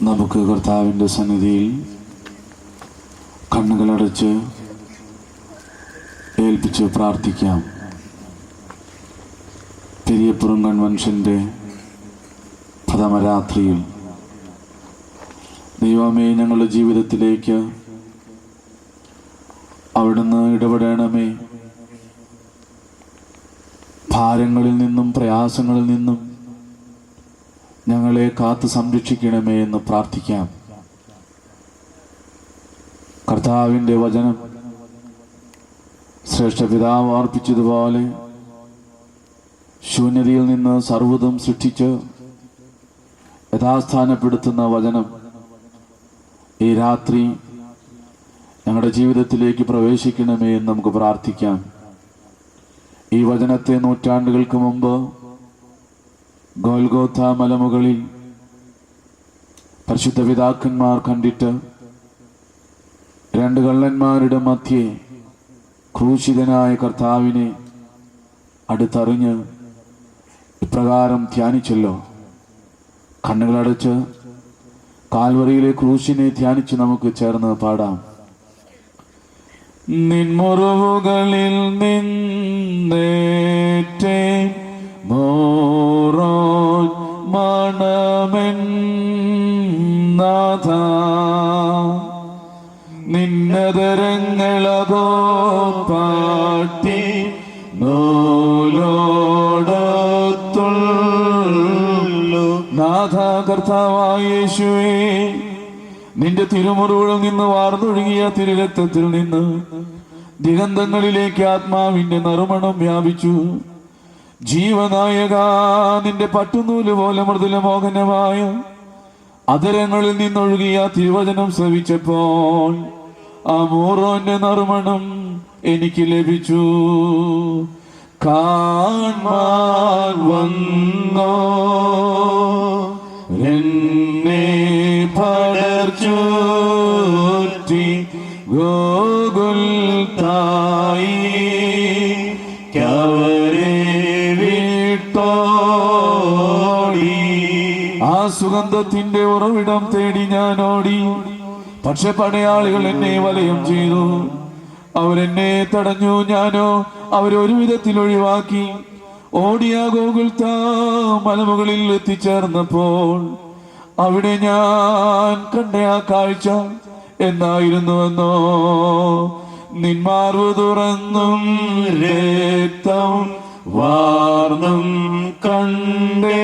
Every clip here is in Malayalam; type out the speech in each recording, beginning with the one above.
നമുക്ക് കർത്താവിൻ്റെ സന്നിധിയിൽ കണ്ണുകളടച്ച് ഏൽപ്പിച്ച് പ്രാർത്ഥിക്കാം. പെരിയപ്പുറം കൺവെൻഷൻ്റെ പ്രഥമരാത്രിയിൽ ദൈവമേ, ഞങ്ങളുടെ ജീവിതത്തിലേക്ക് അവിടുന്ന് ഇടപെടണമേ. ഭാരങ്ങളിൽ നിന്നും പ്രയാസങ്ങളിൽ നിന്നും ഞങ്ങളെ കാത്തു സംരക്ഷിക്കണമേ എന്ന് പ്രാർത്ഥിക്കാം. കർത്താവിൻ്റെ വചനം ശ്രേഷ്ഠ പിതാവ് അർപ്പിച്ചതുപോലെ ശൂന്യതയിൽ നിന്ന് സർവ്വതും സൃഷ്ടിച്ച് യഥാസ്ഥാനപ്പെടുത്തുന്ന വചനം ഈ രാത്രി ഞങ്ങളുടെ ജീവിതത്തിലേക്ക് പ്രവേശിക്കണമേ എന്ന് നമുക്ക് പ്രാർത്ഥിക്കാം. ഈ വചനത്തെ നൂറ്റാണ്ടുകൾക്ക് മുമ്പ് ഗോൽഗോഥ മലമുകളിൽ പരിശുദ്ധ പിതാക്കന്മാർ കണ്ടിട്ട് രണ്ട് കള്ളന്മാരുടെ മധ്യേ ക്രൂശിതനായ കർത്താവിനെ അടുത്തറിഞ്ഞ് ഇപ്രകാരം ധ്യാനിച്ചല്ലോ. കണ്ണുകളടച്ച് കാൽവറിയിലെ ക്രൂശിനെ ധ്യാനിച്ച് നമുക്ക് ചേർന്ന് പാടാം. നിൻമുറിവുകളിൽ നിന്നേറ്റേ മോറോൻ മണമെൻ നാഥ, നിന്നതരങ്ങളതോ പാട്ടി നോലോടത്തുള്ളു. നാഥ കർത്താവായ യേശുവേ, നിന്റെ തിരുമുറിവുകളിൽ നിന്ന് വാർന്നൊഴുകിയ തിരുരക്തത്തിൽ നിന്ന് ദിഗന്ധങ്ങളിലേക്ക് ആത്മാവിന്റെ നറുമണം വ്യാപിച്ചു. ജീവനായക, നിന്റെ പട്ടുനൂല് പോലെ മൃദുലമോഹനമായ അധരങ്ങളിൽ നിന്നൊഴുകിയ തിരുവചനം ശ്രവിച്ചപ്പോൾ ആ മോറോന്റെ നറുമണം എനിക്ക് ലഭിച്ചു. കാൺമാൻ വന്നോ എന്നെ പടർച്ചൂറ്റി ഗോകുൽത്തായി കവരെ വിട്ടോടി. ആ സുഗന്ധത്തിന്റെ ഉറവിടം തേടി ഞാൻ ഓടി. പക്ഷെ പടയാളികൾ എന്നെ വലയം ചെയ്തു. അവരെന്നെ തടഞ്ഞു. ഞാനോ അവരൊരു വിധത്തിൽ ഒഴിവാക്കി. ഓടിയ ഗോകുൽത്ത മലമുകളിൽ എത്തിച്ചേർന്നപ്പോൾ അവിടെ ഞാൻ കണ്ട ആ കാഴ്ച എന്നായിരുന്നുവെന്നോ. നിന്മാർവു തുറന്നും രക്തം വാർന്നും കണ്ടേ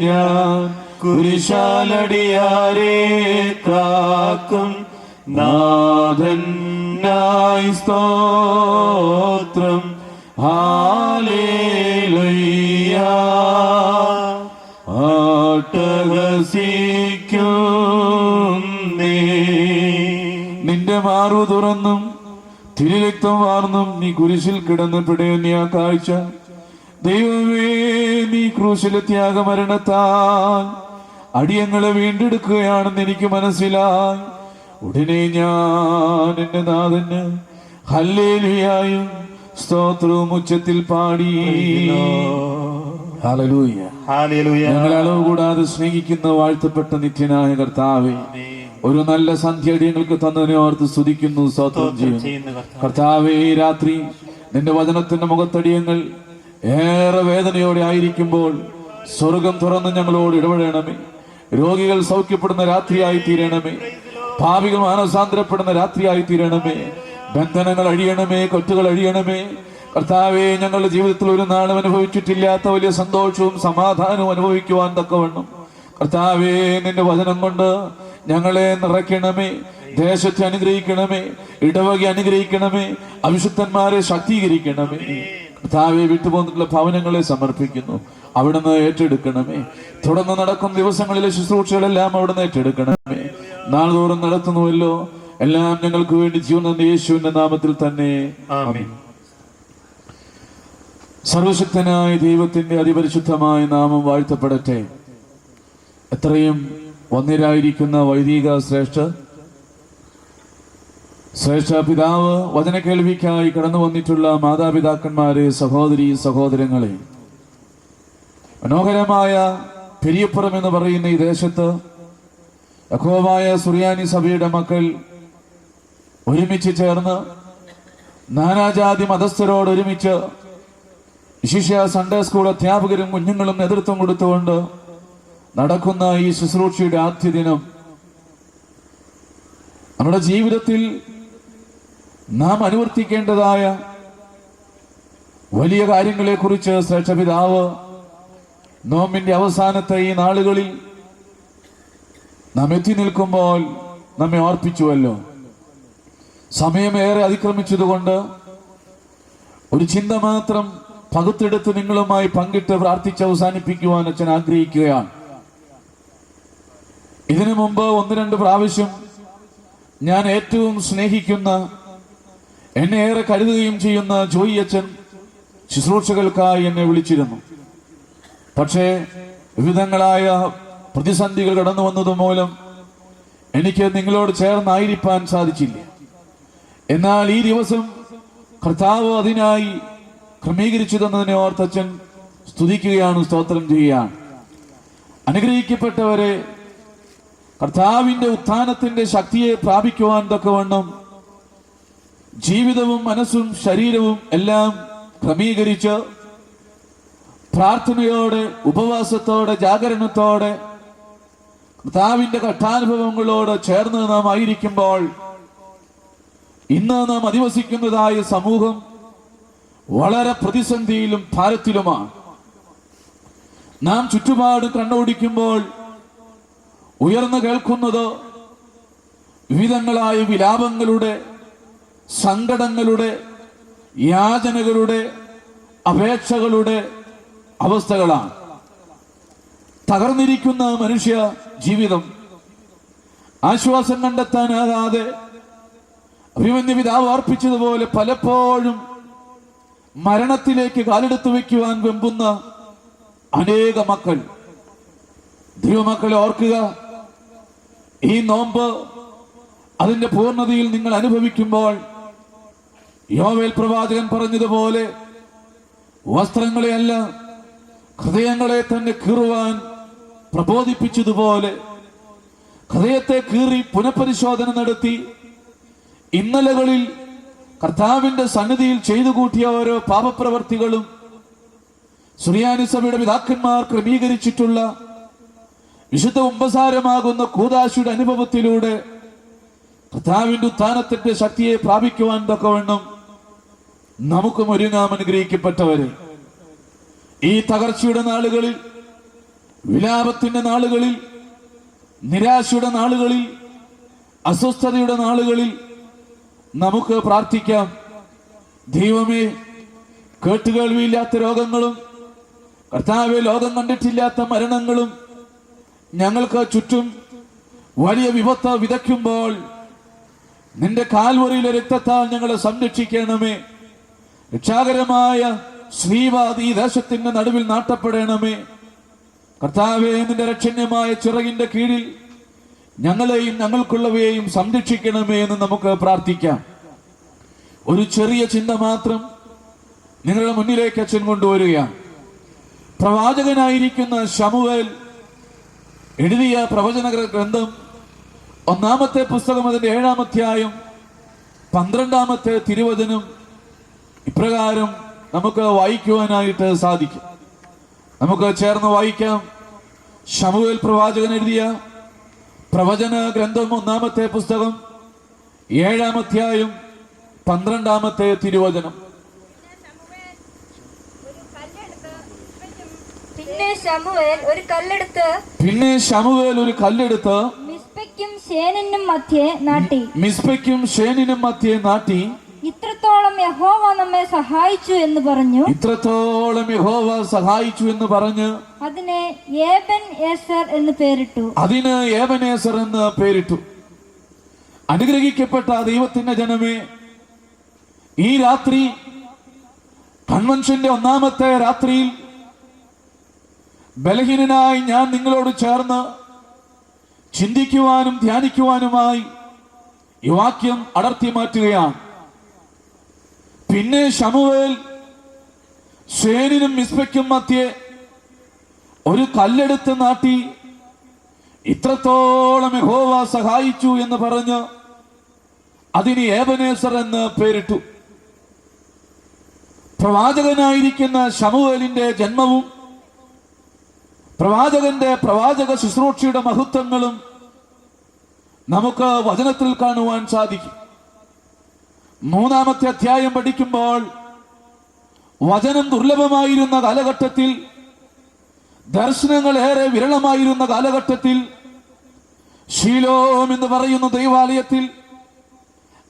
ഞാൻ. കുരിശാലടിയാരെ കാക്കും നാഥനായി സ്തോത്രം. ഹല്ലേലൂയ. ആട്ടഹസിക്കുന്നേ. നിന്റെ മാറു തുറന്നും തിരുരക്തം വാർന്നും നീ കുരിശിൽ കിടന്ന് പിടയുന്ന ആ കാഴ്ച, ദൈവമേ, നീ ക്രൂശിലെ ത്യാഗമരണത്താൽ അടിയങ്ങളെ വീണ്ടെടുക്കുകയാണെന്ന് എനിക്ക് മനസ്സിലായി. ഉടനെ ഞാൻ എന്റെ നാഥന് ഹല്ലേലൂയയും സ്തോത്രവും ഉച്ചത്തിൽ പാടി. Hallelujah, hallelujah. ഞങ്ങളെ അളവ് കൂടാതെ സ്നേഹിക്കുന്ന വാഴ്ത്തപ്പെട്ട നിത്യനായ കർത്താവേ, ഒരു നല്ല സന്ധ്യ അടിയങ്ങൾക്ക് തന്നതിനെ ഓർത്ത് സ്തുതിക്കുന്നു, സ്തോത്രം ചെയ്യുന്നു. കർത്താവേ, ഈ രാത്രി നിന്റെ വചനത്തിന്റെ മുഖത്തടിയങ്ങൾ ഏറെ വേദനയോടെ ആയിരിക്കുമ്പോൾ സ്വർഗം തുറന്ന് ഞങ്ങളോട് ഇടപെടണമേ. രോഗികൾ സൗഖ്യപ്പെടുന്ന രാത്രിയായി തീരണമേ. പാപികൾ മാനസാന്തരപ്പെടുന്ന രാത്രിയായി തീരണമേ. ബന്ധനങ്ങൾ അഴിയണമേ, കൊറ്റുകൾ അഴിയണമേ. കർത്താവേ, ഞങ്ങളുടെ ജീവിതത്തിൽ ഒരു നാളും അനുഭവിച്ചിട്ടില്ലാത്ത വലിയ സന്തോഷവും സമാധാനവും അനുഭവിക്കുവാൻ തക്കവണ്ണം കർത്താവേ, നിന്റെ വചനം കൊണ്ട് ഞങ്ങളെ നിറയ്ക്കണമേ. ദേശത്തെ അനുഗ്രഹിക്കണമേ. ഇടവകെ അനുഗ്രഹിക്കണമേ. അവിശുദ്ധന്മാരെ ശക്തീകരിക്കണമേ. കർത്താവെ, വിട്ടുപോന്നിട്ടുള്ള ഭവനങ്ങളെ സമർപ്പിക്കുന്നു. അവിടുന്ന് ഏറ്റെടുക്കണമേ. തുടർന്ന് നടക്കുന്ന ദിവസങ്ങളിലെ ശുശ്രൂഷകളെല്ലാം അവിടുന്ന് ഏറ്റെടുക്കണമേ. നാൾതോറും നടത്തുന്നുവല്ലോ. എല്ലാം ഞങ്ങൾക്ക് വേണ്ടി ജീവൻ തന്ന യേശുവിന്റെ നാമത്തിൽ തന്നെ ആമേൻ. സർവശക്തനായ ദൈവത്തിന്റെ അതിപരിശുദ്ധമായ നാമം വാഴ്ത്തപ്പെടട്ടെ. എത്രയും വന്യരായിരിക്കുന്ന വൈദിക ശ്രേഷ്ഠ പിതാവ്, വചന കേൾവിക്കായി കടന്നു വന്നിട്ടുള്ള മാതാപിതാക്കന്മാരെ, സഹോദരി സഹോദരങ്ങളെ, മനോഹരമായ പെരിയപ്പുറം എന്ന് പറയുന്ന ഈ ദേശത്ത് യഹോവയായ സുറിയാനി സഭയുടെ മക്കൾ ഒരുമിച്ച് ചേർന്ന് നാനാജാതി മതസ്ഥരോട് ഒരുമിച്ച് വിശിഷ്യ സൺഡേ സ്കൂൾ അധ്യാപകരും കുഞ്ഞുങ്ങളും നേതൃത്വം കൊടുത്തുകൊണ്ട് നടക്കുന്ന ഈ ശുശ്രൂഷയുടെ ആദ്യ ദിനം നമ്മുടെ ജീവിതത്തിൽ നാം അനുവർത്തിക്കേണ്ടതായ വലിയ കാര്യങ്ങളെക്കുറിച്ച് ശ്രേഷ്ഠ പിതാവ് നോമ്പിന്റെ അവസാനത്തെ ഈ നാളുകളിൽ നാം എത്തി നിൽക്കുമ്പോൾ നമ്മെ ഓർപ്പിച്ചുവല്ലോ. സമയമേറെ അതിക്രമിച്ചതുകൊണ്ട് ഒരു ചിന്ത മാത്രം പകുത്തെടുത്ത് നിങ്ങളുമായി പങ്കിട്ട് പ്രാർത്ഥിച്ച് അവസാനിപ്പിക്കുവാൻ അച്ഛൻ ആഗ്രഹിക്കുകയാണ്. ഇതിനു മുമ്പ് 1-2 പ്രാവശ്യം ഞാൻ ഏറ്റവും സ്നേഹിക്കുന്ന, എന്നെ ഏറെ കരുതുകയും ചെയ്യുന്ന ജോയി അച്ഛൻ ശുശ്രൂഷകൾക്കായി എന്നെ വിളിച്ചിരുന്നു. പക്ഷേ വിവിധങ്ങളായ പ്രതിസന്ധികൾ കടന്നു വന്നതുമൂലം എനിക്ക് നിങ്ങളോട് ചേർന്നായിരിക്കാൻ സാധിച്ചില്ല. എന്നാൽ ഈ ദിവസം കർത്താവ് അതിനായി ക്രമീകരിച്ചു തന്നതിനെ ഓർത്തച്ഛൻ സ്തുതിക്കുകയാണ്, സ്തോത്രം ചെയ്യുകയാണ്. അനുഗ്രഹിക്കപ്പെട്ടവരെ, കർത്താവിന്റെ ഉത്ഥാനത്തിന്റെ ശക്തിയെ പ്രാപിക്കുവാൻ തക്കവണ്ണം ജീവിതവും മനസ്സും ശരീരവും എല്ലാം ക്രമീകരിച്ച് പ്രാർത്ഥനയോടെ, ഉപവാസത്തോടെ, ജാഗരണത്തോടെ, കർത്താവിന്റെ കഷ്ടാനുഭവങ്ങളോട് ചേർന്ന് നാം ആയിരിക്കുമ്പോൾ ഇന്ന് നാം അധിവസിക്കുന്നതായ സമൂഹം വളരെ പ്രതിസന്ധിയിലും ഭാരത്തിലുമാണ്. നാം ചുറ്റുപാട് കണ്ണോടിക്കുമ്പോൾ ഉയർന്നു കേൾക്കുന്നത് വിവിധങ്ങളായ വിലാപങ്ങളുടെ, സങ്കടങ്ങളുടെ, യാചനകളുടെ, അപേക്ഷകളുടെ അവസ്ഥകളാണ്. തകർന്നിരിക്കുന്ന മനുഷ്യ ജീവിതം ആശ്വാസം കണ്ടെത്താനാകാതെ അഭിമന്യ പിതാവ് ഓർപ്പിച്ചതുപോലെ പലപ്പോഴും മരണത്തിലേക്ക് കാലെടുത്തു വയ്ക്കുവാൻ വെമ്പുന്ന അനേക മക്കൾ. ദൈവമക്കളെ ഓർക്കുക, ഈ നോമ്പ് അതിന്റെ പൂർണ്ണതയിൽ നിങ്ങൾ അനുഭവിക്കുമ്പോൾ യോവേൽ പ്രവാചകൻ പറഞ്ഞതുപോലെ വസ്ത്രങ്ങളെയല്ല ഹൃദയങ്ങളെ തന്നെ കീറുവാൻ പ്രബോധിപ്പിച്ചതുപോലെ ഹൃദയത്തെ കീറി പുനഃപരിശോധന നടത്തി ഇന്നലകളിൽ കർത്താവിന്റെ സന്നിധിയിൽ ചെയ്തു കൂട്ടിയ ഓരോ പാപപ്രവർത്തികളും സുറിയാനി സഭയുടെ പിതാക്കന്മാർ ക്രമീകരിച്ചിട്ടുള്ള വിശുദ്ധ ഉപസാരമാകുന്ന കൂദാശയുടെ അനുഭവത്തിലൂടെ കർത്താവിന്റെ ഉത്ഥാനത്തിന്റെ ശക്തിയെ പ്രാപിക്കുവാൻ തക്കവണ്ണം നമുക്കും ഒരുങ്ങാം. അനുഗ്രഹിക്കപ്പെട്ടവരെ, ഈ തകർച്ചയുടെ നാളുകളിൽ, വിലാപത്തിന്റെ നാളുകളിൽ, നിരാശയുടെ നാളുകളിൽ, അസ്വസ്ഥതയുടെ നാളുകളിൽ നമുക്ക് പ്രാർത്ഥിക്കാം. ദൈവമേ, കേട്ടുകേൾവിയില്ലാത്ത രോഗങ്ങളും കർത്താവെ ലോകം കണ്ടിട്ടില്ലാത്ത മരണങ്ങളും ഞങ്ങൾക്ക് ചുറ്റും വലിയ വിപത്ത് വിതയ്ക്കുമ്പോൾ നിന്റെ കാൽവറിയിലെ രക്തത്താൽ ഞങ്ങളെ സംരക്ഷിക്കണമേ. രക്ഷാകരമായ ശ്രീവാദി ദേശത്തിന്റെ നടുവിൽ നാട്ടപ്പെടണമേ. കർത്താവെ, നിന്റെ രക്ഷണ്യമായ ചിറകിന്റെ കീഴിൽ ഞങ്ങളെയും ഞങ്ങൾക്കുള്ളവയെയും സംരക്ഷിക്കണമേ എന്ന് നമുക്ക് പ്രാർത്ഥിക്കാം. ഒരു ചെറിയ ചിന്ത മാത്രം നിങ്ങളുടെ മുന്നിലേക്ക് അച്ഛൻ കൊണ്ടുവരികയാണ്. പ്രവാചകനായിരിക്കുന്ന ശമൂവേൽ എഴുതിയ പ്രവചന ഗ്രന്ഥം 1-ാമത്തെ പുസ്തകം അതിന്റെ 7-ാം അധ്യായം 12-ാമത്തെ തിരുവചനം ഇപ്രകാരം നമുക്ക് വായിക്കുവാനായിട്ട് സാധിക്കും. നമുക്ക് ചേർന്ന് വായിക്കാം. ശമൂവേൽ പ്രവാചകൻ എഴുതിയ പ്രവചന ഗ്രന്ഥം 1-ാമത്തെ പുസ്തകം 7-ാം അധ്യായം 12-ാമത്തെ തിരുവചനം. പിന്നെ ശമൂവേൽ ഒരു കല്ലെടുത്ത് മിസ്പയ്ക്കും ശേനിനും മധ്യേ നാട്ടി ഇത്രത്തോളം യഹോവ നമ്മെ സഹായിച്ചു എന്ന് പറഞ്ഞു. അതിന് ഏബൻ-ഏസർ എന്ന് പേരിട്ടു. അനുഗ്രഹിക്കപ്പെട്ട ദൈവത്തിന്റെ ജനമേ, ഈ രാത്രി കൺവെൻഷന്റെ 1-ാമത്തെ രാത്രിയിൽ ബലഹീനനായി ഞാൻ നിങ്ങളോട് ചേർന്ന് ചിന്തിക്കുവാനും ധ്യാനിക്കുവാനുമായി ഈ വാക്യം അടർത്തി മാറ്റുകയാണ്. പിന്നെ ശമൂവേൽ ശേനിനും മിസ്പയ്ക്കും മധ്യേ ഒരു കല്ലെടുത്ത് നാട്ടി ഇത്രത്തോളം യഹോവ സഹായിച്ചു എന്ന് പറഞ്ഞ് അതിന് ഏബനേസർ എന്ന് പേരിട്ടു. പ്രവാചകനായിരിക്കുന്ന ശമൂവേലിന്റെ ജന്മവും പ്രവാചകന്റെ പ്രവാചക ശുശ്രൂഷയുടെ മഹത്വങ്ങളും നമുക്ക് വചനത്തിൽ കാണുവാൻ സാധിക്കും. 3-ാമത്തെ അധ്യായം പഠിക്കുമ്പോൾ വചനം ദുർലഭമായിരുന്ന കാലഘട്ടത്തിൽ, ദർശനങ്ങൾ ഏറെ വിരളമായിരുന്ന കാലഘട്ടത്തിൽ, ശീലോം എന്ന് പറയുന്ന ദൈവാലയത്തിൽ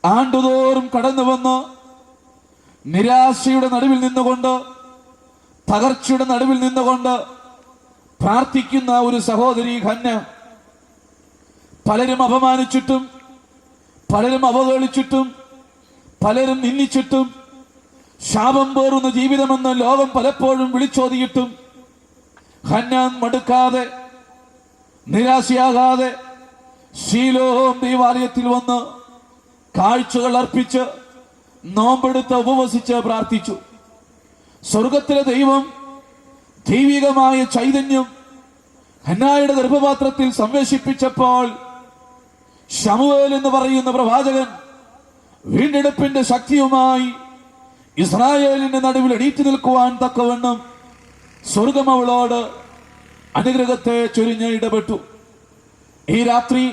ആണ്ടുതോറും കടന്നു വന്ന് നിരാശയുടെ നടുവിൽ നിന്നുകൊണ്ട്, തകർച്ചയുടെ നടുവിൽ നിന്നുകൊണ്ട് പ്രാർത്ഥിക്കുന്ന ഒരു സഹോദരി ഹന്ന, പലരും അപമാനിച്ചിട്ടും പലരും അവഹേളിച്ചിട്ടും പലരും നിന്ദിച്ചിട്ടും ശാപം പേറുന്ന ജീവിതമെന്ന് ലോകം പലപ്പോഴും വിളിച്ചോതിയിട്ടും ഹന്ന മടുക്കാതെ നിരാശയാകാതെ ശീലോം ദൈവാലയത്തിൽ വന്ന് കാഴ്ചകൾ അർപ്പിച്ച് നോമ്പെടുത്ത് ഉപവസിച്ച് പ്രാർത്ഥിച്ചു. സ്വർഗത്തിലെ ദൈവം ദൈവികമായ ചൈതന്യം ഹന്നായുടെ ഗർഭപാത്രത്തിൽ സംവേശിപ്പിച്ചപ്പോൾ ശമൂവേൽ എന്ന് പറയുന്ന പ്രവാചകൻ വീണ്ടെടുപ്പിന്റെ ശക്തിയുമായി ഇസ്രായേലിന്റെ നടുവിൽ എണീറ്റ് നിൽക്കുവാൻ തക്കവണ്ണം സ്വർഗം അവളോട് അനുഗ്രഹത്തെ ചൊരിഞ്ഞ് ഇടപെട്ടു. ഈ രാത്രി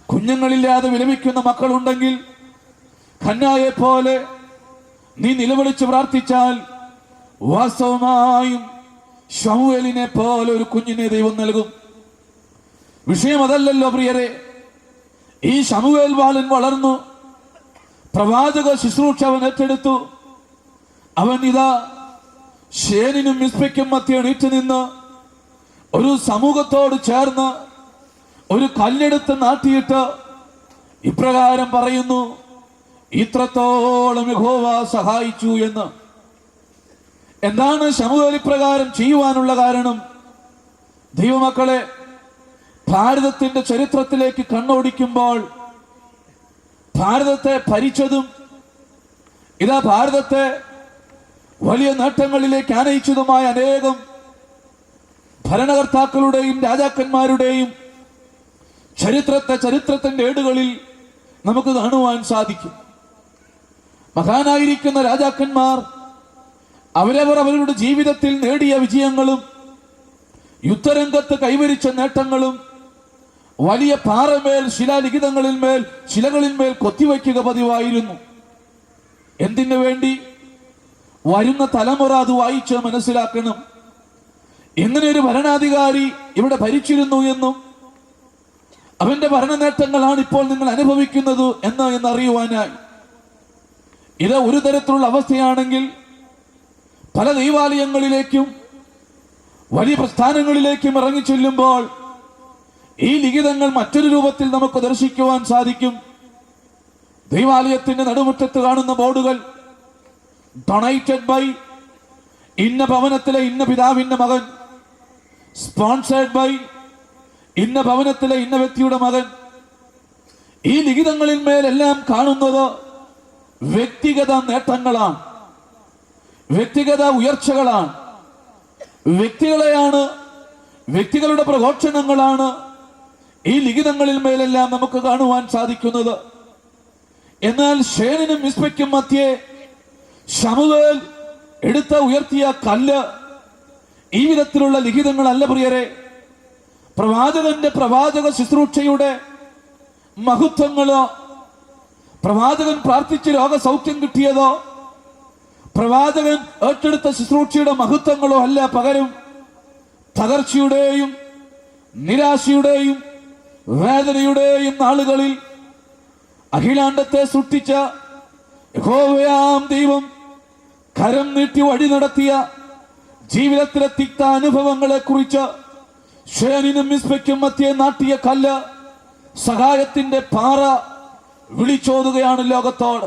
കുഞ്ഞുങ്ങളില്ലാതെ വിലപിക്കുന്ന മക്കളുണ്ടെങ്കിൽ ഹന്നായെ പോലെ നീ നിലവിളിച്ച് പ്രാർത്ഥിച്ചാൽ വാസ്തവമായും ശമൂവേലിനെ പോലെ ഒരു കുഞ്ഞിനെ ദൈവം നൽകും. വിഷയം അതല്ലല്ലോ പ്രിയരെ. ഈ ശമൂവേൽ ബാലൻ വളർന്നു, പ്രവാചക ശുശ്രൂഷ അവൻ ഏറ്റെടുത്തു. അവൻ ഇതാ ശേനിനും മിസ്പയ്ക്കും മധ്യ എണീറ്റ് നിന്ന് ഒരു സമൂഹത്തോട് ചേർന്ന് ഒരു കല്ലെടുത്ത് നാട്ടിയിട്ട് ഇപ്രകാരം പറയുന്നു, ഇത്രത്തോളം യഹോവ സഹായിച്ചു എന്ന്. എന്താണ് ശമൂവേൽ ഇപ്രകാരം ചെയ്യുവാനുള്ള കാരണം? ദൈവമക്കളെ, ഭാരതത്തിന്റെ ചരിത്രത്തിലേക്ക് കണ്ണോടിക്കുമ്പോൾ ഭാരതത്തെ ഭരിച്ചതും ഇതാ ഭാരതത്തെ വലിയ നേട്ടങ്ങളിലേക്ക് ആനയിച്ചതുമായ അനേകം ഭരണകർത്താക്കളുടെയും രാജാക്കന്മാരുടെയും ചരിത്രത്തിന്റെ ഏടുകളിൽ നമുക്ക് കാണുവാൻ സാധിക്കും. മഹാനായിരിക്കുന്ന രാജാക്കന്മാർ അവരവർ അവരുടെ ജീവിതത്തിൽ നേടിയ വിജയങ്ങളും യുദ്ധരംഗത്ത് കൈവരിച്ച നേട്ടങ്ങളും വലിയ പാറമേൽ ശിലകളിന്മേൽ കൊത്തിവയ്ക്കുക പതിവായിരുന്നു. എന്തിനു വേണ്ടി? വരുന്ന തലമുറ അത് വായിച്ച് മനസ്സിലാക്കണം. ഇങ്ങനെ ഒരു ഭരണാധികാരി ഇവിടെ ഭരിച്ചിരുന്നു എന്നും അവന്റെ ഭരണ നേട്ടങ്ങളാണ് ഇപ്പോൾ നിങ്ങൾ അനുഭവിക്കുന്നത് എന്നറിയുവാനായി. ഇത് ഒരു തരത്തിലുള്ള അവസ്ഥയാണെങ്കിൽ പല ദൈവാലയങ്ങളിലേക്കും വലിയ പ്രസ്ഥാനങ്ങളിലേക്കും ഇറങ്ങി ചെല്ലുമ്പോൾ ഈ ലിഖിതങ്ങൾ മറ്റൊരു രൂപത്തിൽ നമുക്ക് ദർശിക്കുവാൻ സാധിക്കും. ദൈവാലയത്തിന്റെ നടുമുറ്റത്ത് കാണുന്ന ബോർഡുകൾ ഡൊണേറ്റഡ് ബൈ ഇന്ന ഭവനത്തിലെ ഇന്ന പിതാവിന്റെ മകൻ, സ്പോൺസേഡ് ബൈ ഇന്ന ഭവനത്തിലെ ഇന്ന വ്യക്തിയുടെ മകൻ. ഈ ലിഖിതങ്ങളിൽ മേലെല്ലാം കാണുന്നത് വ്യക്തിഗത നേട്ടങ്ങളാണ്, വ്യക്തിഗത ഉയർച്ചകളാണ്, വ്യക്തികളുടെ പ്രഘോഷണങ്ങളാണ് ഈ ലിഖിതങ്ങളിൽ മേലെല്ലാം നമുക്ക് കാണുവാൻ സാധിക്കുന്നത്. എന്നാൽ ശേനിനും മിസ്പയ്ക്കും മധ്യേ ശമൂവേൽ ഉയർത്തിയ കല്ല് ഈ വിധത്തിലുള്ള ലിഖിതങ്ങളല്ല പ്രിയരെ. പ്രവാചകന്റെ പ്രവാചക ശുശ്രൂഷയുടെ മഹത്വങ്ങളോ, പ്രവാചകൻ പ്രാർത്ഥിച്ച് രോഗസൗഖ്യം കിട്ടിയതോ, പ്രവാചകൻ ഏറ്റെടുത്ത ശുശ്രൂഷയുടെ മഹത്വങ്ങളോ അല്ല. പകരം തകർച്ചയുടെയും നിരാശയുടെയും വേദനയുടെയും നാളുകളിൽ അഖിലാണ്ടത്തെ സൃഷ്ടിച്ച യഹോവയാം ദൈവം കരം നീട്ടി വഴി നടത്തിയ ജീവിതത്തിലെ തിക്ത അനുഭവങ്ങളെ കുറിച്ച് ശേനിനും മിസ്പയ്ക്കും മധ്യേ നാട്ടിയ കല്ല്, സഹായത്തിന്റെ പാറ വിളിച്ചോതുകയാണ് ലോകത്തോട്.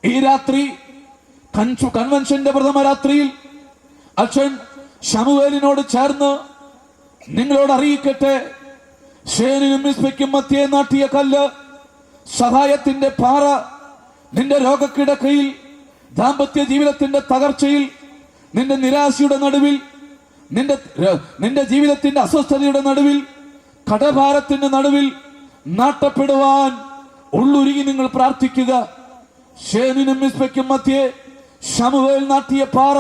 ഈ രാത്രി കൺവെൻഷന്റെ പ്രഥമ രാത്രിയിൽ അച്ഛൻ ശമൂവേലിനോട് ചേർന്ന് നിങ്ങളോട് അറിയിക്കട്ടെ, ശേനിനും മിസ്പയ്ക്കും മധ്യേ നാട്ടിയ കല്ല്, സഹായത്തിന്റെ പാറ, നിന്റെ രോഗക്കിടക്കയിൽ, ദാമ്പത്യ ജീവിതത്തിന്റെ തകർച്ചയിൽ, നിന്റെ നിരാശയുടെ നടുവിൽ, നിന്റെ ജീവിതത്തിന്റെ അസ്വസ്ഥതയുടെ നടുവിൽ, കടഭാരത്തിന്റെ നടുവിൽ നാട്ടപ്പെടുവാൻ ഉള്ളുരുകി നിങ്ങൾ പ്രാർത്ഥിക്കുക. ഷേനിനും മിസ്പയ്ക്കും മധ്യേ ശമൂവേൽ നാട്ടിയ പാറ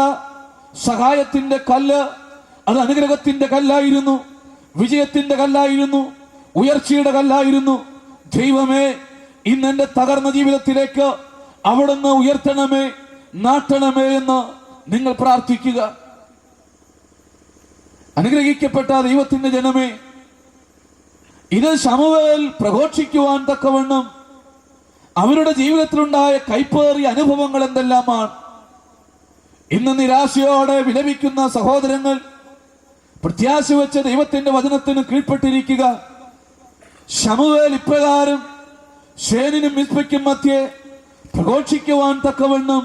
സഹായത്തിന്റെ കല്ല്, അത് അനുഗ്രഹത്തിന്റെ കല്ലായിരുന്നു, വിജയത്തിന്റെ കല്ലായിരുന്നു, ഉയർച്ചയുടെ കല്ലായിരുന്നു. ദൈവമേ, ഇന്ന് എന്റെ തകർന്ന ജീവിതത്തിലേക്ക് അവിടുന്ന് ഉയർത്തണമേ, നാട്ടണമേ എന്ന് നിങ്ങൾ പ്രാർത്ഥിക്കുക. അനുഗ്രഹിക്കപ്പെട്ട ദൈവത്തിന്റെ ജനമേ, ഇത് ശമൂവേൽ പ്രഘോഷിക്കുവാൻ തക്കവണ്ണം അവരുടെ ജീവിതത്തിലുണ്ടായ കൈപ്പേറിയ അനുഭവങ്ങൾ എന്തെല്ലാമാണ്. ഇന്ന് നിരാശയോടെ വിലപിക്കുന്ന സഹോദരങ്ങൾ, പ്രത്യാശ വെച്ച ദൈവത്തിന്റെ വചനത്തിന് കീഴ്പ്പെട്ടിരിക്കുക. ശമൂവേൽ ഇപ്രകാരം ഷേനിനും മിസ്പയ്ക്കും മധ്യേ പ്രഘോഷിക്കുവാൻ തക്കവണ്ണം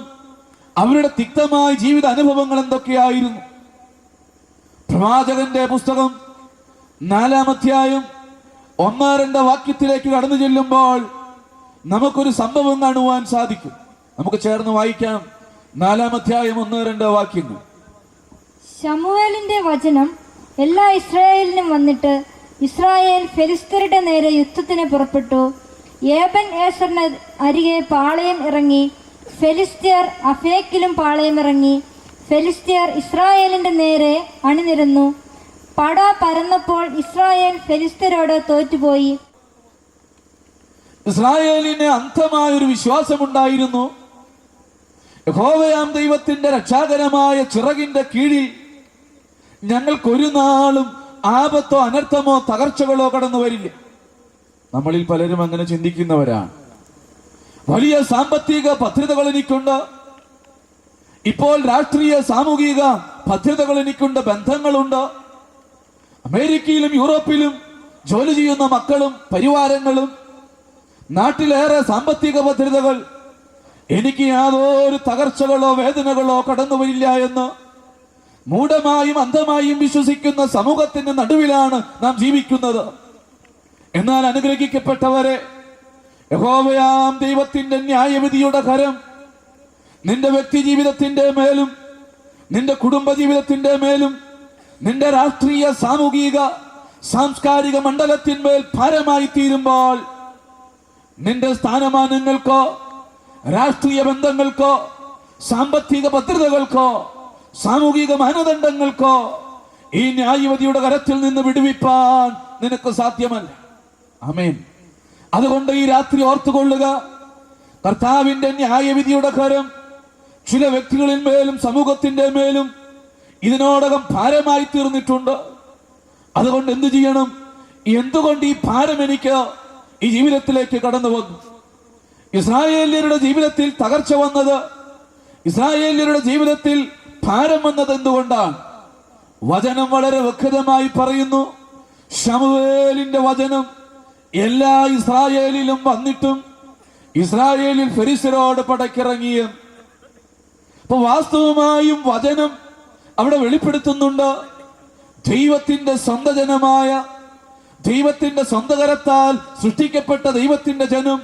അവരുടെ തിക്തമായ ജീവിത അനുഭവങ്ങൾ എന്തൊക്കെയായിരുന്നു. പ്രവാചകന്റെ പുസ്തകം 4-ാം അധ്യായം 1-2 വാക്യത്തിലേക്ക് കടന്നു ചെല്ലുമ്പോൾ നമുക്കൊരു സംഭവം കാണുവാൻ സാധിക്കും. നമുക്ക് ചേർന്ന് വായിക്കാം. 4-ാം അധ്യായം 1-2 വാക്യങ്ങൾ. ശമൂവേലിന്റെ വചനം എല്ലാ ഇസ്രായേലിനും വന്നിട്ട് ഇസ്രായേൽ ഫെലിസ്ത്യരുടെ നേരെ യുദ്ധത്തിന് പുറപ്പെട്ടു. ഏബൻ ഏസറിന് അരികെ പാളയം ഇറങ്ങി. ഫെലിസ്ത്യർ അഫേക്കിലും പാളയം ഇറങ്ങി. ഫെലിസ്ത്യർ ഇസ്രായേലിന്റെ നേരെ അണിനിരന്നു. പട പരന്നപ്പോൾ ഇസ്രായേൽ ഫെലിസ്ത്യരോട് തോറ്റുപോയി. ഇസ്രായേലിന് അന്ധമായൊരു വിശ്വാസമുണ്ടായിരുന്നു. യഹോവയാം ദൈവത്തിന്റെ രക്ഷാകരമായ ചിറകിന്റെ കീഴിൽ ഞങ്ങൾക്കൊരു നാളും ആപത്തോ അനർത്ഥമോ തകർച്ചകളോ കടന്നു വരില്ല. നമ്മളിൽ പലരും അങ്ങനെ ചിന്തിക്കുന്നവരാണ്. വലിയ സാമ്പത്തിക ഭദ്രതകൾ എനിക്കുണ്ട്, ഇപ്പോൾ രാഷ്ട്രീയ സാമൂഹിക ഭദ്രതകൾ എനിക്കുണ്ട്, ബന്ധങ്ങളുണ്ട്, അമേരിക്കയിലും യൂറോപ്പിലും ജോലി ചെയ്യുന്ന മക്കളും പരിവാരങ്ങളും, നാട്ടിലേറെ സാമ്പത്തിക ഭദ്രതകൾ, എനിക്ക് യാതൊരു തകർച്ചകളോ വേദനകളോ കടന്നു വരില്ല എന്ന് മൂഢമായും അന്ധമായും വിശ്വസിക്കുന്ന സമൂഹത്തിന്റെ നടുവിലാണ് നാം ജീവിക്കുന്നത്. എന്നാൽ അനുഗ്രഹിക്കപ്പെട്ടവരെ, യഹോവയാം ദൈവത്തിന്റെ ന്യായവിധിയുടെ കരം നിന്റെ വ്യക്തി ജീവിതത്തിന്റെ മേലും, നിന്റെ കുടുംബ ജീവിതത്തിന്റെ മേലും, നിന്റെ രാഷ്ട്രീയ സാമൂഹിക സാംസ്കാരിക മണ്ഡലത്തിന്മേൽ ഭാരമായി തീരുമ്പോൾ നിന്റെ സ്ഥാനമാനങ്ങൾക്കോ രാഷ്ട്രീയ ബന്ധങ്ങൾക്കോ സാമ്പത്തിക ഭദ്രതകൾക്കോ സാമൂഹിക മാനദണ്ഡങ്ങൾക്കോ ഈ ന്യായവിധിയുടെ കരത്തിൽ നിന്ന് വിടുവിപ്പാൻ നിനക്ക് സാധ്യമല്ല. ആമേൻ. അതുകൊണ്ട് ഈ രാത്രി ഓർത്തുകൊള്ളുക, കർത്താവിന്റെ ന്യായവിധിയുടെ കരം ചില വ്യക്തികളിൽ മേലും സമൂഹത്തിന്റെ മേലും ഇതിനോടകം ഭാരമായി തീർന്നിട്ടുണ്ട്. അതുകൊണ്ട് എന്തു ചെയ്യണം? എന്തുകൊണ്ട് ഈ ഭാരം എനിക്ക് ഈ ജീവിതത്തിലേക്ക് കടന്നു വന്നു? ഇസ്രായേല്യരുടെ ജീവിതത്തിൽ തകർച്ച വന്നത്, ഇസ്രായേല്യരുടെ ജീവിതത്തിൽ ഭാരം വന്നത് എന്തുകൊണ്ടാണ്? വചനം വളരെ വ്യക്തമായി പറയുന്നു. ശമൂവേലിന്റെ വചനം എല്ലാ ഇസ്രായേലിലും വന്നിട്ടും ഇസ്രായേലിൽ ഫെലിസ്ത്യരോട് പടക്കിറങ്ങിയ. അപ്പൊ വാസ്തവമായും വചനം അവിടെ വെളിപ്പെടുത്തുന്നുണ്ട്, ദൈവത്തിന്റെ സ്വന്തം ജനമായ, ദൈവത്തിന്റെ സ്വന്തം കരത്താൽ സൃഷ്ടിക്കപ്പെട്ട ദൈവത്തിന്റെ ജനം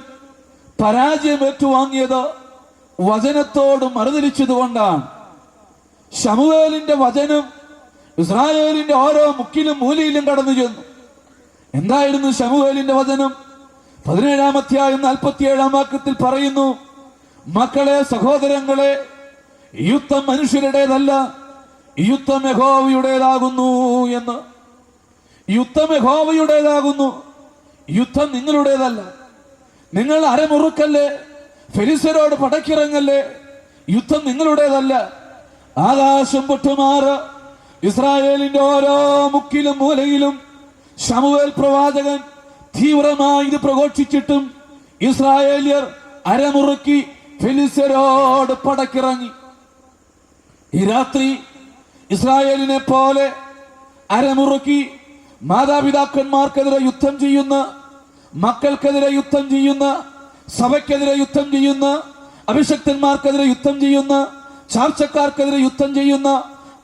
പരാജയം ഏറ്റുവാങ്ങിയത് വചനത്തോട് മറുതിരിച്ചതുകൊണ്ടാണ്. ശമൂവേലിന്റെ വചനം ഇസ്രായേലിന്റെ ഓരോ മുക്കിലും മൂലയിലും കടന്നു ചെന്നു. എന്തായിരുന്നു ശമൂവേലിന്റെ വചനം? 17-ാം അധ്യായം 47-ാം വാക്യത്തിൽ പറയുന്നു, മക്കളെ, സഹോദരങ്ങളെ, യുദ്ധം മനുഷ്യരുടേതല്ല, യുദ്ധം യഹോവയുടേതാകുന്നു എന്ന്. യുദ്ധം യഹോവയുടേതാകുന്നു, യുദ്ധം നിങ്ങളുടേതല്ല. നിങ്ങൾ അരമുറുക്കല്ലേ, ഫെലിസ്ത്യരോട് പടക്കിറങ്ങല്ലേ, യുദ്ധം നിങ്ങളുടേതല്ല. ആകാശം പൊട്ടുമാറ് ഇസ്രായേലിന്റെ ഓരോ മുക്കിലും മൂലയിലും ശമൂവേൽ പ്രവാചകൻ തീവ്രമായി ഇത് പ്രഘോഷിച്ചിട്ടും ഇസ്രായേലിയർ അരമുറുക്കി ഫെലിസ്ത്യരോട് പടക്കിറങ്ങി. ഈ രാത്രി ഇസ്രായേലിനെ പോലെ അരമുറുക്കി മാതാപിതാക്കന്മാർക്കെതിരെ യുദ്ധം ചെയ്യുന്ന, മക്കൾക്കെതിരെ യുദ്ധം ചെയ്യുന്ന, സഭയ്ക്കെതിരെ യുദ്ധം ചെയ്യുന്ന, അഭിഷക്തന്മാർക്കെതിരെ യുദ്ധം ചെയ്യുന്ന, ചാർച്ചക്കാർക്കെതിരെ യുദ്ധം ചെയ്യുന്ന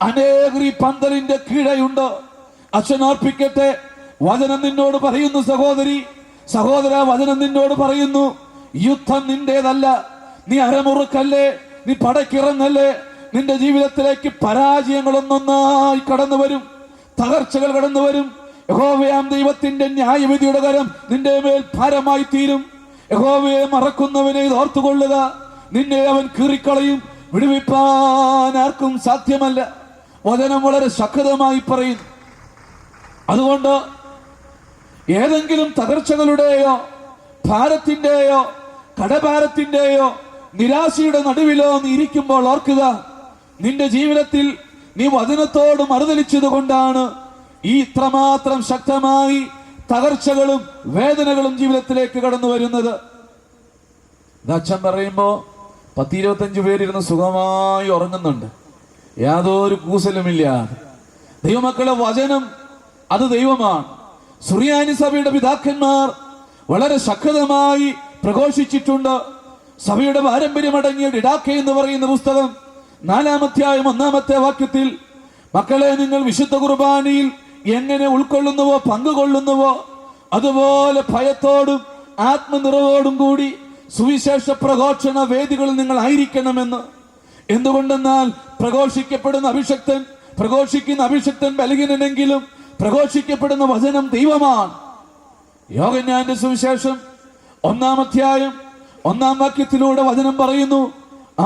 അനേകർ ഈ പന്തലിന്റെ കീഴെയുണ്ട്. അച്ഛൻ ഓർപ്പിക്കട്ടെ, വചനം നിന്നോട് പറയുന്നു, സഹോദരി, സഹോദര, വചനം നിന്നോട് പറയുന്നു, യുദ്ധം നിന്റേതല്ല. നീ അരമുറുക്കല്ലേ, നീ പടക്കിറങ്ങല്ലേ, നിന്റെ ജീവിതത്തിലേക്ക് പരാജയങ്ങൾ ഒന്നൊന്നായി കടന്നു വരും, തകർച്ചകൾ കടന്നു വരും. യഹോവയാം ദൈവത്തിന്റെ ന്യായവിധിയുടെ കരം നിന്റെ മേൽ ഭാരമായി തീരും. യഹോവയെ മറക്കുന്നവനെ ഇത് ഓർത്തുകൊള്ളുക, നിന്നെ അവൻ കീറിക്കളയും, വിടുവിപ്പാൻ ആർക്കും സാധ്യമല്ല. വചനം വളരെ ശക്തമായി പറയുന്നു. അതുകൊണ്ട് ഏതെങ്കിലും തകർച്ചകളുടെയോ ഭാരത്തിന്റെയോ കടഭാരത്തിന്റെയോ നിരാശയുടെ നടുവിലോ നീ ഇരിക്കുമ്പോൾ ഓർക്കുക, നിന്റെ ജീവിതത്തിൽ നീ വചനത്തോട് മറുതലിച്ചത് കൊണ്ടാണ് ഈ ഇത്രമാത്രം ശക്തമായി തകർച്ചകളും വേദനകളും ജീവിതത്തിലേക്ക് കടന്നു വരുന്നത്. അച്ഛൻ പറയുമ്പോ 10-25 പേരിരുന്ന് സുഖമായി ഉറങ്ങുന്നുണ്ട്, യാതൊരു കൂസലുമില്ലാതെ. ദൈവമക്കളെ, വചനം അത് ദൈവമാണ്. സുറിയാനി സഭയുടെ പിതാക്കന്മാർ വളരെ ശക്തമായി പ്രഘോഷിച്ചിട്ടുണ്ട്. സഭയുടെ പാരമ്പര്യമടങ്ങിയ ഡിഡാക്കെ എന്ന് പറയുന്ന പുസ്തകം 4-ാം അധ്യായം 1-ാമത്തെ വാക്യത്തിൽ, മക്കളെ, നിങ്ങൾ വിശുദ്ധ കുർബാനയിൽ എങ്ങനെ ഉൾക്കൊള്ളുന്നുവോ പങ്കുകൊള്ളുന്നുവോ അതുപോലെ ഭയത്തോടും ആത്മനിറവോടും കൂടി സുവിശേഷ പ്രഘോഷണ വേദികളിൽ നിങ്ങൾ ആയിരിക്കണമെന്ന്. എന്തുകൊണ്ടെന്നാൽ പ്രഘോഷിക്കുന്ന അഭിഷക്തൻ ബലഹീനനെങ്കിലും പ്രഘോഷിക്കപ്പെടുന്ന വചനം ദൈവമാണ്. യോഹന്നാന്റെ സുവിശേഷം 1-ാം അധ്യായം 1-ാം വാക്യത്തിലൂടെ വചനം പറയുന്നു,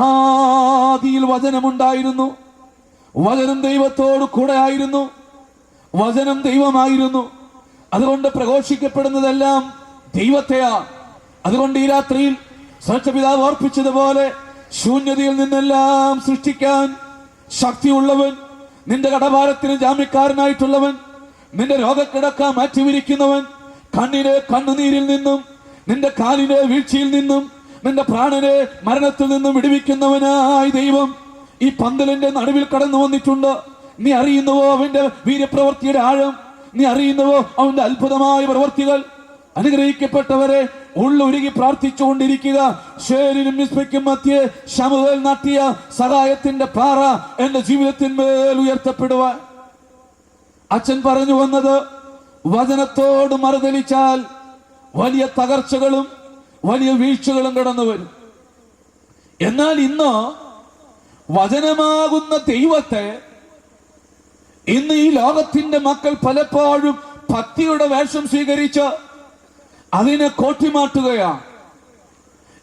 ആദിയിൽ വചനമുണ്ടായിരുന്നു, വചനം ദൈവത്തോട് കൂടെ ആയിരുന്നു, വചനം ദൈവമായിരുന്നു. അതുകൊണ്ട് പ്രഘോഷിക്കപ്പെടുന്നതെല്ലാം ദൈവത്തെയാണ്. അതുകൊണ്ട് ഈ രാത്രിയിൽ സൃഷ്ടിപിതാവ് ഓർപ്പിച്ചതുപോലെ ശൂന്യതയിൽ നിന്നെല്ലാം സൃഷ്ടിക്കാൻ ശക്തിയുള്ളവൻ, നിന്റെ കടഭാരത്തിന് ജാമ്യക്കാരനായിട്ടുള്ളവൻ, നിന്റെ രോഗക്കിടക്ക മാറ്റിവിരിക്കുന്നവൻ, കണ്ണിനെ കണ്ണുനീരിൽ നിന്നും നിന്റെ കാലിനെ വീഴ്ചയിൽ നിന്നും നിന്റെ പ്രാണനെ മരണത്തിൽ നിന്നും വിടുവിക്കുന്നവനായി ദൈവം ഈ പന്തലിന്റെ നടുവിൽ കടന്നു വന്നിട്ടുണ്ട്. നീ അറിയുന്നുവോ അവന്റെ വീര്യപ്രവൃത്തിയുടെ ആഴം? നീ അറിയുന്നുവോ അവന്റെ അത്ഭുതമായ പ്രവൃത്തികൾ? അനുഗ്രഹിക്കപ്പെട്ടവരെ, ഉള്ളൊരുകി പ്രാർത്ഥിച്ചുകൊണ്ടിരിക്കുക. ശേരിനും മിസ്ബയ്ക്കും മധ്യേ ശമൂവേൽ നാട്ടിയ സഹായത്തിന്റെ പാറ എന്റെ ജീവിതത്തിന്മേൽ ഉയർത്തപ്പെടുവാൻ. അച്ഛൻ പറഞ്ഞു വന്നത്, വചനത്തോട് മറുതലിച്ചാൽ വലിയ തകർച്ചകളും വലിയ വീഴ്ചകളും കടന്നു വരും. എന്നാൽ ഇന്ന് വചനമാകുന്ന ദൈവത്തെ ഇന്ന് ഈ ലോകത്തിന്റെ മക്കൾ പലപ്പോഴും ഭക്തിയുടെ വേഷം സ്വീകരിച്ച് അതിനെ കോട്ടിമാറ്റുകയാണ്.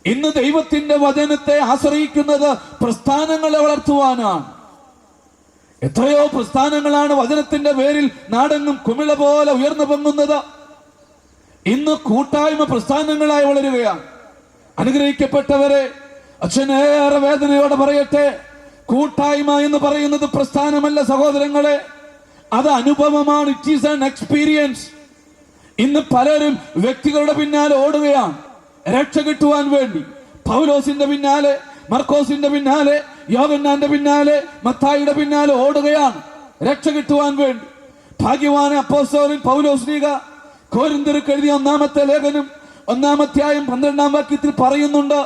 ഇന്ന് ദൈവത്തിന്റെ വചനത്തെ ആശ്രയിക്കുന്നത് പ്രസ്ഥാനങ്ങളെ വളർത്തുവാനാണ്. എത്രയോ പ്രസ്ഥാനങ്ങളാണ് വചനത്തിന്റെ പേരിൽ നാടെങ്ങും കുമിള പോലെ ഉയർന്നു പൊങ്ങുന്നത്. ഇന്ന് കൂട്ടായ്മ പ്രസ്ഥാനങ്ങളായി വളരുകയാണ്. അനുഗ്രഹിക്കപ്പെട്ടവരെ, അച്ഛനേറെ വേദനയോടെ പറയട്ടെ, കൂട്ടായ്മ എന്ന് പറയുന്നത് പ്രസ്ഥാനമല്ല സഹോദരങ്ങളെ, അത് അനുഭവമാണ്. It is an experience. ഇന്ന് പലരും വ്യക്തികളുടെ പിന്നാലെ ഓടുകയാണ് രക്ഷ കിട്ടുവാൻ വേണ്ടി. പൗലോസിന്റെ പിന്നാലെ, മർക്കോസിന്റെ പിന്നാലെ, യോഹന്നാന്റെ പിന്നാലെ, മത്തായിയുടെ പിന്നാലെ ഓടുകയാണ് രക്ഷ കിട്ടുവാൻ വേണ്ടി. ഭാഗ്യവാൻ അപ്പോസ്തലൻ പൗലോസ് ശ്ലീഹ കൊരിന്ത്യർക്ക് എഴുതിയ 1-ാമത്തെ ലേഖനം 1-ാം അധ്യായം 12-ാം വാക്യത്തിൽ പറയുന്നുണ്ട്,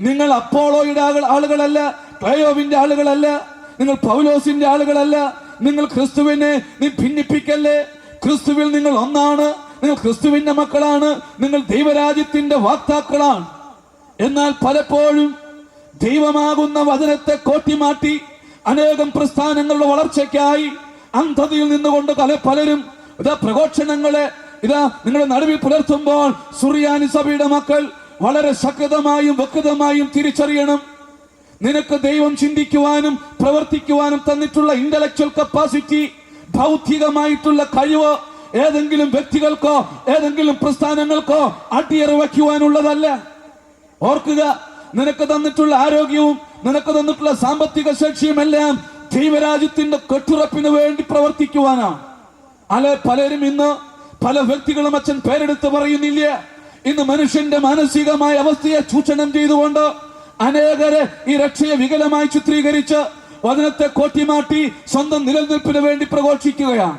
നിങ്ങൾ അപ്പോളോയുടെ ആളുകളല്ല, ക്ലയോവിന്റെ ആളുകളല്ല, നിങ്ങൾ പൗലോസിന്റെ ആളുകളല്ല, നിങ്ങൾ ക്രിസ്തുവിനെ നീ ഭിന്നിപ്പിക്കല്ലേ. ക്രിസ്തുവിൽ നിങ്ങൾ ഒന്നാണ്, നിങ്ങൾ ക്രിസ്തുവിന്റെ മക്കളാണ്, നിങ്ങൾ ദൈവരാജ്യത്തിന്റെ വാക്താക്കളാണ്. എന്നാൽ പലപ്പോഴും ദൈവമാകുന്ന വചനത്തെ കോട്ടിമാറ്റി അനേകം പ്രസ്ഥാനങ്ങളുടെ വളർച്ചയ്ക്കായി അന്ധതയിൽ നിന്നുകൊണ്ട് പലരും പ്രഘോഷണങ്ങളെ നിങ്ങളുടെ നടുവിൽ പുലർത്തുമ്പോൾ സുറിയാനി സഭയുടെ മക്കൾ വളരെ ശക്തമായും വ്യക്തമായും തിരിച്ചറിയണം. നിനക്ക് ദൈവം ചിന്തിക്കുവാനും പ്രവർത്തിക്കുവാനും തന്നിട്ടുള്ള ഇന്റലക്ച്വൽ കപ്പാസിറ്റി, ഭൗതികമായിട്ടുള്ള കഴിവ് ഏതെങ്കിലും വ്യക്തികൾക്കോ ഏതെങ്കിലും പ്രസ്ഥാനങ്ങൾക്കോ അടിയറ വയ്ക്കുവാനുള്ളതല്ല. ഓർക്കുക, നിനക്ക് തന്നിട്ടുള്ള ആരോഗ്യവും നിനക്ക് തന്നിട്ടുള്ള സാമ്പത്തിക ശേഷിയും എല്ലാം ദൈവരാജ്യത്തിന്റെ കെട്ടുറപ്പിന് വേണ്ടി പ്രവർത്തിക്കുവാനാണ്. പലരും ഇന്ന് പല വ്യക്തികളും അച്ഛൻ പേരെടുത്ത് പറയുന്നില്ല. ഇന്ന് മനുഷ്യന്റെ മാനസികമായ അവസ്ഥയെ ചൂഷണം ചെയ്തുകൊണ്ട് അനേകരെ ഈ രക്ഷയെ വികലമായി ചിത്രീകരിച്ച് വചനത്തെ കോട്ടിമാറ്റി സ്വന്തം നിലനിൽപ്പിന് വേണ്ടി പ്രഘോഷിക്കുകയാണ്.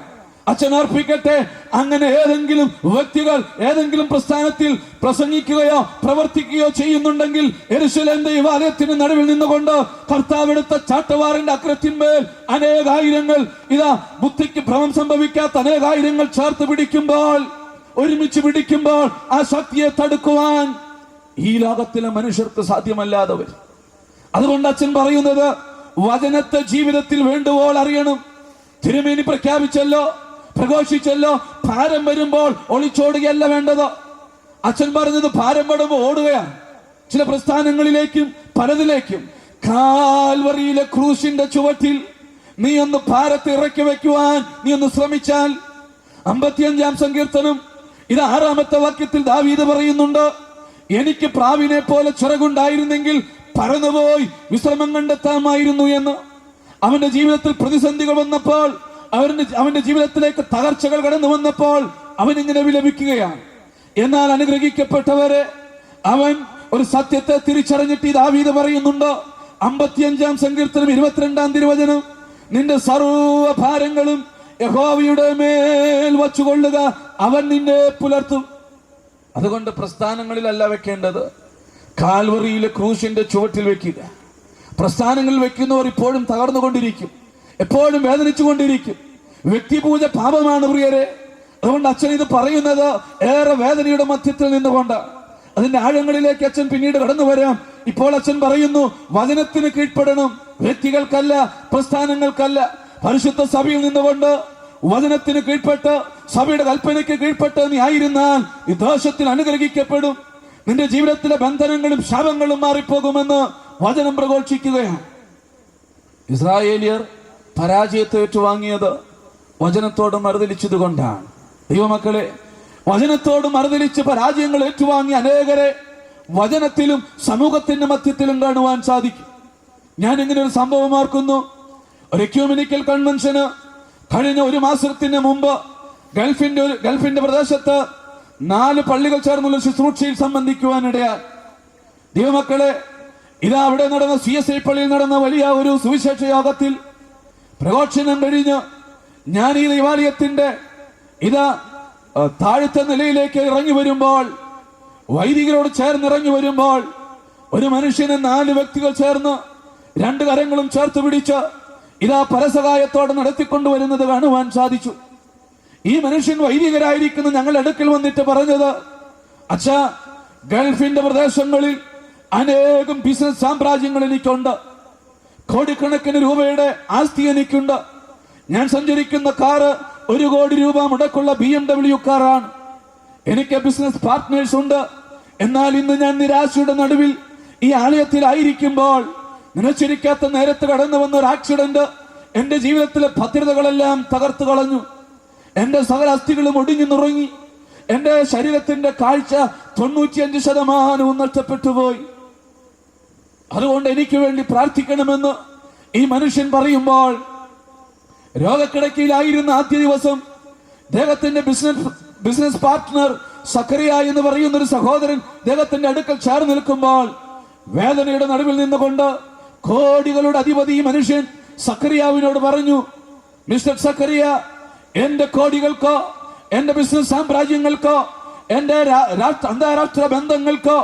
അച്ഛൻ അർപ്പിക്കട്ടെ, അങ്ങനെ ഏതെങ്കിലും വ്യക്തികൾ ഏതെങ്കിലും പ്രസ്ഥാനത്തിൽ പ്രസംഗിക്കുകയോ പ്രവർത്തിക്കുകയോ ചെയ്യുന്നുണ്ടെങ്കിൽ യെരൂശലേം ദൈവാലയത്തിന് നടുവിൽ നിന്നുകൊണ്ട് കർത്താവെടുത്ത ചാട്ടവാറിന്റെ അഗ്രത്തിന്മേൽ അനേകായിരങ്ങൾ ബുദ്ധിക്ക് ഭ്രമം സംഭവിക്കാത്ത അനേകായിരങ്ങൾ ചേർത്ത് പിടിക്കുമ്പോൾ, ഒരുമിച്ച് പിടിക്കുമ്പോൾ ആ ശക്തിയെ തടുക്കുവാൻ ഈ ലോകത്തിലെ മനുഷ്യർക്ക് സാധ്യമല്ലാതെ വരും. അതുകൊണ്ട് അച്ഛൻ പറയുന്നത്, വചനത്തെ ജീവിതത്തിൽ വേണ്ടുവോൾ അറിയണം. തിരുമേനി പ്രഖ്യാപിച്ചല്ലോ, പ്രഘോഷിച്ചല്ലോ, ഭാരം വരുമ്പോൾ ഒളിച്ചോടുകയല്ല വേണ്ടത്. അച്ഛൻ പറഞ്ഞത് ഭാരം വരുമ്പോൾ ഓടുകയാണ്. ചില പ്രസ്ഥാനങ്ങളിലേക്കും പലതിലേക്കും കാൽവറിയിലെ ക്രൂശിന്റെ ചുവട്ടിൽ നീ ഒന്ന് ഭാരത്തെ ഇറക്കി വെക്കുവാൻ നീ ഒന്ന് ശ്രമിച്ചാൽ, 55-ാം സങ്കീർത്തനം ഇത് 6-ാമത്തെ വാക്യത്തിൽ ദാവീദ് പറയുന്നുണ്ട്, എനിക്ക് പ്രാവിനെ പോലെ ചിറകുണ്ടായിരുന്നെങ്കിൽ പറന്നുപോയി വിശ്രമം കണ്ടെത്താമായിരുന്നു എന്ന്. അവന്റെ ജീവിതത്തിൽ പ്രതിസന്ധികൾ വന്നപ്പോൾ, അവന്റെ ജീവിതത്തിലേക്ക് തകർച്ചകൾ കടന്നു വന്നപ്പോൾ അവനിങ്ങനെ വിലപിക്കുകയാണ്. എന്നാൽ അനുഗ്രഹിക്കപ്പെട്ടവരെ, അവൻ ഒരു സത്യത്തെ തിരിച്ചറിഞ്ഞിട്ട് ഈ ദാവീദ് പറയുന്നുണ്ട്, 55-ാം സങ്കീർത്തനം 22-ാം തിരുവചനം, നിന്റെ സർവഭാരങ്ങളും യഹോവയുടെ മേൽ വച്ചുകൊള്ളുക, അവൻ നിന്നെ പുലർത്തും. അതുകൊണ്ട് പ്രസ്ഥാനങ്ങളിലല്ല വെക്കേണ്ടത്, കാൽവറിയിലെ ക്രൂശിന്റെ ചുവട്ടിൽ വെക്കുക. പ്രസ്ഥാനങ്ങളിൽ വെക്കുന്നവർ ഇപ്പോഴും തകർന്നുകൊണ്ടിരിക്കും, എപ്പോഴും വേദനിച്ചുകൊണ്ടിരിക്കും. വ്യക്തിപൂജ പാപമാണ് പ്രിയരെ. അതുകൊണ്ട് അച്ഛൻ ഇത് പറയുന്നത് ഏറെ വേദനയുടെ മധ്യത്തിൽ നിന്നുകൊണ്ട്. അതിന്റെ ആഴങ്ങളിലേക്ക് അച്ഛൻ പിന്നീട് കടന്നു വരാം. ഇപ്പോൾ അച്ഛൻ പറയുന്നു, വചനത്തിന് കീഴ്പ്പെടണം, വ്യക്തികൾക്കല്ല, പ്രസ്ഥാനങ്ങൾക്കല്ല. പരിശുദ്ധ സഭയിൽ നിന്നുകൊണ്ട് വചനത്തിന് കീഴ്പ്പെട്ട്, സഭയുടെ കൽപ്പനയ്ക്ക് കീഴ്പ്പെട്ട് നീ ആയിരുന്നാൽ ഈ ദേശത്തിൽ അനുഗ്രഹിക്കപ്പെടും. നിന്റെ ജീവിതത്തിലെ ബന്ധനങ്ങളും ശാപങ്ങളും മാറിപ്പോകുമെന്ന് വചനം പ്രഘോഷിക്കുകയാണ്. ഇസ്രായേലിയർ പരാജയത്തെ ഏറ്റുവാങ്ങിയത് വചനത്തോട് മറുതലിച്ചത് കൊണ്ടാണ്. ദൈവമക്കളെ, വചനത്തോട് മറുതലിച്ച് പരാജയങ്ങൾ ഏറ്റുവാങ്ങി അനേകരെ വചനത്തിലും സമൂഹത്തിന്റെ മധ്യത്തിലും കാണുവാൻ സാധിക്കും. ഞാൻ ഇങ്ങനെ ഒരു സംഭവം ഓർക്കുന്നു. ഒരു എക്യൂമെനിക്കൽ കൺവെൻഷന് കഴിഞ്ഞ 1 മാസത്തിന് മുമ്പ് ഗൾഫിന്റെ പ്രദേശത്ത് 4 പള്ളികൾ ചേർന്നുള്ള ശുശ്രൂഷയിൽ സംബന്ധിക്കുവാനിടയായി. ദൈവമക്കളെ, ഇതാ അവിടെ നടന്ന CSI പള്ളിയിൽ നടന്ന വലിയ ഒരു സുവിശേഷ യോഗത്തിൽ പ്രഘോഷണം കഴിഞ്ഞ് ഞാൻ ഈ ദൈവാലയത്തിന്റെ താഴത്തെ നിലയിലേക്ക് ഇറങ്ങി വരുമ്പോൾ, വൈദികരോട് ചേർന്ന് ഇറങ്ങി വരുമ്പോൾ, ഒരു മനുഷ്യനെ 4 വ്യക്തികൾ ചേർന്ന് 2 കരങ്ങളും ചേർത്ത് പിടിച്ച് പരസഹായത്തോടെ നടത്തിക്കൊണ്ടുവരുന്നത് കാണുവാൻ സാധിച്ചു. ഈ മനുഷ്യൻ വൈദികരായിരിക്കുന്ന ഞങ്ങളുടെ അടുക്കൽ വന്നിട്ട് പറഞ്ഞത്, അച്ഛാ, ഗൾഫിന്റെ പ്രദേശങ്ങളിൽ അനേകം ബിസിനസ് സാമ്രാജ്യങ്ങൾ എനിക്കുണ്ട്, കോടിക്കണക്കിന് രൂപയുടെ ആസ്തി എനിക്കുണ്ട്. ഞാൻ സഞ്ചരിക്കുന്ന കാറ് 1 കോടി രൂപ മുടക്കുള്ള BMW കാറാണ്. എനിക്ക് ബിസിനസ് പാർട്ട്നേഴ്സ് ഉണ്ട്. എന്നാൽ ഇന്ന് ഞാൻ നിരാശയുടെ നടുവിൽ ഈ ആലയത്തിലായിരിക്കുമ്പോൾ നിലച്ചിരിക്കാത്ത നേരത്ത് കടന്നു വന്ന ഒരു ആക്സിഡന്റ് എന്റെ ജീവിതത്തിലെ ഭദ്രതകളെല്ലാം തകർത്തു കളഞ്ഞു. എന്റെ സകല അസ്ഥികളും ഒടിഞ്ഞു നുറങ്ങി. എന്റെ ശരീരത്തിന്റെ കാഴ്ച 95% നഷ്ടപ്പെട്ടു പോയി. അതുകൊണ്ട് എനിക്ക് വേണ്ടി പ്രാർത്ഥിക്കണമെന്ന് ഈ മനുഷ്യൻ പറയുമ്പോൾ, രോഗക്കിടക്കയിലായിരുന്ന ആദ്യ ദിവസം അദ്ദേഹത്തിന്റെ ബിസിനസ് പാർട്ട്ണർ സക്കറിയ എന്ന് പറയുന്ന ഒരു സഹോദരൻ അദ്ദേഹത്തിന്റെ അടുക്കൽ ചേർന്ന് നിൽക്കുമ്പോൾ, വേദനയുടെ നടുവിൽ നിന്നുകൊണ്ട് കോടികളുടെ അധിപതി ഈ മനുഷ്യൻ സക്കറിയാവിനോട് പറഞ്ഞു, മിസ്റ്റർ സക്കറിയ, എന്റെ കോടികൾക്കോ, എന്റെ ബിസിനസ് സാമ്രാജ്യങ്ങൾക്കോ, എന്റെ അന്താരാഷ്ട്ര ബന്ധങ്ങൾക്കോ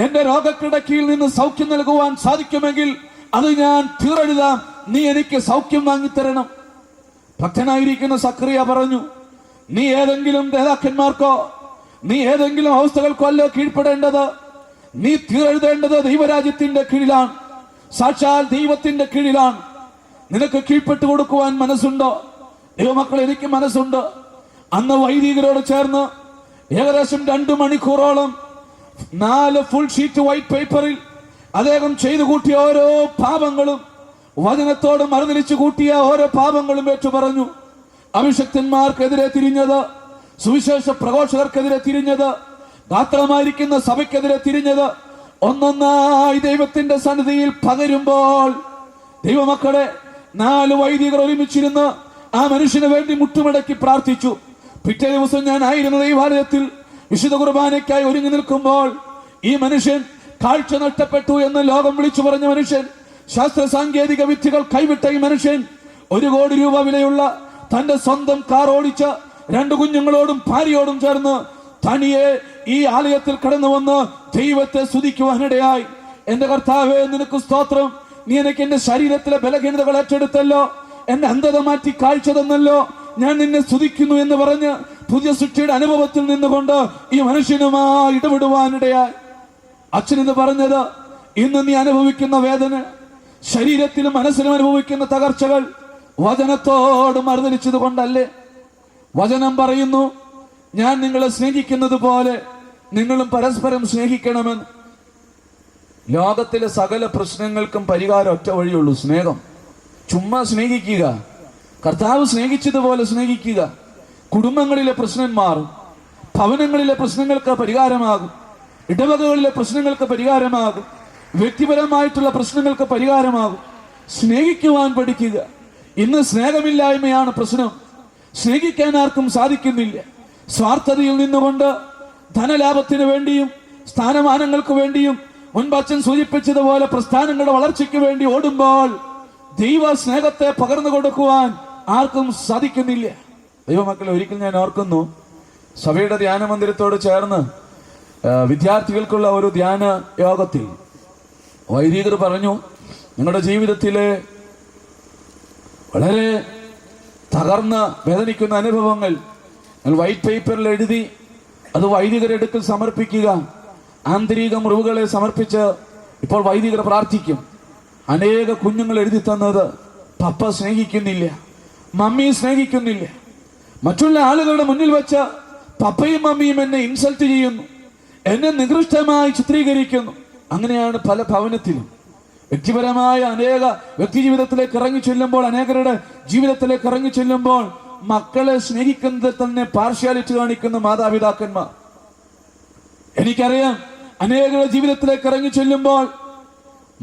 എന്റെ രോഗക്കിടക്കയിൽ നിന്ന് സൗഖ്യം നൽകുവാൻ സാധിക്കുമെങ്കിൽ അത് ഞാൻ തീരെഴുതാം. നീ എനിക്ക് സൗഖ്യം വാങ്ങിത്തരണം. ഭക്തനായിരിക്കുന്ന സക്കറിയ പറഞ്ഞു, നീ ഏതെങ്കിലും നേതാക്കന്മാർക്കോ, നീ ഏതെങ്കിലും അവസ്ഥകൾക്കോ അല്ല കീഴ്പ്പെടേണ്ടത്. നീ തീരെഴുതേണ്ടത് ദൈവരാജ്യത്തിന്റെ കീഴിലാണ്, സാക്ഷാൽ ദൈവത്തിന്റെ കീഴിലാണ്. നിനക്ക് കീഴ്പ്പെട്ടു കൊടുക്കുവാൻ മനസ്സുണ്ടോ? ദൈവമക്കൾ, എനിക്ക് മനസ്സുണ്ട്. അന്ന് വൈദികരോട് ചേർന്ന് ഏകദേശം 2 മണിക്കൂറോളം 4 ഫുൾ ഷീറ്റ് വൈറ്റ് പേപ്പറിൽ അദ്ദേഹം ചെയ്തു കൂട്ടിയ ഓരോ പാപങ്ങളും, വചനത്തോട് മറുതലിച്ചു കൂട്ടിയ ഓരോ പാപങ്ങളും ഏറ്റു പറഞ്ഞു. അഭിഷക്തന്മാർക്കെതിരെ തിരിഞ്ഞത്, സുവിശേഷ പ്രഘോഷകർക്കെതിരെ തിരിഞ്ഞത്, ഗാത്രമായിരിക്കുന്ന സഭയ്ക്കെതിരെ തിരിഞ്ഞത്, ഒന്നൊന്നായി ദൈവത്തിന്റെ സന്നിധിയിൽ പകരുമ്പോൾ, ദൈവമക്കളെ, 4 വൈദികർ ഒരുമിച്ചിരുന്ന് ആ മനുഷ്യന് വേണ്ടി മുട്ടുമടക്കി പ്രാർത്ഥിച്ചു. പിറ്റേ ദിവസം ഞാൻ ആയിരുന്ന ദൈവാലയത്തിൽ വിശുദ്ധ കുർബാനയ്ക്കായി ഒരുങ്ങി നിൽക്കുമ്പോൾ, ഈ മനുഷ്യൻ കാഴ്ച നഷ്ടപ്പെട്ടു എന്ന് ലോകം വിളിച്ചു പറഞ്ഞ മനുഷ്യൻ, ശാസ്ത്ര സാങ്കേതിക വിദ്യകൾ കൈവിട്ട ഈ മനുഷ്യൻ 1 കോടി രൂപ വിലയുള്ള തന്റെ സ്വന്തം കാർ ഓടിച്ച് 2 കുഞ്ഞുങ്ങളോടും ഭാര്യയോടും ചേർന്ന് തനിയെ ഈ ആലയത്തിൽ കടന്നു വന്ന് ദൈവത്തെ സ്തുതിക്കുവാനിടയായി. എന്റെ കർത്താവേ, നിനക്ക് സ്തോത്രം. നീ എനിക്ക് എന്റെ ശരീരത്തിലെ ബലഹീനതകൾ ഏറ്റെടുത്തല്ലോ, എന്റെ അന്ധത മാറ്റി കാഴ്ച തന്നല്ലോ, ഞാൻ നിന്നെ സ്തുതിക്കുന്നു എന്ന് പറഞ്ഞ് പുതിയ സൃഷ്ടിയുടെ അനുഭവത്തിൽ നിന്നുകൊണ്ട് ഈ മനുഷ്യനുമായി ഇടപെടുവാനിടയായി. അച്ഛൻ എന്ന് പറഞ്ഞത്, ഇന്ന് നീ അനുഭവിക്കുന്ന വേദന, ശരീരത്തിലും മനസ്സിലും അനുഭവിക്കുന്ന തകർച്ചകൾ വചനത്തോട് മറുതലിച്ചത് കൊണ്ടല്ലേ? വചനം പറയുന്നു, ഞാൻ നിങ്ങളെ സ്നേഹിക്കുന്നത് പോലെ നിങ്ങളും പരസ്പരം സ്നേഹിക്കണമെന്ന്. ലോകത്തിലെ സകല പ്രശ്നങ്ങൾക്കും പരിഹാരം ഒറ്റ വഴിയുള്ളൂ, സ്നേഹം. ചുമ്മാ സ്നേഹിക്കുക, കർത്താവ് സ്നേഹിച്ചതുപോലെ സ്നേഹിക്കുക. കുടുംബങ്ങളിലെ പ്രശ്നം മാറും, ഭവനങ്ങളിലെ പ്രശ്നങ്ങൾക്ക് പരിഹാരമാകും, ഇടവകകളിലെ പ്രശ്നങ്ങൾക്ക് പരിഹാരമാകും, വ്യക്തിപരമായിട്ടുള്ള പ്രശ്നങ്ങൾക്ക് പരിഹാരമാകും. സ്നേഹിക്കുവാൻ പഠിക്കുക. ഇന്ന് സ്നേഹമില്ലായ്മയാണ് പ്രശ്നം. സ്നേഹിക്കാൻ ആർക്കും സാധിക്കുന്നില്ല. സ്വാർത്ഥതയിൽ നിന്നുകൊണ്ട് ധനലാഭത്തിന് വേണ്ടിയും സ്ഥാനമാനങ്ങൾക്ക് വേണ്ടിയും മുൻപ് അച്ഛൻ സൂചിപ്പിച്ചതുപോലെ പ്രസ്ഥാനങ്ങളുടെ വളർച്ചയ്ക്ക് വേണ്ടി ഓടുമ്പോൾ ദൈവ സ്നേഹത്തെ പകർന്നു കൊടുക്കുവാൻ ആർക്കും സാധിക്കുന്നില്ല. ദൈവമക്കളെ, ഒരിക്കൽ ഞാൻ ഓർക്കുന്നു, സഭയുടെ ധ്യാന മന്ദിരത്തോട് ചേർന്ന് വിദ്യാർത്ഥികൾക്കുള്ള ഒരു ധ്യാന യോഗത്തിൽ വൈദികർ പറഞ്ഞു, നിങ്ങളുടെ ജീവിതത്തിലെ വളരെ തകർന്ന് വേദനിക്കുന്ന അനുഭവങ്ങൾ വൈറ്റ് പേപ്പറിൽ എഴുതി അത് വൈദികരെടുക്കൽ സമർപ്പിക്കുക. ആന്തരിക മുറിവുകളെ സമർപ്പിച്ച് ഇപ്പോൾ വൈദികർ പ്രാർത്ഥിക്കും. അനേക കുഞ്ഞുങ്ങൾ എഴുതി തന്നത്, പപ്പ സ്നേഹിക്കുന്നില്ല, മമ്മി സ്നേഹിക്കുന്നില്ല, മറ്റുള്ള ആളുകളുടെ മുന്നിൽ വെച്ച് പപ്പയും മമ്മിയും എന്നെ ഇൻസൾട്ട് ചെയ്യുന്നു, എന്നെ നികൃഷ്ടമായി ചിത്രീകരിക്കുന്നു. അങ്ങനെയാണ് പല ഭവനത്തിലും. വ്യക്തിപരമായ അനേക വ്യക്തി ജീവിതത്തിലേക്ക് ഇറങ്ങി ചെല്ലുമ്പോൾ, അനേകരുടെ ജീവിതത്തിലേക്ക് ഇറങ്ങി ചെല്ലുമ്പോൾ മക്കളെ സ്നേഹിക്കുന്നതിൽ തന്നെ പാർഷ്യാലിറ്റി കാണിക്കുന്ന മാതാപിതാക്കന്മാർ. എനിക്കറിയാം, അനേകരുടെ ജീവിതത്തിലേക്ക് ഇറങ്ങി ചെല്ലുമ്പോൾ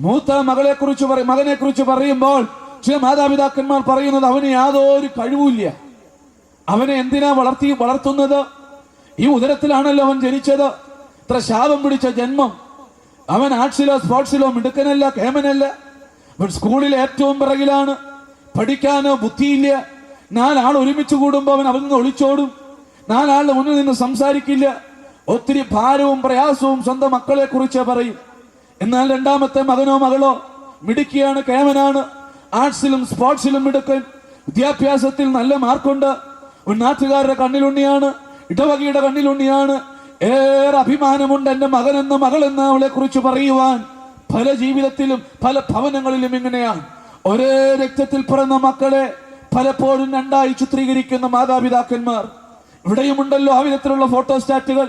മൂത്ത മകനെ കുറിച്ച് പറയുമ്പോൾ ചില മാതാപിതാക്കന്മാർ പറയുന്നത്, അവന് യാതൊരു കഴിവില്ല, അവനെ എന്തിനാ വളർത്തുന്നത്? ഈ ഉദരത്തിലാണല്ലോ അവൻ ജനിച്ചത്, ഇത്ര ശാപം പിടിച്ച ജന്മം. അവൻ ആർട്സിലോ സ്പോർട്സിലോ മിടുക്കനല്ല, കേമനല്ല, അവൻ സ്കൂളിൽ ഏറ്റവും പിറകിലാണ്, പഠിക്കാനോ ബുദ്ധിയില്ല. നാലാൾ ഒരുമിച്ച് കൂടുമ്പോൾ അവൻ അവിടെ നിന്ന് ഒളിച്ചോടും, നാലാളുടെ മുന്നിൽ നിന്ന് സംസാരിക്കില്ല. ഒത്തിരി ഭാരവും പ്രയാസവും സ്വന്തം മക്കളെ കുറിച്ച് പറയും. എന്നാൽ രണ്ടാമത്തെ മകനോ മകളോ മിടുക്കിയാണ്, കേമനാണ്, ആർട്സിലും സ്പോർട്സിലും മിടുക്കൻ, വിദ്യാഭ്യാസത്തിൽ നല്ല മാർക്കുണ്ട്, ഒരു നാട്ടുകാരുടെ കണ്ണിലുണ്ണിയാണ്, ഇടവകയുടെ കണ്ണിലുണ്ണിയാണ്. ഏറെ അഭിമാനമുണ്ട് എന്റെ മകനെന്ന മകളെന്ന അവളെ കുറിച്ച് പറയുവാൻ. പല ജീവിതത്തിലും പല ഭവനങ്ങളിലും ഇങ്ങനെയാണ്. ഒരേ രക്തത്തിൽ പിറന്ന മക്കളെ പലപ്പോഴും രണ്ടായി ചിത്രീകരിക്കുന്ന മാതാപിതാക്കന്മാർ. ഇവിടെയുമുണ്ടല്ലോ ആ വിധത്തിലുള്ള ഫോട്ടോസ്റ്റാറ്റുകൾ.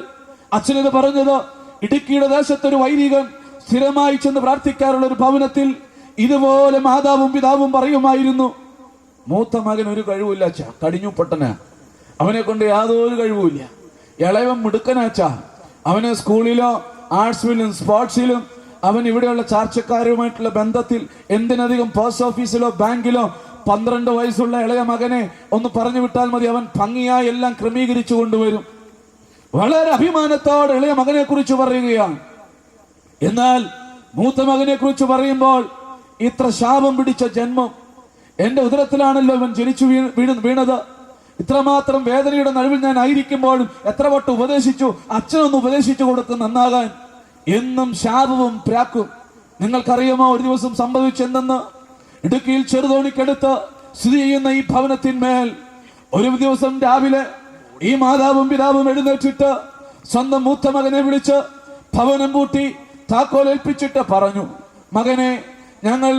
അച്ഛനത് പറഞ്ഞത്, ഇടുക്കിയുടെ ദേശത്തൊരു വൈദികൻ സ്ഥിരമായി ചെന്ന് പ്രാർത്ഥിക്കാറുള്ള ഒരു ഭവനത്തിൽ ഇതുപോലെ മാതാവും പിതാവും പറയുമായിരുന്നു, മൂത്ത മകൻ ഒരു കഴിവില്ല അച്ഛ, കടിഞ്ഞു പൊട്ടനാ, അവനെ കൊണ്ട് യാതൊരു കഴിവുമില്ല. ഇളയവൻ മിടുക്കനാച്ചാ, അവന് സ്കൂളിലോ ആർട്സിലും സ്പോർട്സിലും അവൻ ഇവിടെയുള്ള ചാർച്ചക്കാരുമായിട്ടുള്ള ബന്ധത്തിൽ, എന്തിനധികം പോസ്റ്റ് ഓഫീസിലോ ബാങ്കിലോ 12 വയസ്സുള്ള ഇളയ മകനെ ഒന്ന് പറഞ്ഞു വിട്ടാൽ മതി, അവൻ ഭംഗിയായി എല്ലാം ക്രമീകരിച്ചു കൊണ്ടുവരും. വളരെ അഭിമാനത്തോടെ ഇളയ മകനെ കുറിച്ച് പറയുകയാണ്. എന്നാൽ മൂത്ത മകനെ കുറിച്ച് പറയുമ്പോൾ, ഇത്ര ശാപം പിടിച്ച ജന്മം, എന്റെ ഉദരത്തിലാണല്ലോ ഇവൻ ജനിച്ചു വീണത്, ഇത്രമാത്രം വേദനയുടെ നടുവിൽ ഞാൻ ആയിരിക്കുമ്പോഴും എത്ര വട്ടം ഉപദേശിച്ചു, അച്ഛനൊന്ന് ഉപദേശിച്ചു കൊടുത്ത് നന്നാകാൻ. എന്നും ശാപവും പ്രാക്കും. നിങ്ങൾക്കറിയാമോ ഒരു ദിവസം സംഭവിച്ചെന്തെന്ന്? ഇടുക്കിയിൽ ചെറുതോണിക്കടുത്ത് സ്ഥിതി ചെയ്യുന്ന ഈ ഭവനത്തിന്മേൽ ഒരു ദിവസം രാവിലെ ഈ മാതാവും പിതാവും എഴുന്നേറ്റിട്ട് സ്വന്തം മൂത്ത മകനെ വിളിച്ച് ഭവനം പൂട്ടി താക്കോൽ ഏൽപ്പിച്ചിട്ട് പറഞ്ഞു, മകനെ, ഞങ്ങൾ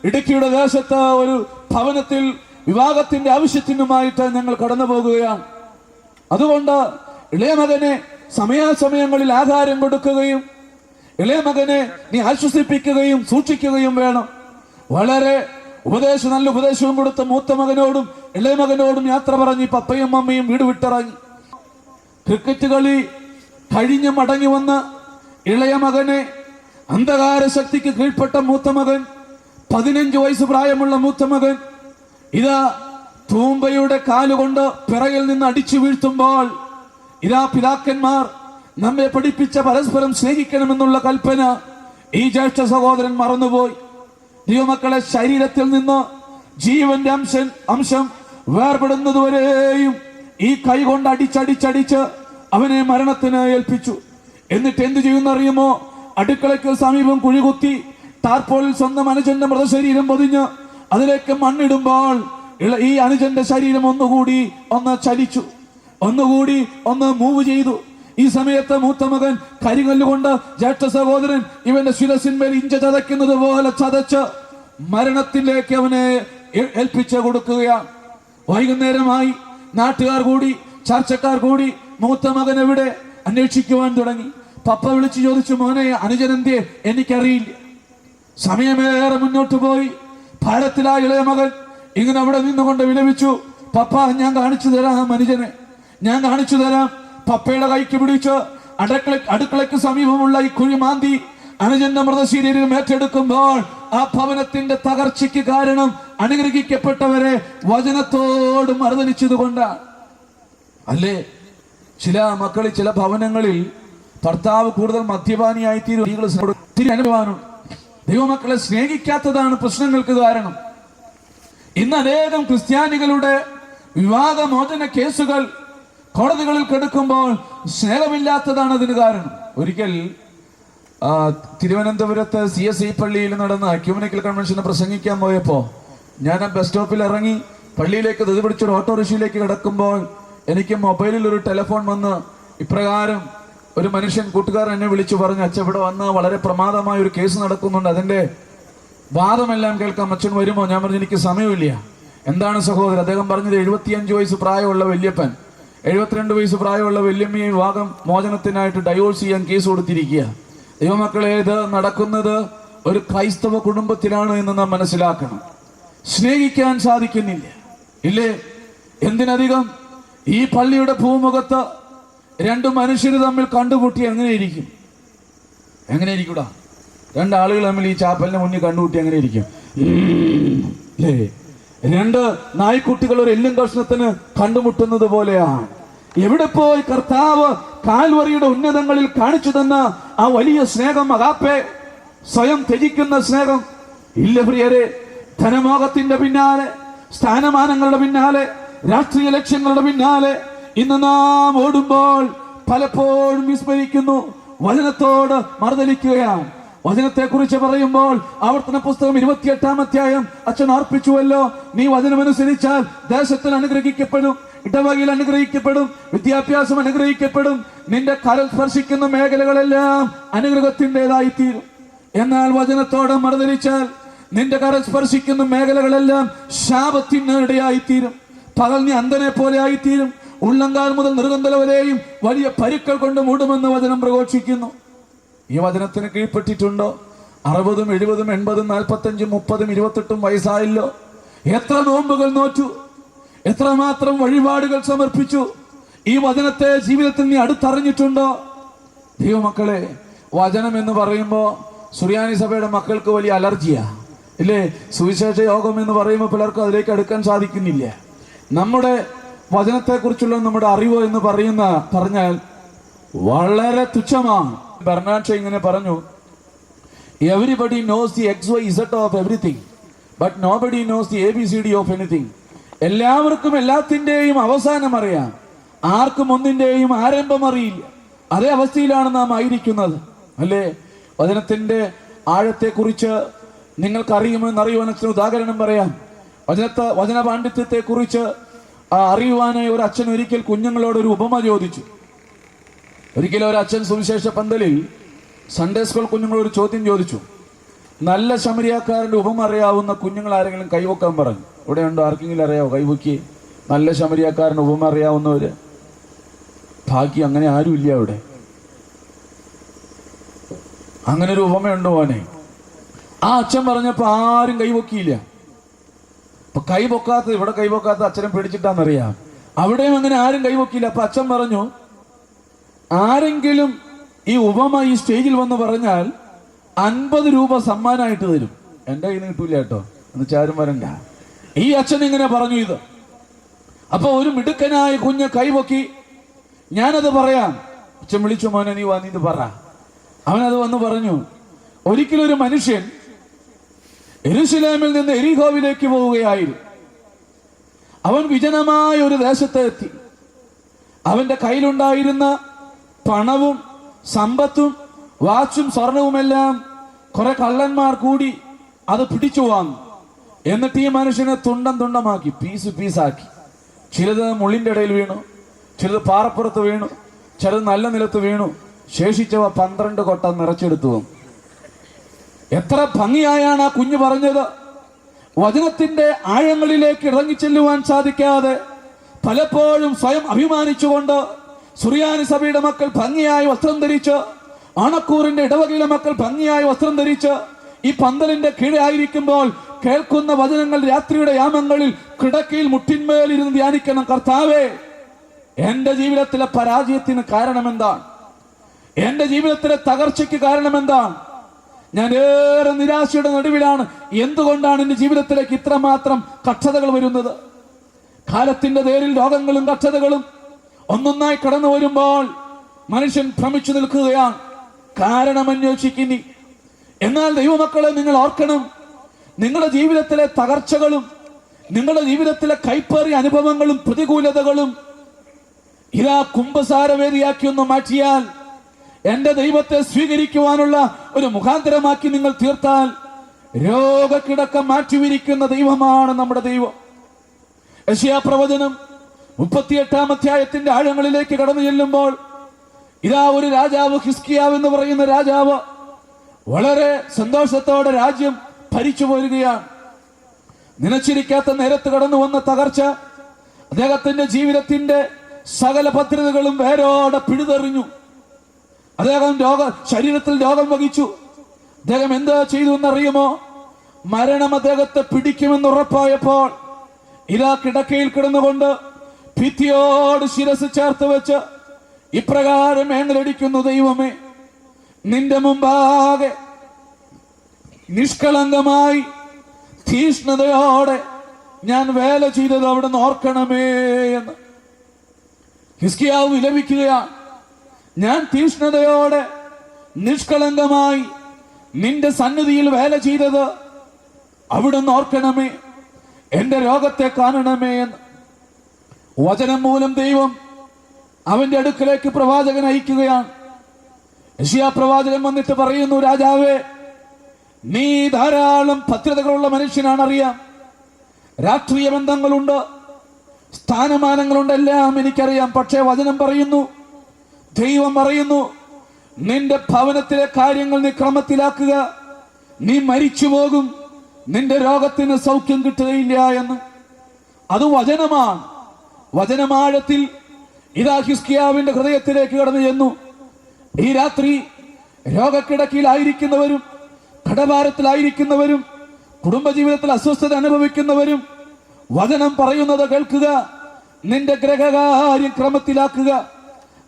ഇടുക്കിയുടെ ദേശത്ത് ഒരു ഭവനത്തിൽ വിവാഹത്തിന്റെ ആവശ്യത്തിനുമായിട്ട് ഞങ്ങൾ കടന്നു പോകുകയാണ്. അതുകൊണ്ട് ഇളയ മകനെ സമയാസമയങ്ങളിൽ ആഹാരം കൊടുക്കുകയും ഇളയ മകനെ നീ ആശ്വസിപ്പിക്കുകയും സൂക്ഷിക്കുകയും വേണം. വളരെ നല്ല ഉപദേശവും കൊടുത്ത മൂത്ത മകനോടും ഇളയ മകനോടും യാത്ര പറഞ്ഞ് പപ്പയും മമ്മയും വീട് വിട്ടിറങ്ങി. ക്രിക്കറ്റ് കളി കഴിഞ്ഞ് മടങ്ങി വന്ന ഇളയ മകനെ അന്ധകാര ശക്തിക്ക് കീഴ്പ്പെട്ട മൂത്ത മകൻ, 15 വയസ്സ് പ്രായമുള്ള മൂത്ത മകൻ, ഇതാ തൂമ്പയുടെ കാലുകൊണ്ട് പിറകിൽ നിന്ന് അടിച്ചു വീഴ്ത്തുമ്പോൾ, ഇതാ പിതാക്കന്മാർ നമ്മെ പഠിപ്പിച്ച പരസ്പരം സ്നേഹിക്കണമെന്നുള്ള കൽപ്പന ഈ ജ്യേഷ്ഠ സഹോദരൻ മറന്നുപോയി. ദൈവമക്കളെ, ശരീരത്തിൽ നിന്ന് ജീവന്റെ അംശം വേർപെടുന്നതുവരെയും ഈ കൈ കൊണ്ട് അടിച്ചടിച്ചടിച്ച് അവനെ മരണത്തിന് ഏൽപ്പിച്ചു. എന്നിട്ട് എന്ത് ചെയ്യുന്നറിയുമോ? അടുക്കളയ്ക്ക് സമീപം കുഴികുത്തി ടാർപോളിൽ സ്വന്തം അനുജന്റെ മൃതശരീരം പൊതിഞ്ഞ് അതിലേക്ക് മണ്ണിടുമ്പോൾ ഈ അനുജന്റെ ശരീരം ഒന്നുകൂടി ചലിച്ചു, ഒന്നുകൂടി മൂവ് ചെയ്തു. ഈ സമയത്ത് മൂത്ത മകൻ കരികല്ലുകൊണ്ട് ജ്യേഷ്ഠ സഹോദരൻ ഇവന്റെ ശിരസിന്മേൽ ഇഞ്ച ചതയ്ക്കുന്നത് പോലെ ചതച്ച് മരണത്തിലേക്ക് അവനെ ഏൽപ്പിച്ചു കൊടുക്കുകയാണ്. വൈകുന്നേരമായി നാട്ടുകാർ കൂടി, ചർച്ചക്കാർ കൂടി, മൂത്ത മകൻ എവിടെ അന്വേഷിക്കുവാൻ തുടങ്ങി. പപ്പ വിളിച്ചു ചോദിച്ചു, മോനെ അനുജനന്തെ? എനിക്കറിയില്ല. സമയമേറെ മുന്നോട്ട് പോയി. ഭാരത്തിലായ ഇളയ മകൻ ഇങ്ങനെ അവിടെ നിന്നുകൊണ്ട് വിലപിച്ചു, പപ്പ ഞാൻ കാണിച്ചു തരാം അനുജനെ, ഞാൻ കാണിച്ചു തരാം. പപ്പയുടെ കൈക്ക് പിടിച്ച് അടുക്കളയ്ക്ക് സമീപമുള്ള ഈ കുഴി മാന്തി അനുജന്റെ മൃതശരീരം ഏറ്റെടുക്കുമ്പോൾ ആ ഭവനത്തിന്റെ തകർച്ചയ്ക്ക് കാരണം അനുഗ്രഹിക്കപ്പെട്ടവരെ വചനത്തോട് മറുതലിച്ചത് കൊണ്ടാണ്. അല്ലേ? ചില മക്കളിൽ, ചില ഭവനങ്ങളിൽ ഭർത്താവ് കൂടുതൽ മദ്യപാനിയായി തീരുവാനും ദൈവമക്കളെ സ്നേഹിക്കാത്തതാണ് പ്രശ്നങ്ങൾക്ക് കാരണം. ഇന്ന് അനേകം ക്രിസ്ത്യാനികളുടെ വിവാഹമോചന കേസുകൾ കോടതികളിൽ കിടക്കുമ്പോൾ സ്നേഹമില്ലാത്തതാണ് അതിന് കാരണം. ഒരിക്കൽ തിരുവനന്തപുരത്ത് CSI പള്ളിയിൽ നടന്ന എക്യുമെനിക്കൽ കൺവെൻഷന് പ്രസംഗിക്കാൻ പോയപ്പോ ഞാൻ ബസ് സ്റ്റോപ്പിൽ ഇറങ്ങി പള്ളിയിലേക്ക് ധൃതി പിടിച്ചൊരു ഓട്ടോറിക്ഷയിലേക്ക് കിടക്കുമ്പോൾ എനിക്ക് മൊബൈലിൽ ഒരു ടെലിഫോൺ വന്ന് ഇപ്രകാരം ഒരു മനുഷ്യൻ, കൂട്ടുകാരൻ എന്നെ വിളിച്ചു പറഞ്ഞു, അച്ഛൻ ഇവിടെ വന്ന് വളരെ പ്രമാദമായ ഒരു കേസ് നടക്കുന്നുണ്ട്, അതിന്റെ വാദമെല്ലാം കേൾക്കാം, അച്ഛൻ വരുമോ? ഞാൻ പറഞ്ഞു എനിക്ക് സമയമില്ല. എന്താണ് സഹോദരൻ? അദ്ദേഹം പറഞ്ഞത് 75 വയസ്സ് പ്രായമുള്ള വല്യപ്പൻ 72 വയസ്സ് പ്രായമുള്ള വല്യമ്മയെ വിവാഹം മോചനത്തിനായിട്ട് ഡൈവോഴ്സ് ചെയ്യാൻ കേസ് കൊടുത്തിരിക്കുക. ദൈവമക്കളെ, ഇത് നടക്കുന്നത് ഒരു ക്രൈസ്തവ കുടുംബത്തിലാണ് എന്ന് നാം മനസ്സിലാക്കണം. സ്നേഹിക്കാൻ സാധിക്കുന്നില്ല, ഇല്ലേ? എന്തിനധികം ഈ പള്ളിയുടെ ഭൂമുഖത്ത് രണ്ട് മനുഷ്യർ തമ്മിൽ കണ്ടുമുട്ടി എങ്ങനെയിരിക്കും? എങ്ങനെയിരിക്കൂടാ? രണ്ടാളുകൾ തമ്മിൽ ഈ ചാപ്പലിന് മുന്നിൽ കണ്ടുമുട്ടി എങ്ങനെ ഇരിക്കും? അല്ലേ? രണ്ട് നായ്ക്കുട്ടികൾ ഒരു എല്ലും കഷ്ണത്തിന് കണ്ടുമുട്ടുന്നത് പോലെയാണ്. എവിടെ പോയി കർത്താവ് കാൽവറിയുടെ ഉന്നതങ്ങളിൽ കാണിച്ചു തന്ന ആ വലിയ സ്നേഹം, അഗാപ്പെ, സ്വയം ത്യജിക്കുന്ന സ്നേഹം? ഇല്ല പ്രിയരെ. ധനമോഹത്തിന്റെ പിന്നാലെ, സ്ഥാനമാനങ്ങളുടെ പിന്നാലെ, രാഷ്ട്രീയ ലക്ഷ്യങ്ങളുടെ പിന്നാലെ ഇന്ന് നാം ഓടുമ്പോൾ പലപ്പോഴും വിസ്മരിക്കുന്നു, വചനത്തോട് മറുതലിക്കുകയാണ്. വചനത്തെ കുറിച്ച് പറയുമ്പോൾ ആവർത്തന പുസ്തകം 28-ാം അധ്യായം അച്ഛൻ ഓർപ്പിച്ചുവല്ലോ, നീ വചനമനുസരിച്ചാൽ ദേശത്തിൽ അനുഗ്രഹിക്കപ്പെടും, ഇടവകയിൽ അനുഗ്രഹിക്കപ്പെടും, വിദ്യാഭ്യാസം അനുഗ്രഹിക്കപ്പെടും, നിന്റെ കരൽ സ്പർശിക്കുന്ന മേഖലകളെല്ലാം അനുഗ്രഹത്തിൻ്റെതായിത്തീരും. എന്നാൽ വചനത്തോടെ മറുതലിച്ചാൽ നിന്റെ കരൽ സ്പർശിക്കുന്ന മേഖലകളെല്ലാം ശാപത്തിന് ഇടയായിത്തീരും. പകൽ നീ അന്ധനെ പോലെ ആയിത്തീരും. ഉള്ളങ്കാൽ മുതൽ നെറുകന്തല വരെയും വലിയ പരുക്കൾ കൊണ്ട് മൂടുമെന്ന് വചനം പ്രഘോഷിക്കുന്നു. ഈ വചനത്തിന് കീഴ്പ്പെട്ടിട്ടുണ്ടോ? 60, 70, 80, 45, 30, 28 വയസ്സായല്ലോ. എത്ര നോമ്പുകൾ നോറ്റു, എത്രമാത്രം വഴിപാടുകൾ സമർപ്പിച്ചു. ഈ വചനത്തെ ജീവിതത്തിൽ നീ അടുത്തറിഞ്ഞിട്ടുണ്ടോ? ദൈവമക്കളെ, വചനം എന്ന് പറയുമ്പോൾ സുറിയാനി സഭയുടെ മക്കൾക്ക് വലിയ അലർജിയാ, ഇല്ലേ? സുവിശേഷ യോഗം എന്ന് പറയുമ്പോൾ പിള്ളേർക്ക് അതിലേക്ക് അടുക്കാൻ സാധിക്കുന്നില്ല. നമ്മുടെ വചനത്തെക്കുറിച്ചുള്ള നമ്മുടെ അറിവ് എന്ന് പറഞ്ഞാൽ വളരെ തുച്ഛമാണ്. ബെർണാഡ് ഷാ ഇങ്ങനെ പറഞ്ഞു, everybody nose the XYZ of everything but nobody knows the ABCD of anything. എല്ലാവർക്കും എല്ലാത്തിൻ്റെയും അവസാനം അറിയാം, ആർക്കും ഒന്നിൻ്റെയും ആരംഭം അറിയില്ല. അതേ അവസ്ഥയിലാണ് നാം ആയിരിക്കുന്നത്, അല്ലേ? വചനത്തിന്റെ ആഴത്തെക്കുറിച്ച് നിങ്ങൾക്കറിയുമെന്നറിയുവാൻ ഉദാഹരണം പറയാം. വചന പാണ്ഡിത്യത്തെ കുറിച്ച് അറിയുവാനായി ഒരു അച്ഛൻ ഒരിക്കൽ കുഞ്ഞുങ്ങളോട് ഒരു ഉപമ ചോദിച്ചു. ഒരിക്കലും ഒരു അച്ഛൻ സുവിശേഷ പന്തലിൽ സൺഡേ സ്കൂൾ കുഞ്ഞുങ്ങളോട് ഒരു ചോദ്യം ചോദിച്ചു. നല്ല ശമരിയാക്കാരന്റെ ഉപമ അറിയാവുന്ന കുഞ്ഞുങ്ങൾ ആരെങ്കിലും കൈവക്കാൻ പറഞ്ഞു. ഇവിടെ ഉണ്ടോ? ആർക്കെങ്കിലും അറിയാവോ? കൈവക്കി. നല്ല ശമരിയാക്കാരന്റെ ഉപമ അറിയാവുന്നവര്? ഭാഗ്യം, അങ്ങനെ ആരും ഇല്ല അവിടെ. അങ്ങനെ ഒരു ഉപമയുണ്ടോ മോനെ? ആ അച്ഛൻ പറഞ്ഞപ്പോ ആരും കൈവക്കിയില്ല. അപ്പൊ കൈപൊക്കാത്തത്, ഇവിടെ കൈപൊക്കാത്ത അച്ഛനെ പേടിച്ചിട്ടാന്നറിയാം. അവിടെയും അങ്ങനെ ആരും കൈവക്കിയില്ല. അപ്പൊ അച്ഛൻ പറഞ്ഞു, ആരെങ്കിലും ഈ ഉപമ ഈ സ്റ്റേജിൽ വന്ന് പറഞ്ഞാൽ 50 രൂപ സമ്മാനമായിട്ട് തരും. എന്റെ കയ്യിൽ നിന്ന് കിട്ടൂല കേട്ടോ, എന്ന് ചാരും വരണ്ട. ഈ അച്ഛൻ ഇങ്ങനെ പറഞ്ഞു ഇത്. അപ്പൊ ഒരു മിടുക്കനായ കുഞ്ഞ് കൈപൊക്കി, ഞാനത് പറയാം. അച്ഛൻ വിളിച്ചു, മോനെ നീ വന്നിത് പറ. അവനത് വന്ന് പറഞ്ഞു, ഒരിക്കലും ഒരു മനുഷ്യൻ യെരൂശലേമിൽ നിന്ന് എരിഹോവിലേക്ക് പോവുകയായിരുന്നു. അവൻ വിജനമായ ഒരു ദേശത്ത് എത്തി. അവന്റെ കയ്യിലുണ്ടായിരുന്ന പണവും സമ്പത്തും വാച്ചും സ്വർണവുമെല്ലാം കുറെ കള്ളന്മാർ കൂടി അത് പിടിച്ചു വാങ്ങി. എന്നിട്ട് ഈ മനുഷ്യനെ തുണ്ടമാക്കി, പീസാക്കി. ചിലത് മുള്ളിന്റെ ഇടയിൽ വീണു, ചിലത് പാറപ്പുറത്ത് വീണു, ചിലത് നല്ല നിലത്ത് വീണു. ശേഷിച്ചവ 12 കൊട്ട നിറച്ചെടുത്തു. എത്ര ഭംഗിയായാണ് ആ കുഞ്ഞ് പറഞ്ഞത്. വചനത്തിന്റെ ആഴങ്ങളിലേക്ക് ഇറങ്ങിച്ചെല്ലുവാൻ സാധിക്കാതെ പലപ്പോഴും സ്വയം അഭിമാനിച്ചുകൊണ്ട് സുറിയാനി സഭയുടെ മക്കൾ ഭംഗിയായി വസ്ത്രം ധരിച്ച്, ആണക്കൂറിന്റെ ഇടവകയിലെ മക്കൾ ഭംഗിയായി വസ്ത്രം ധരിച്ച് ഈ പന്തലിന്റെ കീഴായിരിക്കുമ്പോൾ കേൾക്കുന്ന വചനങ്ങൾ രാത്രിയുടെ യാമങ്ങളിൽ കിടക്കയിൽ മുട്ടിന്മേൽ ഇരുന്ന് ധ്യാനിക്കണം. കർത്താവേ, എന്റെ ജീവിതത്തിലെ പരാജയത്തിന് കാരണമെന്താണ്? എന്റെ ജീവിതത്തിലെ തകർച്ചയ്ക്ക് കാരണമെന്താണ്? ഞാൻ ഏറെ നിരാശയുടെ നടുവിലാണ്. എന്തുകൊണ്ടാണ് എന്റെ ജീവിതത്തിലേക്ക് ഇത്രമാത്രം കഷ്ടതകൾ വരുന്നത്? കാലത്തിന്റെ പേരിൽ രോഗങ്ങളും കഷ്ടതകളും ഒന്നൊന്നായി കടന്നു വരുമ്പോൾ മനുഷ്യൻ ഭ്രമിച്ചു നിൽക്കുകയാണ്. കാരണം അന്വേഷിക്കുന്നു. എന്നാൽ ദൈവമക്കളെ, നിങ്ങൾ ഓർക്കണം, നിങ്ങളുടെ ജീവിതത്തിലെ തകർച്ചകളും നിങ്ങളുടെ ജീവിതത്തിലെ കൈപ്പേറിയ അനുഭവങ്ങളും പ്രതികൂലതകളും ഇതാ കുംഭസാരവേദിയാക്കി ഒന്ന് മാറ്റിയാൽ, എന്റെ ദൈവത്തെ സ്വീകരിക്കുവാനുള്ള ഒരു മുഖാന്തരമാക്കി നിങ്ങൾ തീർത്താൽ, രോഗക്കിടക്ക മാറ്റിവിരിക്കുന്ന ദൈവമാണ് നമ്മുടെ ദൈവം. യെശയ്യാ പ്രവചനം 38-ാം അധ്യായത്തിന്റെ ആഴങ്ങളിലേക്ക് കടന്നു ചെല്ലുമ്പോൾ ഇതാ ഒരു രാജാവ്, ഹിസ്കിയാവ് എന്ന് പറയുന്ന രാജാവ് വളരെ സന്തോഷത്തോടെ രാജ്യം ഭരിച്ചു പോരുകയാണ്. നനച്ചിരിക്കാത്ത നേരത്ത് കടന്നു വന്ന തകർച്ച അദ്ദേഹത്തിന്റെ ജീവിതത്തിന്റെ സകല ഭദ്രതകളും വേരോടെ പിഴുതെറിഞ്ഞു. അദ്ദേഹം ശരീരത്തിൽ രോഗം വഹിച്ചു. അദ്ദേഹം എന്താ ചെയ്തു എന്നറിയുമോ? മരണം അദ്ദേഹത്തെ പിടിക്കുമെന്ന് ഉറപ്പായപ്പോൾ ഇതാ കിടക്കയിൽ കിടന്നുകൊണ്ട് ഭിത്തിയോട് ശിരസ് ചേർത്ത് വെച്ച് ഇപ്രകാരം ഏങ്ങലടിക്കുന്നു: ദൈവമേ, നിന്റെ മുമ്പാകെ നിഷ്കളങ്കമായി തീഷ്ണതയോടെ ഞാൻ വേല ചെയ്തത് അവിടെ നിന്ന് ഓർക്കണമേ എന്ന് ഹിസ്കിയാവ് വിലപിക്കുകയാണ്. ഞാൻ തീഷ്ണതയോടെ നിഷ്കളങ്കമായി നിന്റെ സന്നിധിയിൽ വേല ചെയ്തത് അവിടെ നിന്ന് ഓർക്കണമേ, എന്റെ രോഗത്തെ കാണണമേ എന്ന്. വചനം മൂലം ദൈവം അവന്റെ അടുക്കലേക്ക് പ്രവാചകൻ അയക്കുകയാണ്. യെശയ്യാ പ്രവാചകൻ വന്നിട്ട് പറയുന്നു: രാജാവേ, നീ ധാരാളം ഭദ്രതകളുള്ള മനുഷ്യനാണറിയാം. രാഷ്ട്രീയ ബന്ധങ്ങളുണ്ട്, സ്ഥാനമാനങ്ങളുണ്ട്, എല്ലാം എനിക്കറിയാം. പക്ഷേ വചനം പറയുന്നു, ദൈവം പറയുന്നു, നിന്റെ ഭവനത്തിലെ കാര്യങ്ങൾ നീ ക്രമത്തിലാക്കുക, നീ മരിച്ചു പോകും, നിന്റെ രോഗത്തിന് സൗഖ്യം കിട്ടുകയില്ല എന്ന്. അത് വചനമാണ്. വചനമാഴത്തിൽ ഇതാ ഹിസ്കിയാവിന്റെ ഹൃദയത്തിലേക്ക് കടന്നു ചെന്നു. ഈ രാത്രി രോഗക്കിടക്കിലായിരിക്കുന്നവരും കടഭാരത്തിലായിരിക്കുന്നവരും കുടുംബജീവിതത്തിൽ അസ്വസ്ഥത അനുഭവിക്കുന്നവരും വചനം പറയുന്നത് കേൾക്കുക. നിന്റെ ഗ്രഹകാര്യം ക്രമത്തിലാക്കുക.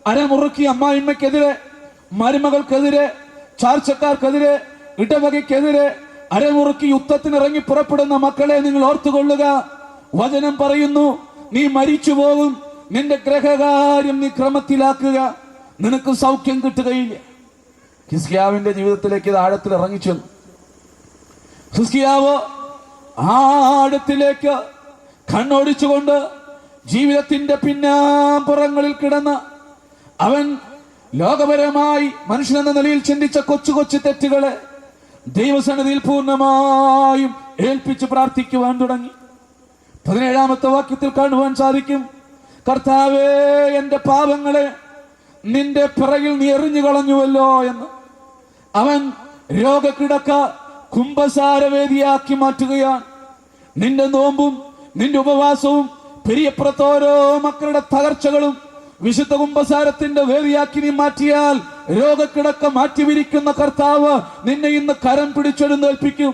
അരമുറുക്കി അമ്മായിമ്മയ്ക്കെതിരെ, മരുമകൾക്കെതിരെ, ചാർച്ചക്കാർക്കെതിരെ, ഇടവകയ്ക്കെതിരെ അരമുറുക്കി യുദ്ധത്തിനിറങ്ങി പുറപ്പെടുന്ന മക്കളെ നിങ്ങൾ ഓർത്തുകൊള്ളുക. വചനം പറയുന്നു, നീ മരിച്ചു പോകും, നിന്റെ ഗ്രഹകാര്യം നീ ക്രമത്തിലാക്കുക, നിനക്ക് സൗഖ്യം കിട്ടുകയില്ല. ഹിസ്കിയാവിന്റെ ജീവിതത്തിലേക്ക് ഇത് ആഴത്തിൽ ഇറങ്ങിച്ചു. ഹിസ്കിയാവ് ആഴത്തിലേക്ക് കണ്ണോടിച്ചുകൊണ്ട് ജീവിതത്തിന്റെ പിന്നാമ്പുറങ്ങളിൽ കിടന്ന് അവൻ ലോകപരമായി മനുഷ്യനെന്ന നിലയിൽ ചിന്തിച്ച കൊച്ചു കൊച്ചു തെറ്റുകളെ ദൈവസന്നിധിയിൽ പൂർണ്ണമായും ഏൽപ്പിച്ച് പ്രാർത്ഥിക്കുവാൻ തുടങ്ങി. 17-ാമത്തെ വാക്യത്തിൽ കാണുവാൻ സാധിക്കും: കർത്താവേ, എന്റെ പാപങ്ങളെ നിന്റെ പിറകിൽ നീ എറിഞ്ഞു കളഞ്ഞുവല്ലോ എന്ന്. അവൻ രോഗക്കിടക്ക കുംഭസാരവേദിയാക്കി മാറ്റുകയാണ്. നിന്റെ നോമ്പും നിന്റെ ഉപവാസവും പെരിയപ്പുറത്തോരോ മക്കളുടെ തകർച്ചകളും വിശുദ്ധ കുംഭസാരത്തിന്റെ വേദിയാക്കി നീ മാറ്റിയാൽ, രോഗക്കിടക്ക മാറ്റിവിരിക്കുന്ന കർത്താവ് നിന്നെ ഇന്ന് കരം പിടിച്ചെഴുന്നേൽപ്പിക്കും.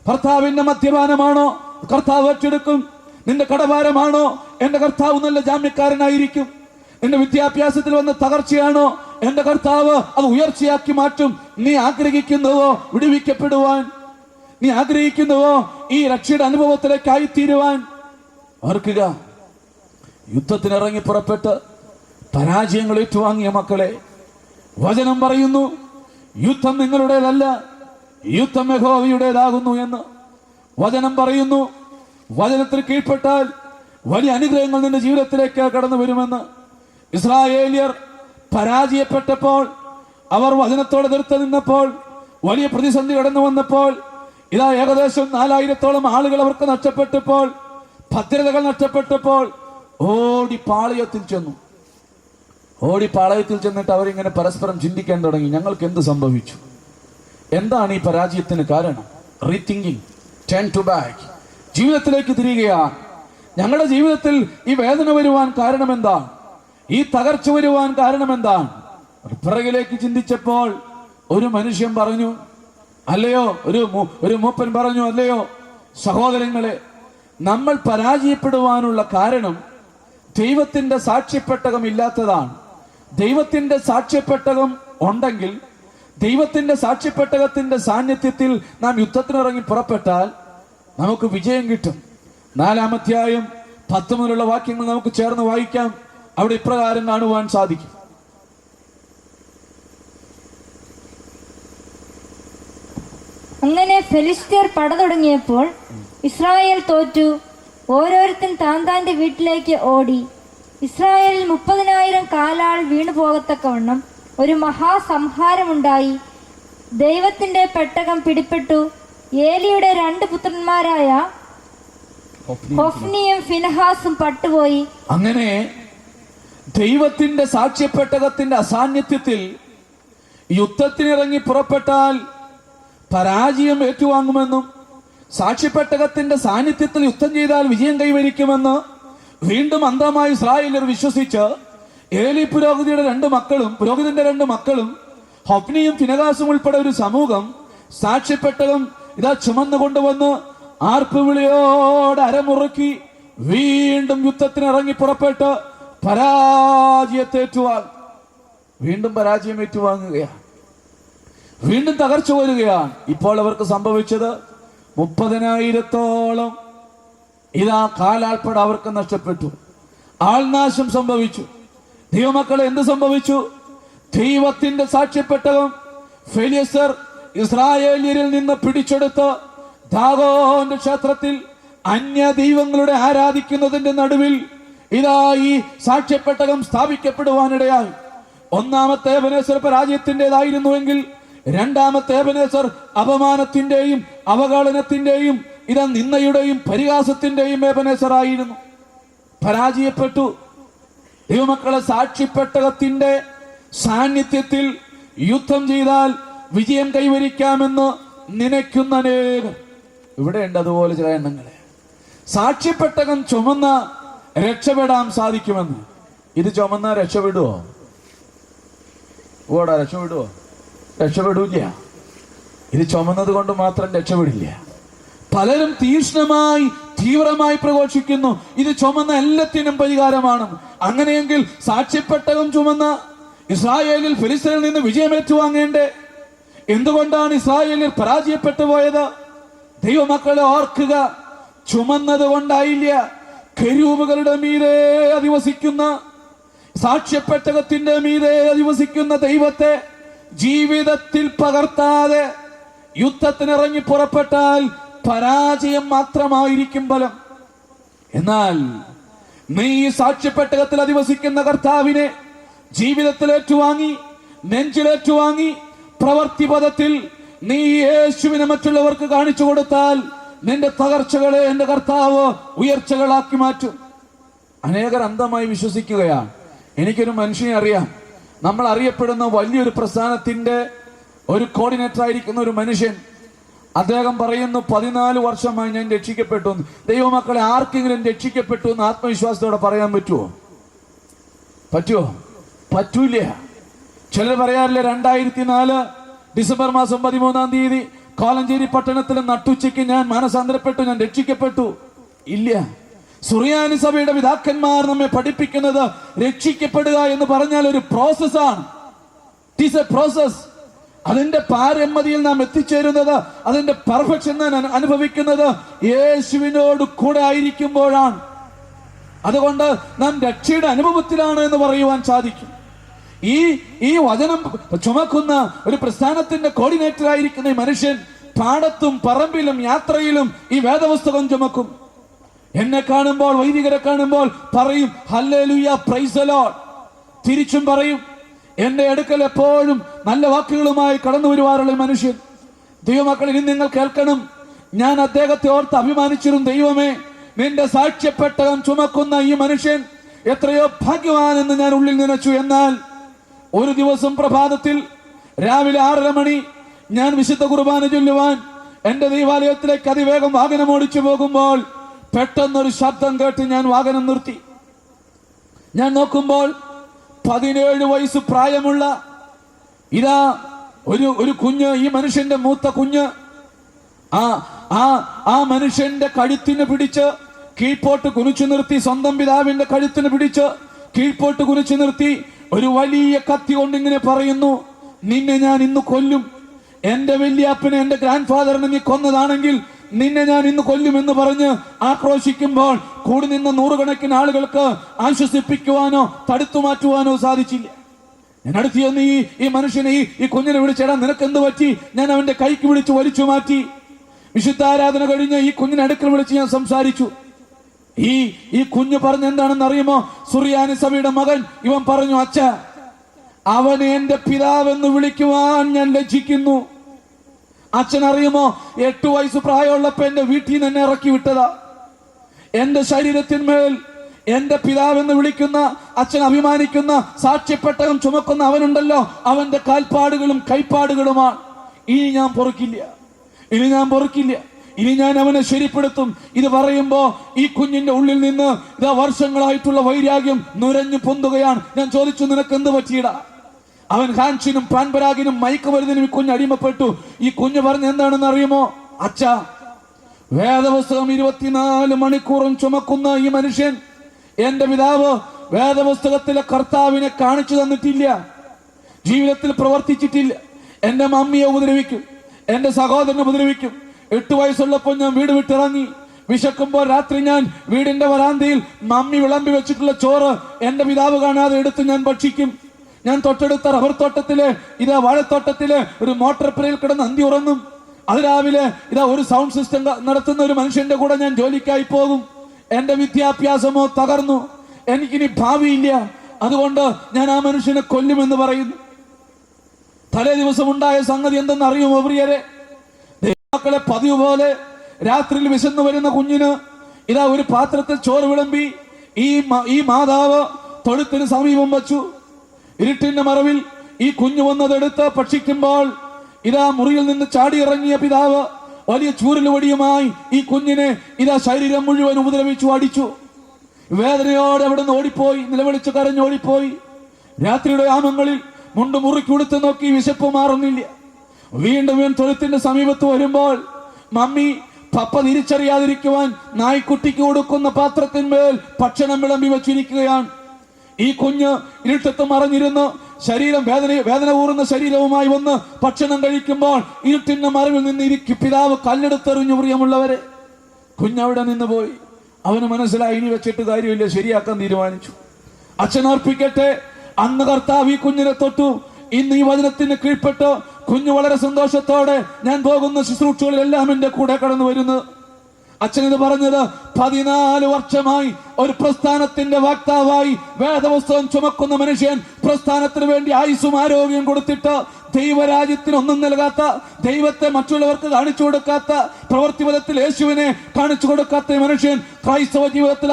ഭർത്താവിന്റെ മദ്യപാനമാണോ? കർത്താവ് ഏറ്റെടുക്കും. നിന്റെ കടഭാരമാണോ? എന്റെ കർത്താവ് നല്ല ജാമ്യക്കാരനായിരിക്കും. നിന്റെ വിദ്യാഭ്യാസത്തിൽ വന്ന തകർച്ചയാണോ? എന്റെ കർത്താവ് അത് ഉയർച്ചയാക്കി മാറ്റും. നീ ആഗ്രഹിക്കുന്നുവോ വിടുവിക്കപ്പെടുവാൻ? നീ ആഗ്രഹിക്കുന്നുവോ ഈ രക്ഷയുടെ അനുഭവത്തിലേക്ക് ആയിത്തീരുവാൻ? ഓർക്കുക, യുദ്ധത്തിനിറങ്ങി പുറപ്പെട്ട് പരാജയങ്ങൾ ഏറ്റുവാങ്ങിയ മക്കളെ, വചനം പറയുന്നു, യുദ്ധം നിങ്ങളുടേതല്ല, യുദ്ധം യഹോവയുടേതാകുന്നു എന്ന്. വചനം പറയുന്നു, വചനത്തിൽ കീഴ്പ്പെട്ടാൽ വലിയ അനുഗ്രഹങ്ങൾ നിന്റെ ജീവിതത്തിലേക്ക് കടന്നു വരുമെന്ന്. ഇസ്രായേലിയർ പരാജയപ്പെട്ടപ്പോൾ, അവർ വചനത്തോടെ എതിർത്ത് നിന്നപ്പോൾ, വലിയ പ്രതിസന്ധി കടന്നു വന്നപ്പോൾ, ഇതാ ഏകദേശം 4000-ഓളം ആളുകൾ അവർക്ക് നഷ്ടപ്പെട്ടപ്പോൾ, ഭദ്രതകൾ നഷ്ടപ്പെട്ടപ്പോൾ ഓടി പാളയത്തിൽ ചെന്നു. ഓടി പാളയത്തിൽ ചെന്നിട്ട് അവരിങ്ങനെ പരസ്പരം ചിന്തിക്കാൻ തുടങ്ങി: ഞങ്ങൾക്ക് എന്ത് സംഭവിച്ചു? എന്താണ് ഈ പരാജയത്തിന് കാരണം? Rethinking, turn to back. ജീവിതത്തിലേക്ക് തിരികെയാണ്. ഞങ്ങളുടെ ജീവിതത്തിൽ ഈ വേദന വരുവാൻ കാരണം എന്താണ്? ഈ തകർച്ച വരുവാൻ കാരണം എന്താണ്? പിറകിലേക്ക് ചിന്തിച്ചപ്പോൾ ഒരു മനുഷ്യൻ പറഞ്ഞു, അല്ലയോ, ഒരു മൂപ്പൻ പറഞ്ഞു, അല്ലയോ സഹോദരങ്ങളെ, നമ്മൾ പരാജയപ്പെടുവാനുള്ള കാരണം ദൈവത്തിന്റെ സാക്ഷ്യപ്പെട്ടകം ഇല്ലാത്തതാണ്. ദൈവത്തിന്റെ സാക്ഷ്യപ്പെട്ടകം ഉണ്ടെങ്കിൽ, ദൈവത്തിന്റെ സാക്ഷ്യപ്പെട്ടകത്തിന്റെ സാന്നിധ്യത്തിൽ നാം യുദ്ധത്തിനിറങ്ങി പുറപ്പെട്ടാൽ നമുക്ക് വിജയം കിട്ടും. 4-ാം അധ്യായം 10 മുതലുള്ള വാക്യങ്ങൾ നമുക്ക് ചേർന്ന് വായിക്കാം. അവിടെ ഇപ്രകാരം കാണുവാൻ സാധിക്കും. അങ്ങനെ ഫെലിസ്ത്യർ പട തുടങ്ങിയപ്പോൾ ഇസ്രായേൽ തോറ്റു. ഓരോരുത്തൻ താന്താന്റെ വീട്ടിലേക്ക് ഓടി. ഇസ്രായേലിൽ 30,000 കാലാൾ വീണു പോകത്തക്കവണ്ണം ഒരു മഹാസംഹാരമുണ്ടായി. ദൈവത്തിന്റെ പെട്ടകം പിടിപ്പെട്ടു. ഏലിയുടെ 2 പുത്രന്മാരായ ഹൊഫ്നിയും ഫിനഹാസും പട്ടുപോയി. അങ്ങനെ ദൈവത്തിന്റെ സാക്ഷ്യപ്പെട്ടകത്തിന്റെ അസാന്നിധ്യത്തിൽ യുദ്ധത്തിനിറങ്ങി പുറപ്പെട്ടാൽ പരാജയം ഏറ്റുവാങ്ങുമെന്നും, സാക്ഷ്യപ്പെട്ടകത്തിന്റെ സാന്നിധ്യത്തിൽ യുദ്ധം ചെയ്താൽ വിജയം കൈവരിക്കുമെന്ന് വീണ്ടും അന്ധമായി ഇസ്രായേലർ വിശ്വസിച്ച് ഏലി പുരോഹിതന്റെ 2 മക്കളും ഹൊഫ്നിയും ഫിനഹാസും ഉൾപ്പെടെ ഒരു സമൂഹം സാക്ഷ്യപ്പെട്ടകം ഇതാ ചുമന്നു കൊണ്ടുവന്ന് ആർപ്പുവിളിയോട് അരമുറുക്കി വീണ്ടും യുദ്ധത്തിന് ഇറങ്ങി പുറപ്പെട്ട് വീണ്ടും പരാജയം ഏറ്റുവാങ്ങുകയാണ്. വീണ്ടും തകർച്ച വരികയാണ്. ഇപ്പോൾ അവർക്ക് സംഭവിച്ചത് 30,000-ഓളം ഇതാ കാലാൾപ്പട അവർക്ക് നഷ്ടപ്പെട്ടു. ആൾനാശം സംഭവിച്ചു. ദൈവമക്കളെ, എന്ത് സംഭവിച്ചു? ദൈവത്തിന്റെ സാക്ഷ്യപ്പെട്ടകം ഫെലിസ്ത്യർ ഇസ്രായേലിയരിൽ നിന്ന് പിടിച്ചെടുത്ത് ദാഗോന്റെ ക്ഷേത്രത്തിൽ അന്യ ദൈവങ്ങളുടെ ആരാധിക്കുന്നതിന്റെ നടുവിൽ ഇതാ ഈ സാക്ഷ്യപ്പെട്ടകം സ്ഥാപിക്കപ്പെടുവാനിടയായി. 1-ാമത്തെ എബെനേസർ പരാജയത്തിൻ്റെതായിരുന്നുവെങ്കിൽ 2-ാമത്തെ എബെനേസർ അപമാനത്തിന്റെയും അവഗണനത്തിന്റെയും ഇതാ നിന്ദയുടെയും പരിഹാസത്തിന്റെയും എബെനേസർ ആയിരുന്നു. പരാജയപ്പെട്ടു. ദൈവമക്കളെ, സാക്ഷ്യപ്പെട്ടകത്തിന്റെ സാന്നിധ്യത്തിൽ യുദ്ധം ചെയ്താൽ വിജയം കൈവരിക്കാമെന്ന് നനയ്ക്കുന്ന അനേകം ഇവിടെ ഉണ്ട്. അതുപോലെ ചില എണ്ണങ്ങളെ സാക്ഷ്യപ്പെട്ടകം ചുമന്ന രക്ഷപ്പെടാൻ സാധിക്കുമെന്ന്. ഇത് ചുമന്ന രക്ഷപ്പെടുവോ? രക്ഷപ്പെടൂല. ഇത് ചുമന്നത് കൊണ്ട് മാത്രം രക്ഷപ്പെടില്ല. പലരും തീവ്രമായി പ്രഘോഷിക്കുന്നു, ഇത് ചുമന്ന എല്ലാത്തിനും പരിഹാരമാണ്. അങ്ങനെയെങ്കിൽ സാക്ഷ്യപ്പെട്ടകം ചുമന്ന ഇസ്രായേലിൽ ഫെലിസ്ത്യരിൽ നിന്ന് വിജയം ഏറ്റുവാങ്ങേണ്ടേ? എന്തുകൊണ്ടാണ് ഇസ്രായേലിൽ പരാജയപ്പെട്ടു പോയത്? ദൈവമക്കളെ ഓർക്കുക, ചുമന്നത് കൊണ്ടായില്ല. കെരൂബുകളുടെ മീതെ അധിവസിക്കുന്ന, സാക്ഷ്യപ്പെട്ടകത്തിന്റെ മീതെ അധിവസിക്കുന്ന ദൈവത്തെ ജീവിതത്തിൽ പകർത്താതെ യുദ്ധത്തിനിറങ്ങി പുറപ്പെട്ടാൽ പരാജയം മാത്രമായിരിക്കും ഫലം. എന്നാൽ നീ ഈ സാക്ഷ്യപ്പെട്ടകത്തിൽ അധിവസിക്കുന്ന കർത്താവിനെ ജീവിതത്തിൽ ഏറ്റുവാങ്ങി, നെഞ്ചിലേറ്റുവാങ്ങി, പ്രവർത്തിപഥത്തിൽ നീ യേശുവിനെ മറ്റുള്ളവർക്ക് കാണിച്ചു കൊടുത്താൽ നിന്റെ തകർച്ചകളെ എന്റെ കർത്താവ് ഉയർച്ചകളാക്കി മാറ്റും. അനേകർ അന്ധമായി വിശ്വസിക്കുകയാണ്. എനിക്കൊരു മനുഷ്യനെ അറിയാം. നമ്മൾ അറിയപ്പെടുന്ന വലിയൊരു പ്രസ്ഥാനത്തിന്റെ ഒരു കോർഡിനേറ്റർ ആയിരിക്കുന്ന ഒരു മനുഷ്യൻ. അദ്ദേഹം പറയുന്നു, 14 വർഷമായി ഞാൻ രക്ഷിക്കപ്പെട്ടു. ദൈവമക്കളെ, ആർക്കെങ്കിലും രക്ഷിക്കപ്പെട്ടു എന്ന് ആത്മവിശ്വാസത്തോടെ പറയാൻ പറ്റുമോ? പറ്റൂല. ചിലർ പറയാറില്ല, 2004 ഡിസംബർ മാസം 13-ാം തീയതി കോലഞ്ചേരി പട്ടണത്തിൽ നട്ടുച്ചയ്ക്ക് ഞാൻ മാനസാന്തരപ്പെട്ടു, ഞാൻ രക്ഷിക്കപ്പെട്ടു. ഇല്ല. സുറിയാനി സഭയുടെ പിതാക്കന്മാർ നമ്മെ പഠിപ്പിക്കുന്നത് രക്ഷിക്കപ്പെടുക എന്ന് പറഞ്ഞാൽ ഒരു പ്രോസസ്സാണ്. It is A process. അതിന്റെ പാരമ്യതയിൽ നാം എത്തിച്ചേരുന്നത്, അതിന്റെ പെർഫെക്ഷൻ അനുഭവിക്കുന്നത് യേശുവിനോട് കൂടെ ആയിരിക്കുമ്പോഴാണ്. അതുകൊണ്ട് നാം രക്ഷയുടെ അനുഭവത്തിലാണ് എന്ന് പറയുവാൻ സാധിക്കും. ഈ വചനം ചുമക്കുന്ന ഒരു പ്രസ്ഥാനത്തിന്റെ കോർഡിനേറ്റർ ആയിരിക്കുന്ന ഈ മനുഷ്യൻ പാടത്തും പറമ്പിലും യാത്രയിലും ഈ വേദപുസ്തകം ചുമക്കും. എന്നെ കാണുമ്പോൾ, വൈദികരെ കാണുമ്പോൾ പറയും, ഹല്ലേലൂയ, പ്രൈസ് ദി ലോർഡ്. തിരിച്ചും പറയും. എന്റെ അടുക്കൽ എപ്പോഴും നല്ല വാക്കുകളുമായി കടന്നു വരുവാറുള്ള മനുഷ്യൻ. ദൈവമക്കൾ, ഇനി നിങ്ങൾ കേൾക്കണം. ഞാൻ അദ്ദേഹത്തെ ഓർത്ത് അഭിമാനിച്ചിരുന്നു. ദൈവമേ, നിന്റെ സാക്ഷ്യപ്പെട്ടകം ചുമക്കുന്ന ഈ മനുഷ്യൻ എത്രയോ ഭാഗ്യവാനെന്ന് ഞാൻ ഉള്ളിൽ നനച്ചു. എന്നാൽ ഒരു ദിവസം പ്രഭാതത്തിൽ രാവിലെ 6:30 മണി ഞാൻ വിശുദ്ധ കുർബാന ചൊല്ലുവാൻ എന്റെ ദൈവാലയത്തിലേക്ക് അതിവേഗം വാഹനം ഓടിച്ചു പോകുമ്പോൾ പെട്ടെന്നൊരു ശബ്ദം കേട്ട് ഞാൻ വാഹനം നിർത്തി. ഞാൻ നോക്കുമ്പോൾ 17 വയസ്സ് പ്രായമുള്ള ഇതാ ഒരു കുഞ്ഞ്, ഈ മനുഷ്യന്റെ മൂത്ത കുഞ്ഞ് ആ മനുഷ്യന്റെ കഴുത്തിന് പിടിച്ച് കീഴ്പോട്ട് കുനിച്ചു നിർത്തി, സ്വന്തം പിതാവിന്റെ കഴുത്തിന് പിടിച്ച് കീഴ്പോട്ട് കുനിച്ചു നിർത്തി ഒരു വലിയ കത്തി കൊണ്ട് ഇങ്ങനെ പറയുന്നു, നിന്നെ ഞാൻ ഇന്ന് കൊല്ലും. എന്റെ വല്യാപ്പനെ, എന്റെ ഗ്രാൻഡ് ഫാദറിനെ നീ കൊന്നതാണെങ്കിൽ നിന്നെ ഞാൻ ഇന്ന് കൊല്ലുമെന്ന് പറഞ്ഞ് ആക്രോശിക്കുമ്പോൾ കൂടി നിന്ന നൂറുകണക്കിന് ആളുകൾക്ക് ആശ്വസിപ്പിക്കുവാനോ തടുത്തു മാറ്റുവാനോ സാധിച്ചില്ല. ഞാൻ അടുത്ത് ചെന്ന് ഈ മനുഷ്യനെ, ഈ കുഞ്ഞിനെ വിളിച്ചേടാ, നിനക്ക് എന്ത് പറ്റി? ഞാൻ അവന്റെ കൈക്ക് വിളിച്ച് വലിച്ചു മാറ്റി. വിശുദ്ധാരാധന കഴിഞ്ഞ് ഈ കുഞ്ഞിനെ അടുക്കൽ വിളിച്ച് ഞാൻ സംസാരിച്ചു. ഈ കുഞ്ഞ് പറഞ്ഞ എന്താണെന്ന് അറിയുമോ? സുറിയാനി സഭയുടെ മകൻ ഇവൻ പറഞ്ഞു, അച്ഛ, അവനെ എന്റെ പിതാവെന്ന് വിളിക്കുവാൻ ഞാൻ ലജ്ജിക്കുന്നു. അച്ഛൻ അറിയുമോ, 8 വയസ്സ് പ്രായമുള്ളപ്പോ എന്റെ വീട്ടിൽ നിന്ന് എന്നെ ഇറക്കി വിട്ടതാ. എന്റെ ശരീരത്തിന്മേൽ എന്റെ പിതാവെന്ന് വിളിക്കുന്ന, അച്ഛൻ അഭിമാനിക്കുന്ന, സാക്ഷ്യപ്പെട്ടകം ചുമക്കുന്ന അവനുണ്ടല്ലോ, അവന്റെ കാൽപ്പാടുകളും കൈപ്പാടുകളുമാണ്. ഇനി ഞാൻ പൊറുക്കില്ല, ഇനി ഞാൻ അവനെ ശരിപ്പെടുത്തും. ഇത് പറയുമ്പോ ഈ കുഞ്ഞിന്റെ ഉള്ളിൽ നിന്ന് ഇതാ വർഷങ്ങളായിട്ടുള്ള വൈരാഗ്യം നുരഞ്ഞു പൊന്തുകയാണ്. ഞാൻ ചോദിച്ചു, നിനക്ക് എന്ത് പറ്റിയിടാ? അവൻ ഹാൻസിനും പാൻപരാഗിനും മയക്കുമരുന്നിനും ഈ കുഞ്ഞ് അടിമപ്പെട്ടു. ഈ കുഞ്ഞ് പറഞ്ഞ എന്താണെന്ന് അറിയുമോ? അച്ഛാ, വേദപുസ്തകം 24 മണിക്കൂറും ചുമക്കുന്ന ഈ മനുഷ്യൻ, എന്റെ പിതാവ് വേദപുസ്തകത്തിലെ കർത്താവിനെ കാണിച്ചു തന്നിട്ടില്ല, ജീവിതത്തിൽ പ്രവർത്തിച്ചിട്ടില്ല. എന്റെ മമ്മിയെ ഉപദ്രവിക്കും, എന്റെ സഹോദരനെ ഉപദ്രവിക്കും. 8 വയസ്സുള്ളപ്പോൾ ഞാൻ വീട് വിട്ടിറങ്ങി. വിശക്കുമ്പോൾ രാത്രി ഞാൻ വീടിന്റെ വരാന്തയിൽ മമ്മി വിളമ്പി വെച്ചിട്ടുള്ള ചോറ് എന്റെ പിതാവ് കാണാതെ എടുത്ത് ഞാൻ ഭക്ഷിക്കും. ഞാൻ തൊട്ടടുത്ത റബ്ബർ തോട്ടത്തിലെ വാഴത്തോട്ടത്തിലെ ഒരു മോട്ടോർ പുരയിൽ കിടന്ന് അന്തി ഉറങ്ങും. അതിരാവിലെ ഒരു സൗണ്ട് സിസ്റ്റം നടത്തുന്ന ഒരു മനുഷ്യന്റെ കൂടെ ഞാൻ ജോലിക്കായി പോകും. എന്റെ വിദ്യാഭ്യാസമോ തകർന്നു, എനിക്കിനി ഭാവിയില്ല, അതുകൊണ്ട് ഞാൻ ആ മനുഷ്യനെ കൊല്ലുമെന്ന് പറയുന്നു. തലേ ദിവസം ഉണ്ടായ സംഗതി എന്തെന്ന് അറിയുമോ പ്രിയരെ? ദൈവമക്കളെ, പതിവ് പോലെ രാത്രിയിൽ വിശന്നു വരുന്ന കുഞ്ഞിന് ഒരു പാത്രത്തിൽ ചോറ് വിളമ്പി ഈ മാതാവ് തൊഴുത്തിന് സമീപം വച്ചു. ഇരുട്ടിന്റെ മറവിൽ ഈ കുഞ്ഞു വന്നതെടുത്ത് ഭക്ഷിക്കുമ്പോൾ മുറിയിൽ നിന്ന് ചാടിയിറങ്ങിയ പിതാവ് വലിയ ചൂരലുവടിയുമായി ഈ കുഞ്ഞിനെ ശരീരം മുഴുവൻ ഉപദ്രവിച്ചു, അടിച്ചു. വേദനയോടെ അവിടെ നിന്ന് ഓടിപ്പോയി, നിലവിളിച്ച് കരഞ്ഞോടിപ്പോയി. രാത്രിയുടെ യാമങ്ങളിൽ മുണ്ട് മുറുക്കി കൊടുത്ത് നോക്കി, വിശപ്പ് മാറുന്നില്ല. വീണ്ടും തൊഴുത്തിന്റെ സമീപത്ത് വരുമ്പോൾ മമ്മി പപ്പ തിരിച്ചറിയാതിരിക്കുവാൻ നായ്ക്കുട്ടിക്ക് കൊടുക്കുന്ന പാത്രത്തിന്മേൽ ഭക്ഷണം വിളമ്പി വെച്ചിരിക്കുകയാണ്. ഈ കുഞ്ഞ് ഇരുട്ടത്ത് മറഞ്ഞിരുന്ന് വേദന ഊറുന്ന ശരീരവുമായി വന്ന് ഭക്ഷണം കഴിക്കുമ്പോൾ ഇരുട്ടിന്റെ മറവിൽ നിന്ന് പിതാവ് കല്ലെടുത്തെറിഞ്ഞു. പ്രിയമുള്ളവരെ, കുഞ്ഞവിടെ നിന്ന് പോയി. അവന് മനസ്സിലായി, ഇനി വെച്ചിട്ട് കാര്യമില്ല, ശരിയാക്കാൻ തീരുമാനിച്ചു. അച്ഛൻ അർപ്പിക്കട്ടെ, അന്ന് കർത്താവ് ഈ കുഞ്ഞിനെ തൊട്ടു. ഇന്ന് ഈ വചനത്തിന് കീഴ്പ്പെട്ട് കുഞ്ഞു വളരെ സന്തോഷത്തോടെ ഞാൻ പോകുന്ന ശുശ്രൂഷകളിലെല്ലാം എന്റെ കൂടെ കടന്നു വരുന്നത്. അച്ഛൻ ഇത് പറഞ്ഞത് 14 വർഷമായി ഒരു പ്രസ്ഥാനത്തിന്റെ വക്താവായി വേദപുസ്തകം ചുമക്കുന്ന മനുഷ്യൻ, പ്രസ്ഥാനത്തിന് വേണ്ടി ആയുസ്സും ആരോഗ്യം കൊടുത്തിട്ട് ദൈവരാജ്യത്തിന് ഒന്നും നൽകാത്ത, ദൈവത്തെ മറ്റുള്ളവർക്ക് കാണിച്ചു കൊടുക്കാത്ത, പ്രവൃത്തിപഥത്തിൽ യേശുവിനെ കാണിച്ചു കൊടുക്കാത്ത മനുഷ്യൻ ക്രൈസ്തവ ജീവിതത്തിൽ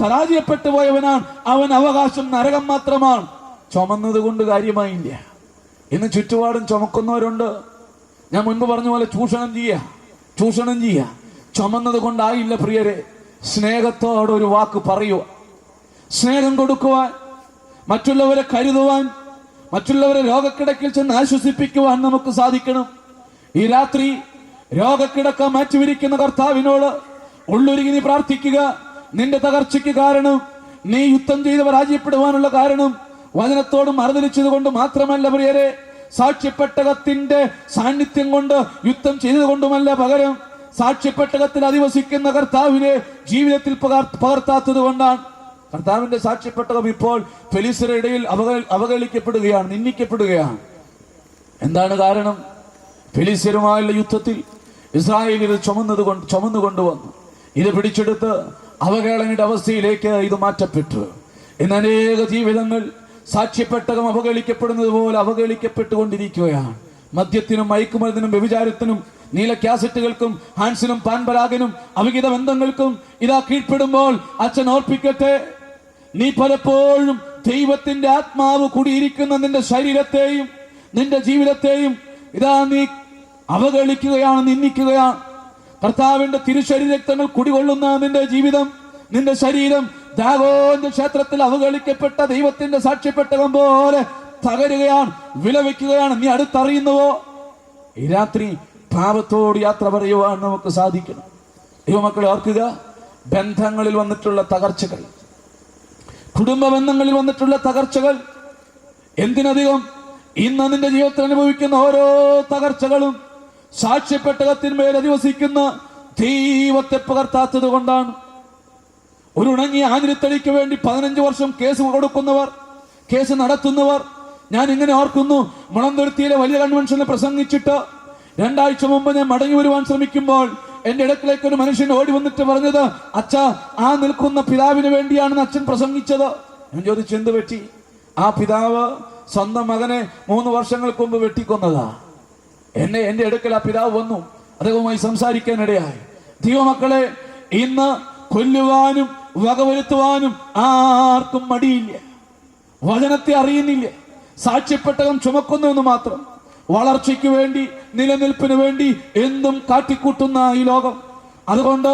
പരാജയപ്പെട്ടു പോയവനാണ്. അവൻ അവകാശം നരകം മാത്രമാണ്. ചുമന്നത് കൊണ്ട് കാര്യമായില്ല. ഇന്ന് ചുറ്റുപാടും ചുമക്കുന്നവരുണ്ട്. ഞാൻ മുൻപ് പറഞ്ഞ പോലെ ചൂഷണം ചെയ്യുക. ചുമന്നത് കൊണ്ടായില്ല പ്രിയരെ. സ്നേഹത്തോടെ ഒരു വാക്ക് പറയുക, സ്നേഹം കൊടുക്കുവാൻ, മറ്റുള്ളവരെ കരുതുവാൻ, മറ്റുള്ളവരെ രോഗക്കിടക്കിൽ ചെന്ന് ആശ്വസിപ്പിക്കുവാൻ നമുക്ക് സാധിക്കണം. ഈ രാത്രി രോഗക്കിടക്ക മാറ്റിവിരിക്കുന്ന കർത്താവിനോട് ഉള്ളൊരുങ്ങി നീ പ്രാർത്ഥിക്കുക. നിന്റെ തകർച്ചയ്ക്ക് കാരണം, നീ യുദ്ധം ചെയ്ത് പരാജയപ്പെടുവാനുള്ള കാരണം വചനത്തോട് മറുതലിച്ചത് കൊണ്ട് മാത്രമല്ല പ്രിയരെ, സാക്ഷ്യപ്പെട്ടകത്തിന്റെ സാന്നിധ്യം കൊണ്ട് യുദ്ധം ചെയ്തതുകൊണ്ടുമല്ല, പകരം സാക്ഷ്യപ്പെട്ടകത്തിൽ അധിവസിക്കുന്ന കർത്താവിനെ ജീവിതത്തിൽ പകർത്താത്തത് കൊണ്ടാണ്. കർത്താവിന്റെ സാക്ഷ്യപ്പെട്ടകം ഇപ്പോൾ ഫെലിസ്ത്യരുടെ ഇടയിൽ അവഹേളിക്കപ്പെടുകയാണ്, നിന്ദിക്കപ്പെടുകയാണ്. എന്താണ് കാരണം? ഫെലിസ്ത്യരുമായുള്ള യുദ്ധത്തിൽ ഇസ്രായേലിൽ ചുമന്നുകൊണ്ടുവന്നു. ഇത് പിടിച്ചെടുത്ത് അവഹേളനയുടെ അവസ്ഥയിലേക്ക് ഇത് മാറ്റപ്പെട്ടു. ഇന്ന് അനേക ജീവിതങ്ങൾ സാക്ഷ്യപ്പെട്ടകം അവഹേളിക്കപ്പെടുന്നത് പോലെ അവഹേളിക്കപ്പെട്ടുകൊണ്ടിരിക്കുകയാണ്. മദ്യത്തിനും മയക്കുമരുന്നിനും വ്യഭിചാരത്തിനും നീല കാസറ്റുകൾക്കും ഹാൻസിനും പാൻപരാഗിനും അവിഹിത ബന്ധങ്ങൾക്കും കീഴ്പ്പെടുമ്പോൾ അച്ഛൻ ഓർപ്പിക്കട്ടെ, നീ പലപ്പോഴും ദൈവത്തിന്റെ ആത്മാവ് കൂടിയിരിക്കുന്ന നിന്റെ ശരീരത്തെയും നിന്റെ ജീവിതത്തെയും നീ അവഗണിക്കുകയാണ്, നിന്ദിക്കുകയാണ്. കർത്താവിന്റെ തിരുശരീരക്തങ്ങൾ കുടികൊള്ളുന്ന നിന്റെ ജീവിതം, നിന്റെ ശരീരം ദാഗോന്റെ ക്ഷേത്രത്തിൽ അവഗണിക്കപ്പെട്ട ദൈവത്തിന്റെ സാക്ഷ്യപ്പെട്ടകം പോലെ തകരുകയാണ്, വിലപിക്കുകയാണ്. നീ അടുത്തറിയുന്നുവോ? ഈ രാത്രി പാപത്തോട് യാത്ര പറയുവാൻ നമുക്ക് സാധിക്കണം. ദൈവമക്കളെ ഓർക്കുക, ബന്ധങ്ങളിൽ വന്നിട്ടുള്ള തകർച്ചകൾ, കുടുംബ ബന്ധങ്ങളിൽ വന്നിട്ടുള്ള തകർച്ചകൾ, എന്തിനധികം ഇന്ന് നിന്റെ ജീവിതത്തിൽ അനുഭവിക്കുന്ന ഓരോ തകർച്ചകളും സാക്ഷ്യപ്പെട്ടകത്തിന്മേൽ അധിവസിക്കുന്ന ദൈവത്തെ പകർത്താത്തത് കൊണ്ടാണ്. ഒരു ഉണങ്ങിയ ആഞ്ഞിലിത്തടിക്ക് വേണ്ടി 15 വർഷം കേസ് കൊടുക്കുന്നവർ, കേസ് നടത്തുന്നവർ. ഞാൻ ഇങ്ങനെ ഓർക്കുന്നു, മുളന്തുരുത്തിയിലെ വലിയ കൺവെൻഷനിൽ പ്രസംഗിച്ചിട്ട് 2 ആഴ്ച മുമ്പ് ഞാൻ മടങ്ങി വരുവാൻ ശ്രമിക്കുമ്പോൾ എന്റെ ഇടക്കിലേക്ക് ഒരു മനുഷ്യൻ ഓടി വന്നിട്ട് പറഞ്ഞത്, അച്ഛാ, ആ നിൽക്കുന്ന പിതാവിന് വേണ്ടിയാണെന്ന് അച്ഛൻ പ്രസംഗിച്ചത്. ഞാൻ ചോദിച്ചു, എന്ത് പറ്റി? ആ പിതാവ് സ്വന്തം മകനെ 3 വർഷങ്ങൾക്ക് മുമ്പ് വെട്ടിക്കൊന്നതാ. എന്റെ അടുക്കൽ ആ പിതാവ് വന്നു, അദ്ദേഹവുമായി സംസാരിക്കാനിടയായി. ദൈവമക്കളെ, ഇന്ന് കൊല്ലുവാനും വകവരുത്തുവാനും ആർക്കും മടിയില്ല. വചനത്തെ അറിയുന്നില്ല, സാക്ഷ്യപ്പെട്ടകം ചുമക്കുന്നുവെന്ന് മാത്രം. വളർച്ചയ്ക്ക് വേണ്ടി, നിലനിൽപ്പിന് വേണ്ടി എന്തും കാട്ടിക്കൂട്ടുന്ന ഈ ലോകം. അതുകൊണ്ട്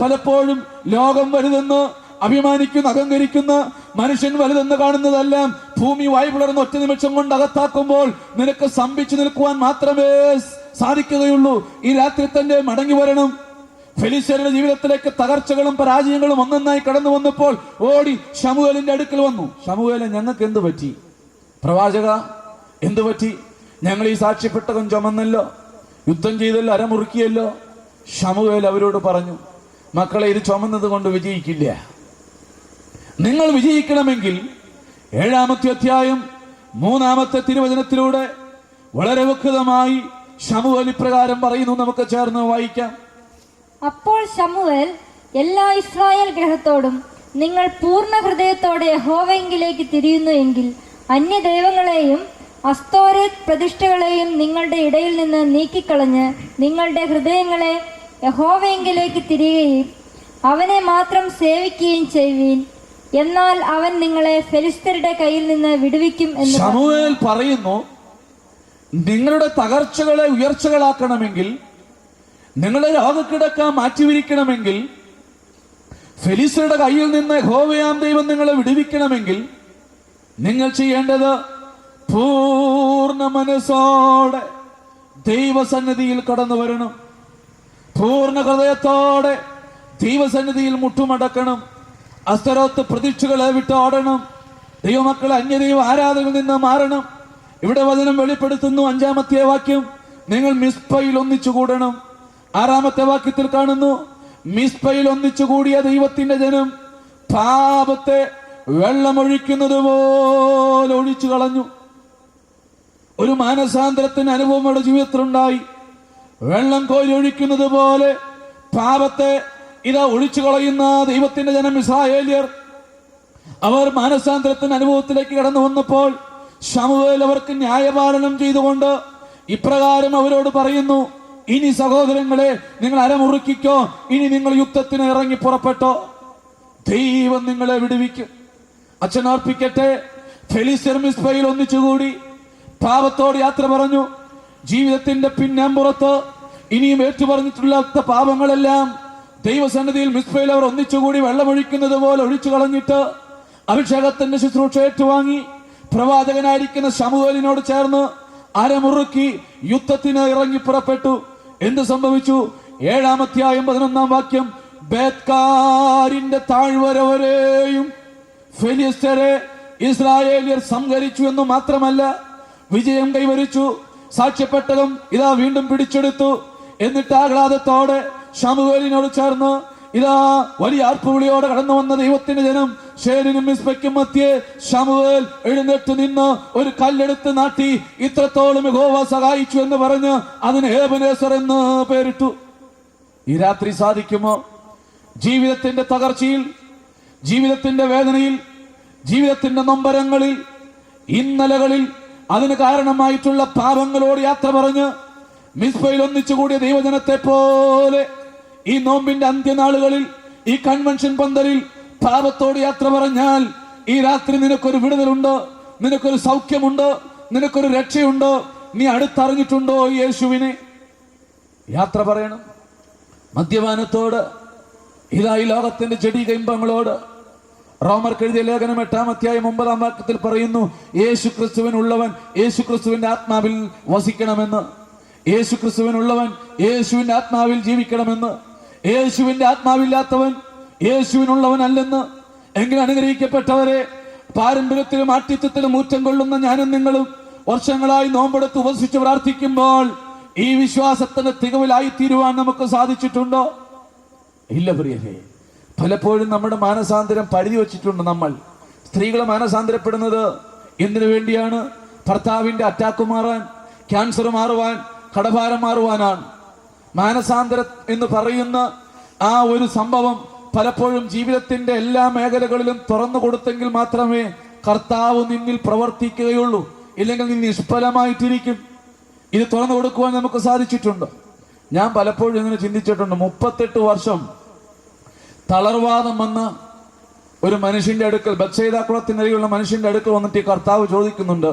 പലപ്പോഴും ലോകം വലുതെന്ന് അഭിമാനിക്കുന്ന, അഹങ്കരിക്കുന്ന മനുഷ്യൻ വലുതെന്ന് കാണുന്നതെല്ലാം ഭൂമി വായു പിളർന്ന് ഒറ്റ നിമിഷം കൊണ്ട് അകത്താക്കുമ്പോൾ നിനക്ക് സ്തംഭിച്ചു നിൽക്കുവാൻ മാത്രമേ സാധിക്കുകയുള്ളൂ. ഈ രാത്രി തന്നെ മടങ്ങി വരണം. ഫെലിസ്ത്യരുടെ ജീവിതത്തിലേക്ക് തകർച്ചകളും പരാജയങ്ങളും ഒന്നൊന്നായി കടന്നു വന്നപ്പോൾ ഓടി ശമൂവേലിന്റെ അടുക്കൽ വന്നു. ശമൂവേലെ, ഞങ്ങൾക്ക് എന്തു പറ്റി? പ്രവാചക, എന്തു പറ്റി? ഞങ്ങൾ ഈ സാക്ഷ്യപ്പെട്ടകം ചുമന്നല്ലോ, യുദ്ധം ചെയ്തല്ലോ, അരമുറുക്കിയല്ലോ. ശമൂവേൽ അവരോട് പറഞ്ഞു, മക്കളെ, ഇത് ചുമന്നത് കൊണ്ട് വിജയിക്കില്ല. നിങ്ങൾ വിജയിക്കണമെങ്കിൽ 7-ാമത്തെ അധ്യായം 3-ാമത്തെ തിരുവചനത്തിലൂടെ വളരെ വ്യക്തമായി ശമൂവേൽ ഇപ്രകാരം പറയുന്നു. നമുക്ക് ചേർന്ന് വായിക്കാം. അപ്പോൾ ശമൂവേൽ എല്ലാ ഇസ്രായേൽ ഗൃഹത്തോടും, നിങ്ങൾ പൂർണ്ണ ഹൃദയത്തോടെ യഹോവയെങ്കിലേക്ക് തിരിയുന്നു എങ്കിൽ അന്യദൈവങ്ങളെയും അസ്തോരേത്ത് പ്രതിഷ്ഠകളെയും നിങ്ങളുടെ ഇടയിൽ നിന്ന് നീക്കിക്കളഞ്ഞ് നിങ്ങളുടെ ഹൃദയങ്ങളെ യഹോവയെങ്കിലേക്ക് തിരിയുകയും അവനെ മാത്രം സേവിക്കുകയും ചെയ്യുവീൻ. എന്നാൽ അവൻ നിങ്ങളെ ഫെലിസ്ത്യരുടെ കയ്യിൽ നിന്ന് വിടുവിക്കും എന്ന് ശമൂവേൽ പറയുന്നു. നിങ്ങളുടെ തകർച്ചകളെ ഉയർച്ചകളാക്കണമെങ്കിൽ, നിങ്ങളുടെ രോഗക്കിടക്ക മാറ്റിവിരിക്കണമെങ്കിൽ, ഫെലിസ്ത്യരുടെ കയ്യിൽ നിന്ന് യഹോവയാം ദൈവം നിങ്ങളെ വിടുവിക്കണമെങ്കിൽ നിങ്ങൾ ചെയ്യേണ്ടത് പൂർണ്ണ മനസ്സോടെ ദൈവസന്നിധിയിൽ കടന്നു വരണം. പൂർണ്ണ ഹൃദയത്തോടെ ദൈവസന്നിധിയിൽ മുട്ടുമടക്കണം. അസ്തരോത്ത് പ്രതിഷ്ഠകളെ വിട്ട് ഓടണം. ദൈവമക്കളെ, അന്യദൈവ ആരാധനയിൽ നിന്ന് മാറണം. ഇവിടെ വചനം വെളിപ്പെടുത്തുന്നു. 5-ാമത്തെ വാക്യം, നിങ്ങൾ മിസ്പയിൽ ഒന്നിച്ചു കൂടണം. 6-ാമത്തെ വാക്യത്തിൽ കാണുന്നു, മിസ്പയിൽ ഒന്നിച്ചു കൂടിയ ദൈവത്തിന്റെ ജനം പാപത്തെ വെള്ളമൊഴിക്കുന്നത് പോലെ ഒഴിച്ചു കളഞ്ഞു. ഒരു മാനസാന്തരത്തിന് അനുഭവം അവരുടെ ജീവിതത്തിലുണ്ടായി. വെള്ളം കോരി ഒഴിക്കുന്നത് പോലെ പാപത്തെ ഇതാ ഒഴിച്ചു കളയുന്ന ദൈവത്തിന്റെ ജനം ഇസ്രായേലിയർ. അവർ മാനസാന്തരത്തിന് അനുഭവത്തിലേക്ക് കടന്നു വന്നപ്പോൾ ശമൂവേൽ അവർക്ക് ന്യായപാലനം ചെയ്തുകൊണ്ട് ഇപ്രകാരം അവരോട് പറയുന്നു, ഇനി സഹോദരങ്ങളെ, നിങ്ങൾ അരമുറുക്കിക്കോ, ഇനി നിങ്ങൾ യുദ്ധത്തിന് ഇറങ്ങി പുറപ്പെട്ടോ, ദൈവം നിങ്ങളെ വിടുവിക്കും. അച്ഛൻ ഓർപ്പിക്കട്ടെ, ഫെലിസ്ത്യർ മിസ്പയിൽ ഒന്നിച്ചുകൂടി പാപത്തോട് യാത്ര പറഞ്ഞു. ജീവിതത്തിന്റെ പിന്നാമ്പുറത്ത് ഇനിയും ഏറ്റുപറഞ്ഞിട്ടുള്ള പാപങ്ങളെല്ലാം ദൈവസന്നിധിയിൽ മിസ്പയിൽ അവർ ഒന്നിച്ചുകൂടി വെള്ളമൊഴിക്കുന്നത് പോലെ ഒഴിച്ചു കളഞ്ഞിട്ട് അഭിഷേകത്തിന്റെ ശുശ്രൂഷ ഏറ്റുവാങ്ങി പ്രവാചകനായിരിക്കുന്ന ശമൂവേലിനോട് ചേർന്ന് അരമുറുക്കി യുദ്ധത്തിന് ഇറങ്ങി പുറപ്പെട്ടു. എന്ത് സംഭവിച്ചു? 7-ാം അധ്യായം 11-ാം വാക്യം, ബേത്കാരിന്റെ താഴ്വര വരെയും ഫെലിസ്ത്യരെ ഇസ്രായേലിയർ സംഹരിച്ചു എന്ന് മാത്രമല്ല, വിജയം കൈവരിച്ചു. സാക്ഷ്യപ്പെട്ടകം ഇതാ വീണ്ടും പിടിച്ചെടുത്തു. എന്നിട്ട് ആഹ്ലാദത്തോടെ ശമൂവേലിനോട് ചേർന്ന് ഇതാ വലിയ ആർപ്പുവിളിയോടെ കടന്നു വന്ന ദൈവത്തിന്റെ ജനം ശേരിനും മിസ്പയ്ക്കും മധ്യേ ശമൂവേൽ എഴുന്നേറ്റ് നിന്ന് ഒരു കല്ലെടുത്ത് നാട്ടി, ഇത്രത്തോളം യഹോവ സഹായിച്ചു എന്ന് പറഞ്ഞ് അതിന് എബെനേസർ എന്ന് പേരിട്ടു. ഈ രാത്രി സാധിക്കുമോ? ജീവിതത്തിന്റെ തകർച്ചയിൽ, ജീവിതത്തിന്റെ വേദനയിൽ, ജീവിതത്തിന്റെ നൊമ്പരങ്ങളിൽ, ഇന്നലകളിൽ അതിന് കാരണമായിട്ടുള്ള പാപങ്ങളോട് യാത്ര പറഞ്ഞ് മിസ്പയിൽ ഒന്നിച്ചുകൂടിയ ദൈവജനത്തെ പോലെ ഈ നോമ്പിന്റെ അന്ത്യനാളുകളിൽ, ഈ കൺവെൻഷൻ പന്തലിൽ പാപത്തോട് യാത്ര പറഞ്ഞാൽ ഈ രാത്രി നിനക്കൊരു വിടുതലുണ്ട്, നിനക്കൊരു സൗഖ്യമുണ്ട്, നിനക്കൊരു രക്ഷയുണ്ട്. നീ അടുത്തറിഞ്ഞിട്ടുണ്ടോ യേശുവിനെ? യാത്ര പറയണം. മദ്യപാനത്തോട്, ഇതാ ഈ ലോകത്തിന്റെ ചെടി കൈമ്പങ്ങളോട്. റോമർക്ക് എഴുതിയ ലേഖനം 8-ാം അധ്യായം 9-ാം വാക്യത്തിൽ പറയുന്നു, യേശുക്രിസ്തുവിനുള്ളവൻ യേശുക്രിസ്തുവിന്റെ ആത്മാവിൽ വസിക്കണമെന്ന്. യേശുക്രിസ്തുവിനുള്ളവൻ യേശുവിന്റെ ആത്മാവിൽ ജീവിക്കണമെന്ന്. യേശുവിന്റെ ആത്മാവില്ലാത്തവൻ യേശുവിനുള്ളവനല്ലെന്ന്. എങ്കിലും അനുഗ്രഹിക്കപ്പെട്ടവരെ, പാരമ്പര്യത്തിലും ആഠ്യത്വത്തിലും ഊറ്റം കൊള്ളുന്ന ഞാനും നിങ്ങളും വർഷങ്ങളായി നോമ്പെടുത്ത് ഉപസിച്ച് പ്രാർത്ഥിക്കുമ്പോൾ ഈ വിശ്വാസത്തിന്റെ തികവിലായി തീരുവാൻ നമുക്ക് സാധിച്ചിട്ടുണ്ടോ? ഇല്ല പ്രിയരേ. പലപ്പോഴും നമ്മുടെ മാനസാന്തരം പരിധി വച്ചിട്ടുണ്ട്. നമ്മൾ സ്ത്രീകൾ മാനസാന്തരപ്പെടുന്നത് എന്തിനു വേണ്ടിയാണ്? ഭർത്താവിന്റെ അറ്റാക്ക് മാറാൻ, ക്യാൻസർ മാറുവാൻ, കടഭാരം മാറുവാനാണ്. മാനസാന്തരം എന്ന് പറയുന്ന ആ ഒരു സംഭവം പലപ്പോഴും ജീവിതത്തിന്റെ എല്ലാ മേഖലകളിലും തുറന്നു കൊടുത്തെങ്കിൽ മാത്രമേ കർത്താവ് നിന്നിൽ പ്രവർത്തിക്കുകയുള്ളൂ. ഇല്ലെങ്കിൽ നീ നിഷ്ഫലമായിട്ടിരിക്കും. ഇത് തുറന്നു കൊടുക്കുവാൻ നമുക്ക് സാധിച്ചിട്ടുണ്ട്. ഞാൻ പലപ്പോഴും ഇങ്ങനെ ചിന്തിച്ചിട്ടുണ്ട്. 38 വർഷം തളർവാദം വന്ന ഒരു മനുഷ്യന്റെ അടുക്കൽ, ബത്സയിദാക്കുളത്തിനരികെയുള്ള മനുഷ്യന്റെ അടുക്കൽ വന്നിട്ട് ഈ കർത്താവ് ചോദിക്കുന്നുണ്ട്,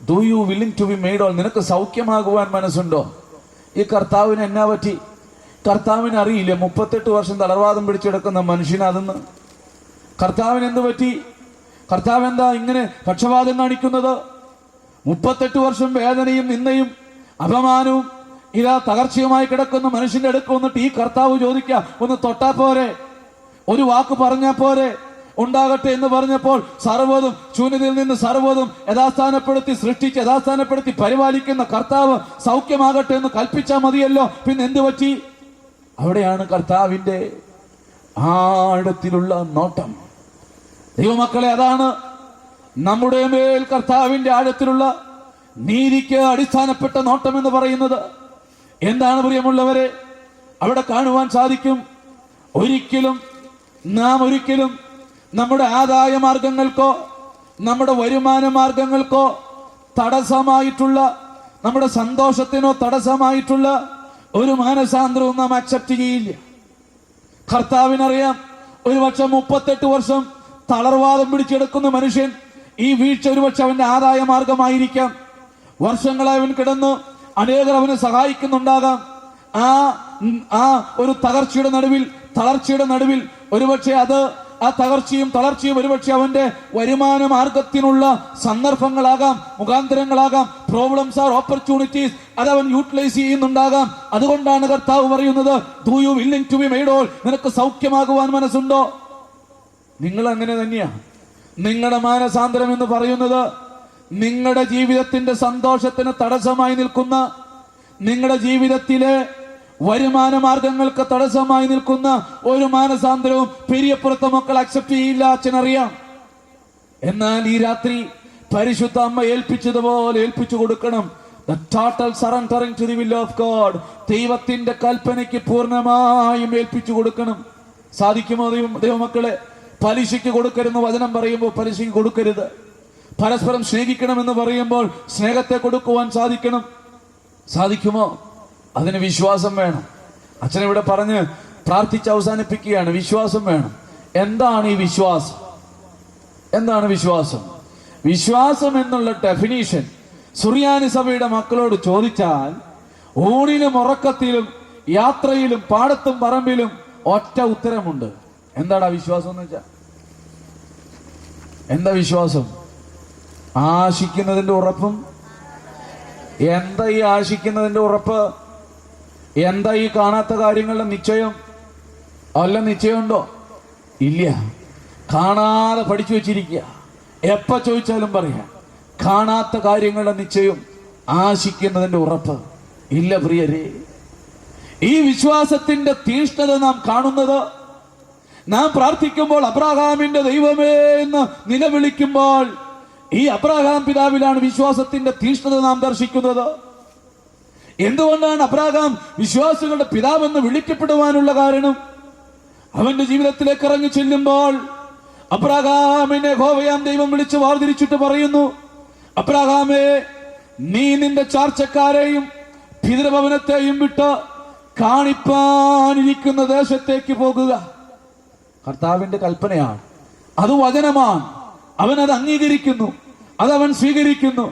do you willing to be made whole? നിനക്ക് സൗഖ്യമാകുവാൻ മനസ്സുണ്ടോ? ഈ കർത്താവിന് എന്നാ പറ്റി? കർത്താവിന് അറിയില്ല 38 വർഷം തളർവാദം പിടിച്ചെടുക്കുന്ന മനുഷ്യന് അതെന്ന്. കർത്താവിന് എന്ത് പറ്റി? കർത്താവ് എന്താ ഇങ്ങനെ പക്ഷപാതം കാണിക്കുന്നത്? 38 വർഷം വേദനയും നിന്ദയും അപമാനവും ഇതാ തകർച്ചയുമായി കിടക്കുന്ന മനുഷ്യന്റെ അടുക്ക് വന്നിട്ട് ഈ കർത്താവ് ചോദിക്കുക, ഒന്ന് തൊട്ടാ പോരെ, ഒരു വാക്ക് പറഞ്ഞാ പോരെ, ഉണ്ടാകട്ടെ എന്ന് പറഞ്ഞപ്പോൾ സർവ്വതും ശൂന്യതയിൽ നിന്ന് സർവ്വതും യഥാസ്ഥാനപ്പെടുത്തി സൃഷ്ടിച്ച് യഥാസ്ഥാനപ്പെടുത്തി പരിപാലിക്കുന്ന കർത്താവ് സൗഖ്യമാകട്ടെ എന്ന് കൽപ്പിച്ചാൽ മതിയല്ലോ. പിന്നെ എന്ത് പറ്റി? അവിടെയാണ് കർത്താവിന്റെ ആഴത്തിലുള്ള നോട്ടം. ദൈവമക്കളെ, അതാണ് നമ്മുടെ മേൽ കർത്താവിന്റെ ആഴത്തിലുള്ള നീതിക്ക് അടിസ്ഥാനപ്പെട്ട നോട്ടം എന്ന് പറയുന്നത്. എന്താണ് പ്രിയമുള്ളവരെ അവിടെ കാണുവാൻ സാധിക്കും? നാം ഒരിക്കലും നമ്മുടെ ആദായ മാർഗങ്ങൾക്കോ നമ്മുടെ വരുമാന മാർഗങ്ങൾക്കോ തടസ്സമായിട്ടുള്ള, നമ്മുടെ സന്തോഷത്തിനോ തടസ്സമായിട്ടുള്ള ഒരു മാനസാന്തരവും നാം അക്സെപ്റ്റ് ചെയ്യില്ല. കർത്താവിനറിയാം, ഒരുപക്ഷെ 38 വർഷം തളർവാദം പിടിച്ചെടുക്കുന്ന മനുഷ്യൻ, ഈ വീഴ്ച ഒരുപക്ഷെ അവന്റെ ആദായ മാർഗമായിരിക്കാം. വർഷങ്ങളായി അവൻ കിടന്ന് അനേകർ അവനെ സഹായിക്കുന്നുണ്ടാകാം. ആ ഒരു തകർച്ചയുടെ നടുവിൽ, തളർച്ചയുടെ നടുവിൽ ഒരുപക്ഷെ ആ തകർച്ചയും തളർച്ചയും ഒരുപക്ഷെ അവന്റെ വരുമാന മാർഗത്തിനുള്ള സന്ദർഭങ്ങളാകാം, മുഖാന്തരങ്ങളാകാം. Problems are opportunities. അതവൻ യൂട്ടിലൈസ് ചെയ്യുന്നുണ്ടാകാം. അതുകൊണ്ടാണ് കർത്താവ് പറയുന്നത്, do you willing to be made whole? നിനക്ക് സൗഖ്യമാകുവാൻ മനസ്സുണ്ടോ? നിങ്ങൾ അങ്ങനെ തന്നെയാണ്. നിങ്ങളുടെ മാനസാന്തരം എന്ന് പറയുന്നത് നിങ്ങളുടെ ജീവിതത്തിന്റെ സന്തോഷത്തിന് തടസ്സമായി നിൽക്കുന്ന, നിങ്ങളുടെ ജീവിതത്തിലെ വരുമാന മാർഗങ്ങൾക്ക് തടസ്സമായി നിൽക്കുന്ന ഒരു മാനസാന്തരവും പെരിയപ്പുറത്തെ മക്കൾ അക്സെപ്റ്റ് ചെയ്യില്ല. അച്ഛനറിയാം. എന്നാൽ ഈ രാത്രി പരിശുദ്ധ അമ്മ ഏൽപ്പിച്ചതുപോലെ ഏൽപ്പിച്ചു കൊടുക്കണം. The total surrendering to the will of God. ദൈവത്തിന്റെ കൽപ്പനയ്ക്ക് പൂർണ്ണമായും ഏൽപ്പിച്ചു കൊടുക്കണം. സാധിക്കുമോ ദൈവമക്കളെ? പലിശയ്ക്ക് കൊടുക്കരുതെന്ന് വചനം പറയുമ്പോൾ പലിശയ്ക്ക് കൊടുക്കരുത്. പരസ്പരം സ്നേഹിക്കണമെന്ന് പറയുമ്പോൾ സ്നേഹത്തെ കൊടുക്കുവാൻ സാധിക്കുമോ? അതിന് വിശ്വാസം വേണം. അച്ഛനിവിടെ പറഞ്ഞ് പ്രാർത്ഥിച്ച് അവസാനിപ്പിക്കുകയാണ്. വിശ്വാസം വേണം. എന്താണ് ഈ വിശ്വാസം? എന്താണ് വിശ്വാസം? വിശ്വാസം എന്നുള്ള ഡെഫിനീഷൻ സുറിയാനി സഭയുടെ മക്കളോട് ചോദിച്ചാൽ ഊണിലും ഉറക്കത്തിലും യാത്രയിലും പാടത്തും പറമ്പിലും ഒറ്റ ഉത്തരമുണ്ട്. എന്താടാ വിശ്വാസം എന്ന് വെച്ചാൽ? എന്താ വിശ്വാസം? ആശിക്കുന്നതിന്റെ ഉറപ്പും. എന്താ ഈ ആശിക്കുന്നതിന്റെ ഉറപ്പ്? എന്താ ഈ കാണാത്ത കാര്യങ്ങളുടെ നിശ്ചയം? വല്ല നിശ്ചയമുണ്ടോ? ഇല്ല. കാണാതെ പഠിച്ചു വെച്ചിരിക്കുക. എപ്പ ചോദിച്ചാലും പറയാം, കാണാത്ത കാര്യങ്ങളുടെ നിശ്ചയം, ആശിക്കുന്നതിന്റെ ഉറപ്പ് ഇല്ല പ്രിയരെ. ഈ വിശ്വാസത്തിന്റെ തീഷ്ണത നാം കാണുന്നത്, നാം പ്രാർത്ഥിക്കുമ്പോൾ അബ്രാഹാമിന്റെ ദൈവമേ എന്ന് നിലവിളിക്കുമ്പോൾ ഈ അബ്രാഹാം പിതാവിലാണ് വിശ്വാസത്തിന്റെ തീഷ്ണത നാം ദർശിക്കുന്നത്. എന്തുകൊണ്ടാണ് അബ്രാഹാം വിശ്വാസികളുടെ പിതാവെന്ന് വിളിക്കപ്പെടുവാനുള്ള കാരണം? അവന്റെ ജീവിതത്തിലേക്ക് ഇറങ്ങി ചെല്ലുമ്പോൾ അബ്രാഹാമിനെ യഹോവയാം ദൈവം വിളിച്ച് വാർതിരിച്ചിട്ട് പറയുന്നു, അബ്രാഹാമേ, നീ നിന്റെ ചാർച്ചക്കാരെയും പിതൃഭവനത്തെയും വിട്ട് കാണിപ്പാനിരിക്കുന്ന ദേശത്തേക്ക് പോകുക. കർത്താവിന്റെ കൽപ്പനയാണ്, അത് വചനമാണ്. അവൻ അത് അംഗീകരിക്കുന്നു, അതവൻ സ്വീകരിക്കുന്നു.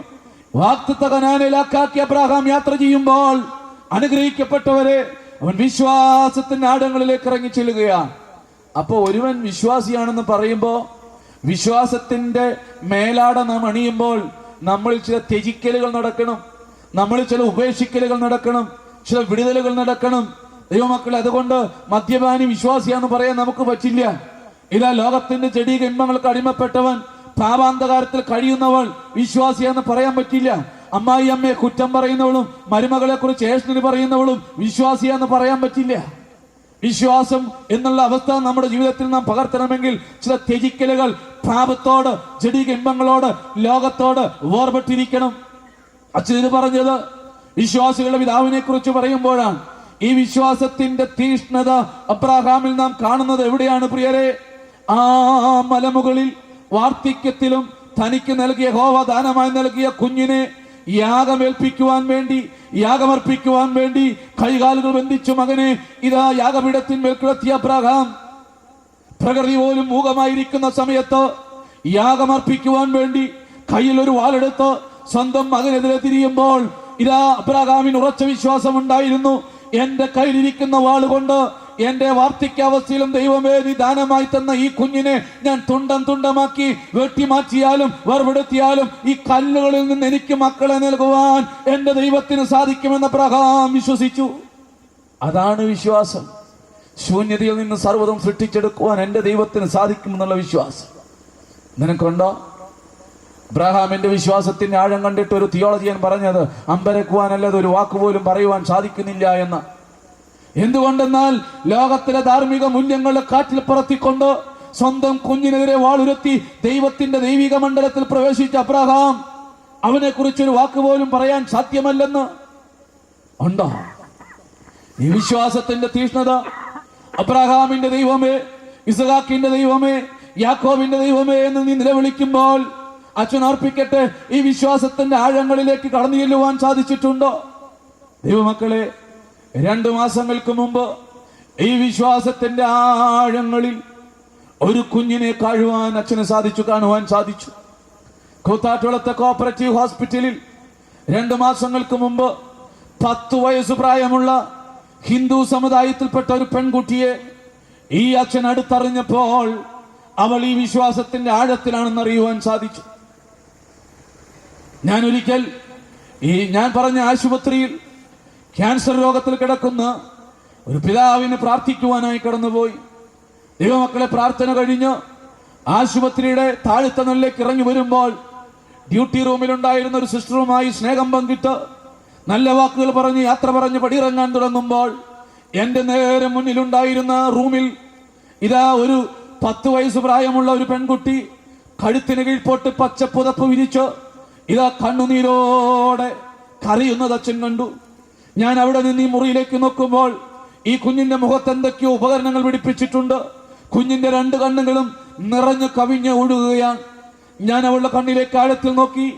വാഗ്ദത്ത കനാനിലാക്കി അബ്രാഹാം യാത്ര ചെയ്യുമ്പോൾ അനുഗ്രഹിക്കപ്പെട്ടവരെ, അവൻ വിശ്വാസത്തിന്റെ ആഴങ്ങളിലേക്ക് ഇറങ്ങി ചെല്ലുകയാണ്. അപ്പൊ ഒരുവൻ വിശ്വാസിയാണെന്ന് പറയുമ്പോ, വിശ്വാസത്തിന്റെ മേലാട നാം അണിയുമ്പോൾ നമ്മൾ ചില ത്യജിക്കലുകൾ നടക്കണം, നമ്മൾ ചില ഉപേക്ഷിക്കലുകൾ നടക്കണം, ചില വിടുതലുകൾ നടക്കണം. ദൈവമക്കളെ, അതുകൊണ്ട് മദ്യപാനി വിശ്വാസിയാന്ന് പറയാൻ നമുക്ക് പറ്റില്ല. ഇതാ ലോകത്തിന്റെ ചെടി ഇമ്പങ്ങൾക്ക് അടിമപ്പെട്ടവൻ, പാപാന്തകാരത്തിൽ കഴിയുന്നവൾ വിശ്വാസിയാന്ന് പറയാൻ പറ്റില്ല. അമ്മായി അമ്മയെ കുറ്റം പറയുന്നവളും മരുമകളെ കുറിച്ച് ഏഷണി പറയുന്നവളും വിശ്വാസിയാന്ന് പറയാൻ പറ്റില്ല. വിശ്വാസം എന്നുള്ള അവസ്ഥ നമ്മുടെ ജീവിതത്തിൽ നാം പകർത്തണമെങ്കിൽ ചില ത്യജിക്കലുകൾ, പാപത്തോട്, ചെടി ഇമ്പങ്ങളോട്, ലോകത്തോട് വേർപെട്ടിരിക്കണം. അച്ഛൻ ഇത് പറഞ്ഞത് വിശ്വാസികളുടെ പിതാവിനെ കുറിച്ച് പറയുമ്പോഴാണ്. ഈ വിശ്വാസത്തിന്റെ തീഷ്ണത അബ്രാഹാമിൽ നാം കാണുന്നത് എവിടെയാണ് പ്രിയരെ? ആ മലമുകളിൽ വാർദ്ധക്യത്തിലും തനിക്ക് നൽകിയ യഹോവ ദാനമായി നൽകിയ കുഞ്ഞിനെ യാഗമേൽപ്പിക്കുവാൻ വേണ്ടി, യാഗമർപ്പിക്കുവാൻ വേണ്ടി കൈകാലുകൾ ബന്ധിച്ചു മകനെ ഇതാ യാഗപീഠത്തിന്മേൽ കിടത്തിയ അബ്രാഹാം പ്രകൃതി പോലും മൂകമായിരിക്കുന്ന സമയത്ത് യാഗമർപ്പിക്കുവാൻ വേണ്ടി കയ്യിൽ ഒരു വാളെടുത്ത് സ്വന്തം മകനെതിരെ തിരിയുമ്പോൾ ഇതാ അബ്രാഹാമിന് ഉറച്ച വിശ്വാസം ഉണ്ടായിരുന്നു. എന്റെ കയ്യിലിരിക്കുന്ന വാളുകൊണ്ട് എന്റെ വാർദ്ധക്യാവസ്ഥയിലും ദൈവമേ നീ ദാനമായി തന്ന ഈ കുഞ്ഞിനെ ഞാൻ തുണ്ടം തുണ്ടമാക്കി വെട്ടിമാറ്റിയാലും വേർപെടുത്തിയാലും ഈ കല്ലുകളിൽ നിന്ന് എനിക്ക് മക്കളെ നൽകുവാൻ എന്റെ ദൈവത്തിന് സാധിക്കുമെന്ന് അബ്രാഹാം വിശ്വസിച്ചു. അതാണ് വിശ്വാസം. ശൂന്യതയിൽ നിന്ന് സർവ്വതും സൃഷ്ടിച്ചെടുക്കുവാൻ എന്റെ ദൈവത്തിന് സാധിക്കുമെന്നുള്ള വിശ്വാസം നിനക്കുണ്ടോ? അബ്രാഹാമിന്റെ വിശ്വാസത്തിന്റെ ആഴം കണ്ടിട്ട് ഒരു തിയോളജിയൻ പറഞ്ഞത് അമ്പരക്കുവാനല്ലത് ഒരു വാക്കുപോലും പറയുവാൻ സാധിക്കുന്നില്ല എന്ന്. എന്തുകൊണ്ടെന്നാൽ ലോകത്തിലെ ധാർമ്മിക മൂല്യങ്ങളെ കാറ്റിൽ പറത്തിക്കൊണ്ട് സ്വന്തം കുഞ്ഞിനെതിരെ വാളുരത്തി ദൈവത്തിന്റെ ദൈവിക മണ്ഡലത്തിൽ പ്രവേശിച്ച അബ്രാഹാം അവനെ കുറിച്ചൊരു വാക്കുപോലും പറയാൻ സാധ്യമല്ലെന്ന് ഉണ്ടോ? ഈ വിശ്വാസത്തിന്റെ തീഷ്ണത അബ്രാഹാമിന്റെ ദൈവമേ, ഇസഹാക്കിന്റെ ദൈവമേ, യാക്കോബിന്റെ ദൈവമേ എന്ന് നീ നിലവിളിക്കുമ്പോൾ അച്ഛൻ അർപ്പിക്കട്ടെ, ഈ വിശ്വാസത്തിന്റെ ആഴങ്ങളിലേക്ക് കടന്നു ചെല്ലുവാൻ സാധിച്ചിട്ടുണ്ടോ? ദൈവമക്കളെ, 2 മാസങ്ങൾക്ക് മുമ്പ് ഈ വിശ്വാസത്തിന്റെ ആഴങ്ങളിൽ ഒരു കുഞ്ഞിനെ കാണുവാൻ അച്ഛന് സാധിച്ചു, കാണുവാൻ സാധിച്ചു. കൂത്താട്ടുകുളത്തെ കോപ്പറേറ്റീവ് ഹോസ്പിറ്റലിൽ 2 മാസങ്ങൾക്ക് മുമ്പ് 10 വയസ്സ് പ്രായമുള്ള ഹിന്ദു സമുദായത്തിൽപ്പെട്ട ഒരു പെൺകുട്ടിയെ ഈ അച്ഛൻ അടുത്തറിഞ്ഞപ്പോൾ അവൾ ഈ വിശ്വാസത്തിന്റെ ആഴത്തിലാണെന്ന് അറിയുവാൻ സാധിച്ചു. ഞാൻ ഒരിക്കൽ ഞാൻ പറഞ്ഞ ആശുപത്രിയിൽ ക്യാൻസർ രോഗത്തിൽ കിടക്കുന്ന ഒരു പിതാവിന് പ്രാർത്ഥിക്കുവാനായി കടന്നുപോയി. ദൈവമക്കളെ, പ്രാർത്ഥന കഴിഞ്ഞ് ആശുപത്രിയുടെ താഴത്തെ നിലയിലേക്ക് ഇറങ്ങി വരുമ്പോൾ ഡ്യൂട്ടി റൂമിലുണ്ടായിരുന്ന ഒരു സിസ്റ്ററുമായി സ്നേഹം പങ്കിട്ട് നല്ല വാക്കുകൾ പറഞ്ഞ് യാത്ര പറഞ്ഞ് പടിയിറങ്ങാൻ തുടങ്ങുമ്പോൾ എന്റെ നേരെ മുന്നിലുണ്ടായിരുന്ന റൂമിൽ ഇതാ ഒരു 10 വയസ്സ് പ്രായമുള്ള ഒരു പെൺകുട്ടി കഴുത്തിന് കീഴ്പോട്ട് പച്ച പുതപ്പ് വിരിച്ച് ഇതാ കണ്ണുനീരോടെ കരയുന്നത് അച്ഛൻ കണ്ടു. ഞാൻ അവിടെ നിന്ന് ഈ മുറിയിലേക്ക് നോക്കുമ്പോൾ ഈ കുഞ്ഞിന്റെ മുഖത്ത് എന്തൊക്കെയോ ഉപകരണങ്ങൾ പിടിപ്പിച്ചിട്ടുണ്ട്. കുഞ്ഞിന്റെ 2 കണ്ണുകളും നിറഞ്ഞു കവിഞ്ഞ് ഒഴുകുകയാണ്. ഞാൻ അവളുടെ കണ്ണിലേക്ക് ആഴത്തിൽ നോക്കി.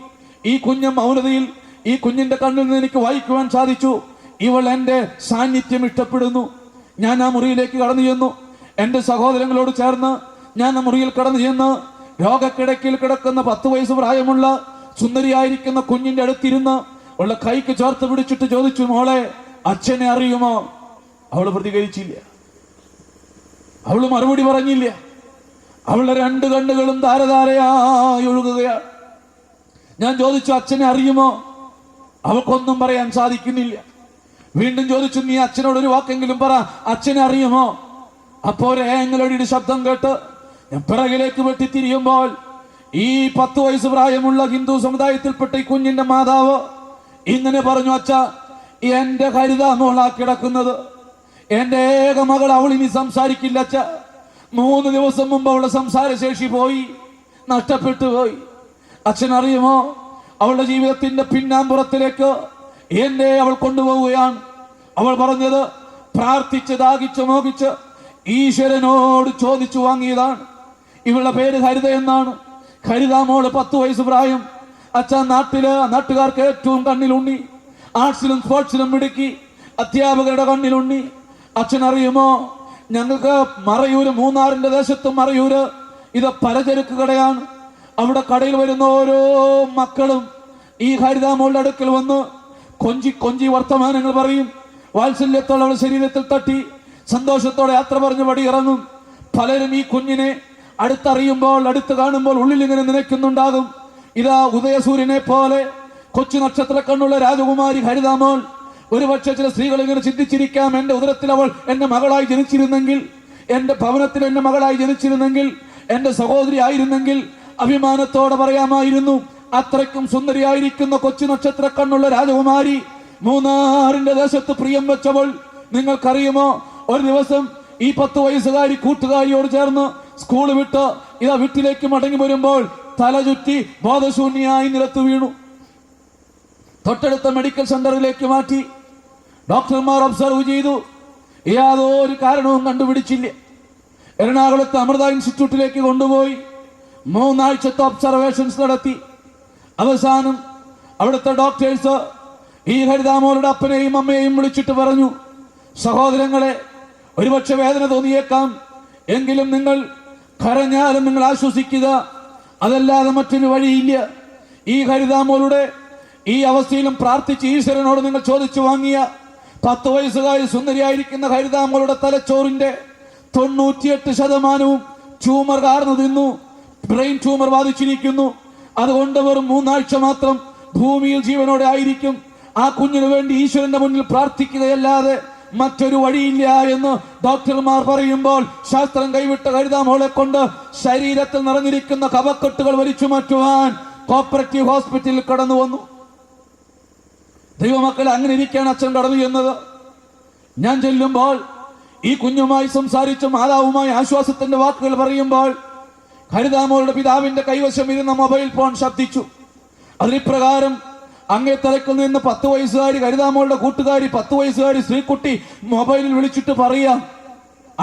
ഈ കുഞ്ഞ് മൗനതയിൽ ഈ കുഞ്ഞിന്റെ കണ്ണിൽ നിന്ന് എനിക്ക് വായിക്കുവാൻ സാധിച്ചു, ഇവൾ എന്റെ സാന്നിധ്യം ഇഷ്ടപ്പെടുന്നു. ഞാൻ ആ മുറിയിലേക്ക് കടന്നു ചെന്നു. എന്റെ സഹോദരങ്ങളോട് ചേർന്ന് ഞാൻ ആ മുറിയിൽ കടന്നു ചെന്ന് രോഗക്കിടക്കിൽ കിടക്കുന്ന 10 വയസ്സ് പ്രായമുള്ള സുന്ദരിയായിരിക്കുന്ന കുഞ്ഞിന്റെ അടുത്തിരുന്ന് അവളുടെ കൈക്ക് ചേർത്ത് പിടിച്ചിട്ട് ചോദിച്ചു, മോളെ അച്ഛനെ അറിയുമോ? അവള് പ്രതികരിച്ചില്ല. അവള് മറുപടി പറഞ്ഞില്ല. അവളുടെ 2 കണ്ണുകളും ധാരധാരയായി ഒഴുകുകയാണ്. ഞാൻ ചോദിച്ചു, അച്ഛനെ അറിയുമോ? അവൾക്കൊന്നും പറയാൻ സാധിക്കുന്നില്ല. വീണ്ടും ചോദിച്ചു, നീ അച്ഛനോടൊരു വാക്കെങ്കിലും പറ, അച്ഛനെ അറിയുമോ? അപ്പോ ഒരു ഏങ്ങലടിയുടെ ശബ്ദം കേട്ട് ഞാൻ പിറകിലേക്ക് വെട്ടിത്തിരിയുമ്പോൾ ഈ 10 വയസ്സ് പ്രായമുള്ള ഹിന്ദു സമുദായത്തിൽപ്പെട്ട ഈ കുഞ്ഞിന്റെ മാതാവ് ഇങ്ങനെ പറഞ്ഞു, അച്ഛ, എന്റെ ഹരിത മോളാ കിടക്കുന്നത്. എന്റെ ഏക മകൾ, അവൾ ഇനി സംസാരിക്കില്ല അച്ഛ. 3 ദിവസം മുമ്പ് അവളുടെ സംസാരശേഷി പോയി, നഷ്ടപ്പെട്ടു പോയി. അച്ഛൻ അറിയുമോ, അവളുടെ ജീവിതത്തിന്റെ പിന്നാമ്പുറത്തിലേക്ക് എന്നെ അവൾ കൊണ്ടുപോവുകയാണ്. അവൾ പറഞ്ഞത് പ്രാർത്ഥിച്ച് ദാഹിച്ച് മോഹിച്ച് ഈശ്വരനോട് ചോദിച്ചു വാങ്ങിയതാണ്. ഇവളുടെ പേര് ഹരിത എന്നാണ്. ഹരിത മോള് 10 വയസ്സ് പ്രായം. അച്ഛൻ നാട്ടുകാർക്ക് ഏറ്റവും കണ്ണിലുണ്ണി, ആർട്സിലും സ്പോർട്സിലും മിടുക്കി, അധ്യാപകരുടെ കണ്ണിലുണ്ണി. അച്ഛൻ അറിയുമോ, ഞങ്ങൾക്ക് മറയൂര്, മൂന്നാറിന്റെ ദേശത്ത് മറയൂര് ഇത് പലചരക്ക് കടയാണ്. അവിടെ കടയിൽ വരുന്ന ഓരോ മക്കളും ഈ ഹരിത മോളുടെ അടുക്കൽ വന്ന് കൊഞ്ചി വർത്തമാനങ്ങൾ പറയും. വാത്സല്യത്തോടെ അവൾ ശരീരത്തിൽ തട്ടി സന്തോഷത്തോടെ യാത്ര പറഞ്ഞ് പടി ഇറങ്ങും. പലരും ഈ കുഞ്ഞിനെ അടുത്തറിയുമ്പോൾ, അടുത്ത് കാണുമ്പോൾ ഉള്ളിൽ ഇങ്ങനെ നനയ്ക്കുന്നുണ്ടാകും. ഇതാ ഉദയസൂര്യനെ പോലെ കൊച്ചു നക്ഷത്ര കണ്ണുള്ള രാജകുമാരി ഹരിതാമോൾ. ഒരുപക്ഷെ ചില സ്ത്രീകൾ ഇങ്ങനെ ചിന്തിച്ചിരിക്കാം, എന്റെ ഉദരത്തിൽ അവൾ എന്റെ മകളായി ജനിച്ചിരുന്നെങ്കിൽ, എന്റെ ഭവനത്തിൽ എന്റെ മകളായി ജനിച്ചിരുന്നെങ്കിൽ, എന്റെ സഹോദരി ആയിരുന്നെങ്കിൽ അഭിമാനത്തോടെ പറയാമായിരുന്നു. അത്രയ്ക്കും സുന്ദരിയായിരിക്കുന്ന കൊച്ചു നക്ഷത്ര കണ്ണുള്ള രാജകുമാരി മൂന്നാറിന്റെ ദേശത്ത് പ്രിയം വെച്ചവൾ. നിങ്ങൾക്കറിയുമോ, ഒരു ദിവസം ഈ 10 വയസ്സുകാരി കൂട്ടുകാരിയോട് ചേർന്ന് സ്കൂൾ വിട്ട് ഇതാ വീട്ടിലേക്ക് മടങ്ങി വരുമ്പോൾ തല ചുറ്റി ബോധശൂന്യായി നിലത്ത് വീണു. തൊട്ടടുത്ത മെഡിക്കൽ സെന്ററിലേക്ക് മാറ്റി. ഡോക്ടർമാർ ഒബ്സർവ് ചെയ്തു, യാതൊരു കാരണവും കണ്ടുപിടിച്ചില്ല. എറണാകുളത്ത് അമൃത ഇൻസ്റ്റിറ്റ്യൂട്ടിലേക്ക് കൊണ്ടുപോയി 3 ആഴ്ചത്തെ ഒബ്സർവേഷൻസ് നടത്തി. അവസാനം അവിടുത്തെ ഡോക്ടേഴ്സ് ഈ ഹരിതാമോളുടെ അപ്പനെയും അമ്മയെയും വിളിച്ചിട്ട് പറഞ്ഞു, സഹോദരങ്ങളെ, ഒരുപക്ഷെ വേദന തോന്നിയേക്കാം, എങ്കിലും നിങ്ങൾ കരഞ്ഞാലും നിങ്ങൾ ആശ്വസിക്കുക, അതല്ലാതെ മറ്റൊരു വഴിയില്ല. ഈ ഹരിതാമോളുടെ ഈ അവസ്ഥയിലും പ്രാർത്ഥിച്ച് ഈശ്വരനോട് നിങ്ങൾ ചോദിച്ചു വാങ്ങിയ 10 വയസ്സുകാരി സുന്ദരിയായിരിക്കുന്ന ഹരിതാമോളുടെ തലച്ചോറിന്റെ 98% ട്യൂമർ കാർന്നു തിന്നു. ബ്രെയിൻ ട്യൂമർ ബാധിച്ചിരിക്കുന്നു. അതുകൊണ്ട് വെറും 3 ആഴ്ച മാത്രം ഭൂമിയിൽ ജീവനോടെ ആയിരിക്കും. ആ കുഞ്ഞിനു വേണ്ടി ഈശ്വരന്റെ മുന്നിൽ പ്രാർത്ഥിക്കുകയല്ലാതെ മറ്റൊരു വഴിയില്ല എന്ന് ഡോക്ടർമാർ പറയുമ്പോൾ ശാസ്ത്രം കൈവിട്ട ഹരിതാമോളെ കൊണ്ട് ശരീരത്തിൽ നിറഞ്ഞിരിക്കുന്ന കഫക്കെട്ടുകൾ വലിച്ചു മാറ്റുവാൻ കോപ്പറേറ്റീവ് ഹോസ്പിറ്റലിൽ കടന്നു വന്നു. ദൈവമക്കളെ, അങ്ങനെ ഇരിക്കുകയാണ് അച്ഛൻ കടന്നു ചെന്നത്. ഞാൻ ചെല്ലുമ്പോൾ ഈ കുഞ്ഞുമായി സംസാരിച്ച് മാതാവുമായി ആശ്വാസത്തിന്റെ വാക്കുകൾ പറയുമ്പോൾ ഹരിതാമോളുടെ പിതാവിന്റെ കൈവശം ഇരുന്ന മൊബൈൽ ഫോൺ ശബ്ദിച്ചു. അതിനിപ്രകാരം അങ്ങേ തലക്കിൽ നിന്ന് 10 വയസ്സുകാരി ഹരിതാമോളുടെ കൂട്ടുകാരി 10 വയസ്സുകാരി ശ്രീകുട്ടി മൊബൈലിൽ വിളിച്ചിട്ട് പറയാം,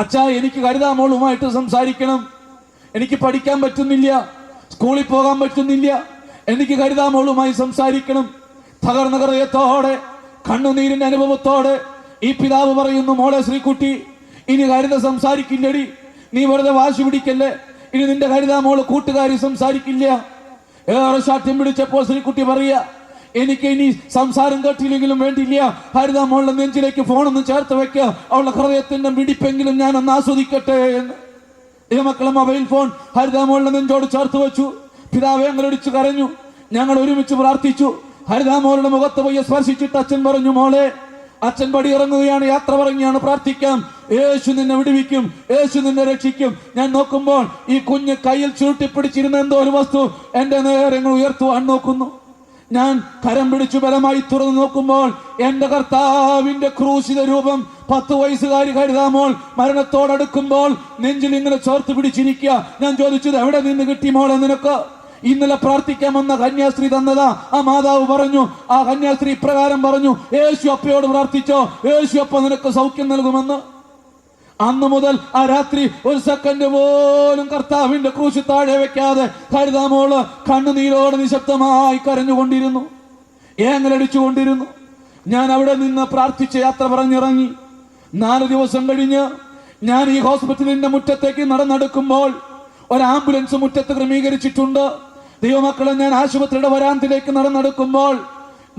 അച്ഛാ, എനിക്ക് ഹരിതാമോളുമായിട്ട് സംസാരിക്കണം, എനിക്ക് പഠിക്കാൻ പറ്റുന്നില്ല, സ്കൂളിൽ പോകാൻ പറ്റുന്നില്ല, എനിക്ക് ഹരിതാമോളുമായി സംസാരിക്കണം. തകർന്ന ഹൃദയത്തോടെ കണ്ണുനീരിന്റെ അനുഭവത്തോടെ ഈ പിതാവ് പറയുന്നു, മോളെ ശ്രീകുട്ടി, ഇനി ഹരിത സംസാരിക്കില്ലടി, നീ വെറുതെ വാശി പിടിക്കല്ലേ, ഇനി നിന്റെ ഹരിതാമോള് കൂട്ടുകാരി സംസാരിക്കില്ല. ഏറെ ശാഠ്യം പിടിച്ചപ്പോൾ ശ്രീകുട്ടി പറയാ, എനിക്ക് ഇനി സംസാരം കേട്ടില്ലെങ്കിലും വേണ്ടില്ല, ഹരിതാമോളുടെ നെഞ്ചിലേക്ക് ഫോണൊന്ന് ചേർത്ത് വെക്കുക, അവളുടെ ഹൃദയത്തിന്റെ മിടിപ്പെങ്കിലും ഞാൻ ഒന്ന് ആസ്വദിക്കട്ടെ എന്ന്. ഈ മക്കളെ മൊബൈൽ ഫോൺ ഹരിതാമോളുടെ നെഞ്ചോട് ചേർത്ത് വെച്ചു. പിതാവെ ഞങ്ങളൊടിച്ചു കരഞ്ഞു. ഞങ്ങൾ ഒരുമിച്ച് പ്രാർത്ഥിച്ചു. ഹരിതാമോളുടെ മുഖത്ത് പോയി സ്പർശിച്ചിട്ട് അച്ഛൻ പറഞ്ഞു, മോളെ, അച്ഛൻ പടി ഇറങ്ങുകയാണ്, യാത്ര പറഞ്ഞാണ്, പ്രാർത്ഥിക്കാം, യേശു നിന്നെ വിടുവിക്കും, യേശു നിന്നെ രക്ഷിക്കും. ഞാൻ നോക്കുമ്പോൾ ഈ കുഞ്ഞ് കയ്യിൽ ചുരുട്ടിപ്പിടിച്ചിരുന്ന എന്തോ ഒരു വസ്തു എന്റെ നേരെ ഉയർത്തുവാൻ നോക്കുന്നു. ഞാൻ കരം പിടിച്ചു ബലമായി തുറന്നു നോക്കുമ്പോൾ എന്റെ കർത്താവിന്റെ ക്രൂശിത രൂപം 10 വയസ്സുകാരി ഹരിതാമോൾ മരണത്തോടടുക്കുമ്പോൾ നെഞ്ചിൽ ഇങ്ങനെ ചേർത്ത് പിടിച്ചിരിക്കുക. ഞാൻ ചോദിച്ചത്, എവിടെ നിന്ന് കിട്ടി മോളെ നിനക്ക്? ഇന്നലെ പ്രാർത്ഥിക്കാൻ വന്ന കന്യാസ്ത്രീ തന്നതാ. ആ മാതാവ് പറഞ്ഞു, ആ കന്യാസ്ത്രീ ഇപ്രകാരം പറഞ്ഞു, യേശു അപ്പയോട് പ്രാർത്ഥിച്ചോ, യേശു അപ്പ നിനക്ക് സൗഖ്യം നൽകുമെന്ന്. അന്ന് മുതൽ ആ രാത്രി ഒരു സെക്കൻഡ് പോലും കർത്താവിന്റെ ക്രൂശ് താഴെ വെക്കാതെ ഹരിതാമോള് കണ്ണുനീരോടെ നിശബ്ദമായി കരഞ്ഞുകൊണ്ടിരുന്നു, ഏങ്ങലടിച്ചുകൊണ്ടിരുന്നു. ഞാൻ അവിടെ നിന്ന് പ്രാർത്ഥിച്ച് യാത്ര പറഞ്ഞിറങ്ങി. 4 ദിവസം കഴിഞ്ഞ് ഞാൻ ഈ ഹോസ്പിറ്റലിന്റെ മുറ്റത്തേക്ക് നടന്നെടുക്കുമ്പോൾ ഒരു ആംബുലൻസ് മുറ്റത്ത് ക്രമീകരിച്ചിട്ടുണ്ട്. ദൈവമക്കളെ, ഞാൻ ആശുപത്രിയുടെ വരാന്തിലേക്ക് നടന്നെടുക്കുമ്പോൾ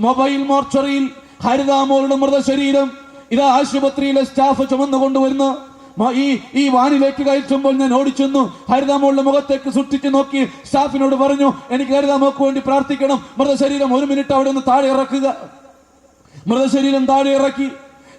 മൊബൈൽ മോർച്ചറിയിൽ ഹരിതാമോളുടെ മൃതശരീരം ഇതാ ആശുപത്രിയിലെ സ്റ്റാഫ് ചുമന്നു കൊണ്ടുവരുന്നു. ഈ വാനിലേക്ക് കയറ്റുമ്പോൾ ഞാൻ ഓടിച്ചെന്നു. ഹരിതാമോളുടെ മുഖത്തേക്ക് സൂക്ഷിച്ചു നോക്കി സ്റ്റാഫിനോട് പറഞ്ഞു, എനിക്ക് ഹരിതാമോൾക്ക് വേണ്ടി പ്രാർത്ഥിക്കണം, മൃതശരീരം 1 മിനിറ്റ് അവിടെ നിന്ന് താഴെ ഇറക്കുക. മൃതശരീരം താഴെ ഇറക്കി.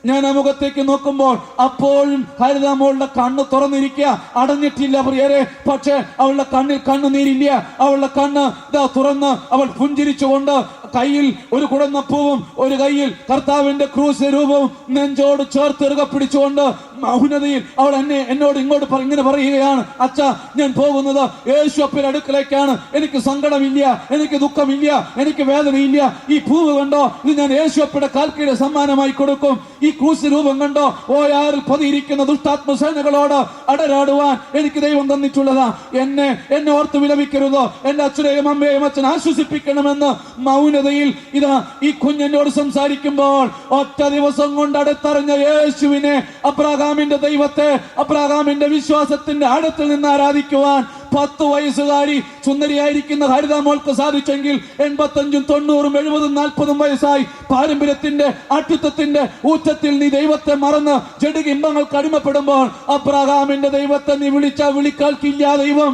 ഞാൻ ആ മുഖത്തേക്ക് നോക്കുമ്പോൾ അപ്പോഴും ഹരിതാമോളുടെ കണ്ണ് തുറന്നിരിക്കുക, അടഞ്ഞിട്ടില്ല പ്രിയരെ. പക്ഷെ അവളുടെ കണ്ണിൽ കണ്ണുനീരില്ല. അവളുടെ കണ്ണ് ഇതാ തുറന്ന് അവൾ പുഞ്ചിരിച്ചുകൊണ്ട് കയ്യിൽ ഒരു കുടന്നപ്പൂവും ഒരു കയ്യിൽ കർത്താവിന്റെ ക്രൂശ് രൂപവും നെഞ്ചോട് ചേർത്തിറുക പിടിച്ചുകൊണ്ട് മൗനതയിൽ അവൾ എന്നോട് ഇങ്ങോട്ട് ഇങ്ങനെ പറയുകയാണ്, അച്ഛാ, ഞാൻ പോകുന്നത് യേശു അപ്പയുടെ അടുക്കലേക്കാണ്. എനിക്ക് സങ്കടമില്ല, എനിക്ക് ദുഃഖമില്ല, എനിക്ക് വേദനയില്ല. ഈ പൂവ് കണ്ടോ, ഇത് ഞാൻ യേശു അപ്പയുടെ കാൽക്കീഴ് സമ്മാനമായി കൊടുക്കും. ഈ ക്രൂശ് രൂപം കണ്ടോ, ഓയാറിൽ പതിയിരിക്കുന്ന ദുഷ്ടാത്മസേനകളോട് അടരാടുവാൻ എനിക്ക് ദൈവം തന്നിട്ടുള്ളതാ. എന്നെ ഓർത്ത് വിലപിക്കരുതോ, എന്റെ അച്ഛനെയും അമ്മയെയും അച്ഛൻ ആശ്വസിപ്പിക്കണമെന്ന് മൗനതയിൽ ഇതാ ഈ കുഞ്ഞെന്നോട് സംസാരിക്കുമ്പോൾ ഒറ്റ ദിവസം കൊണ്ട് അടുത്തറിഞ്ഞ യേശുവിനെ, അബ്രഹാമിന്റെ ദൈവത്തെ, അബ്രഹാമിന്റെ വിശ്വാസത്തിന്റെ ആഴത്തിൽ നിന്ന് ആരാധിക്കുവാൻ 10 വയസ്സുകാരി സുന്ദരിയായിരിക്കുന്ന ഹരിത മോൾക്ക് സാധിച്ചെങ്കിൽ 85, 90, 70, 40 വയസ്സായി പാരമ്പര്യത്തിന്റെ അത്യുത്വത്തിന്റെ ഊറ്റത്തിൽ നീ ദൈവത്തെ മറന്ന് ജഡിക ഇമ്പങ്ങൾക്ക് അടിമപ്പെടുമ്പോൾ അബ്രഹാമിന്റെ ദൈവത്തെ നീ വിളിക്കാൽക്കില്ല ദൈവം.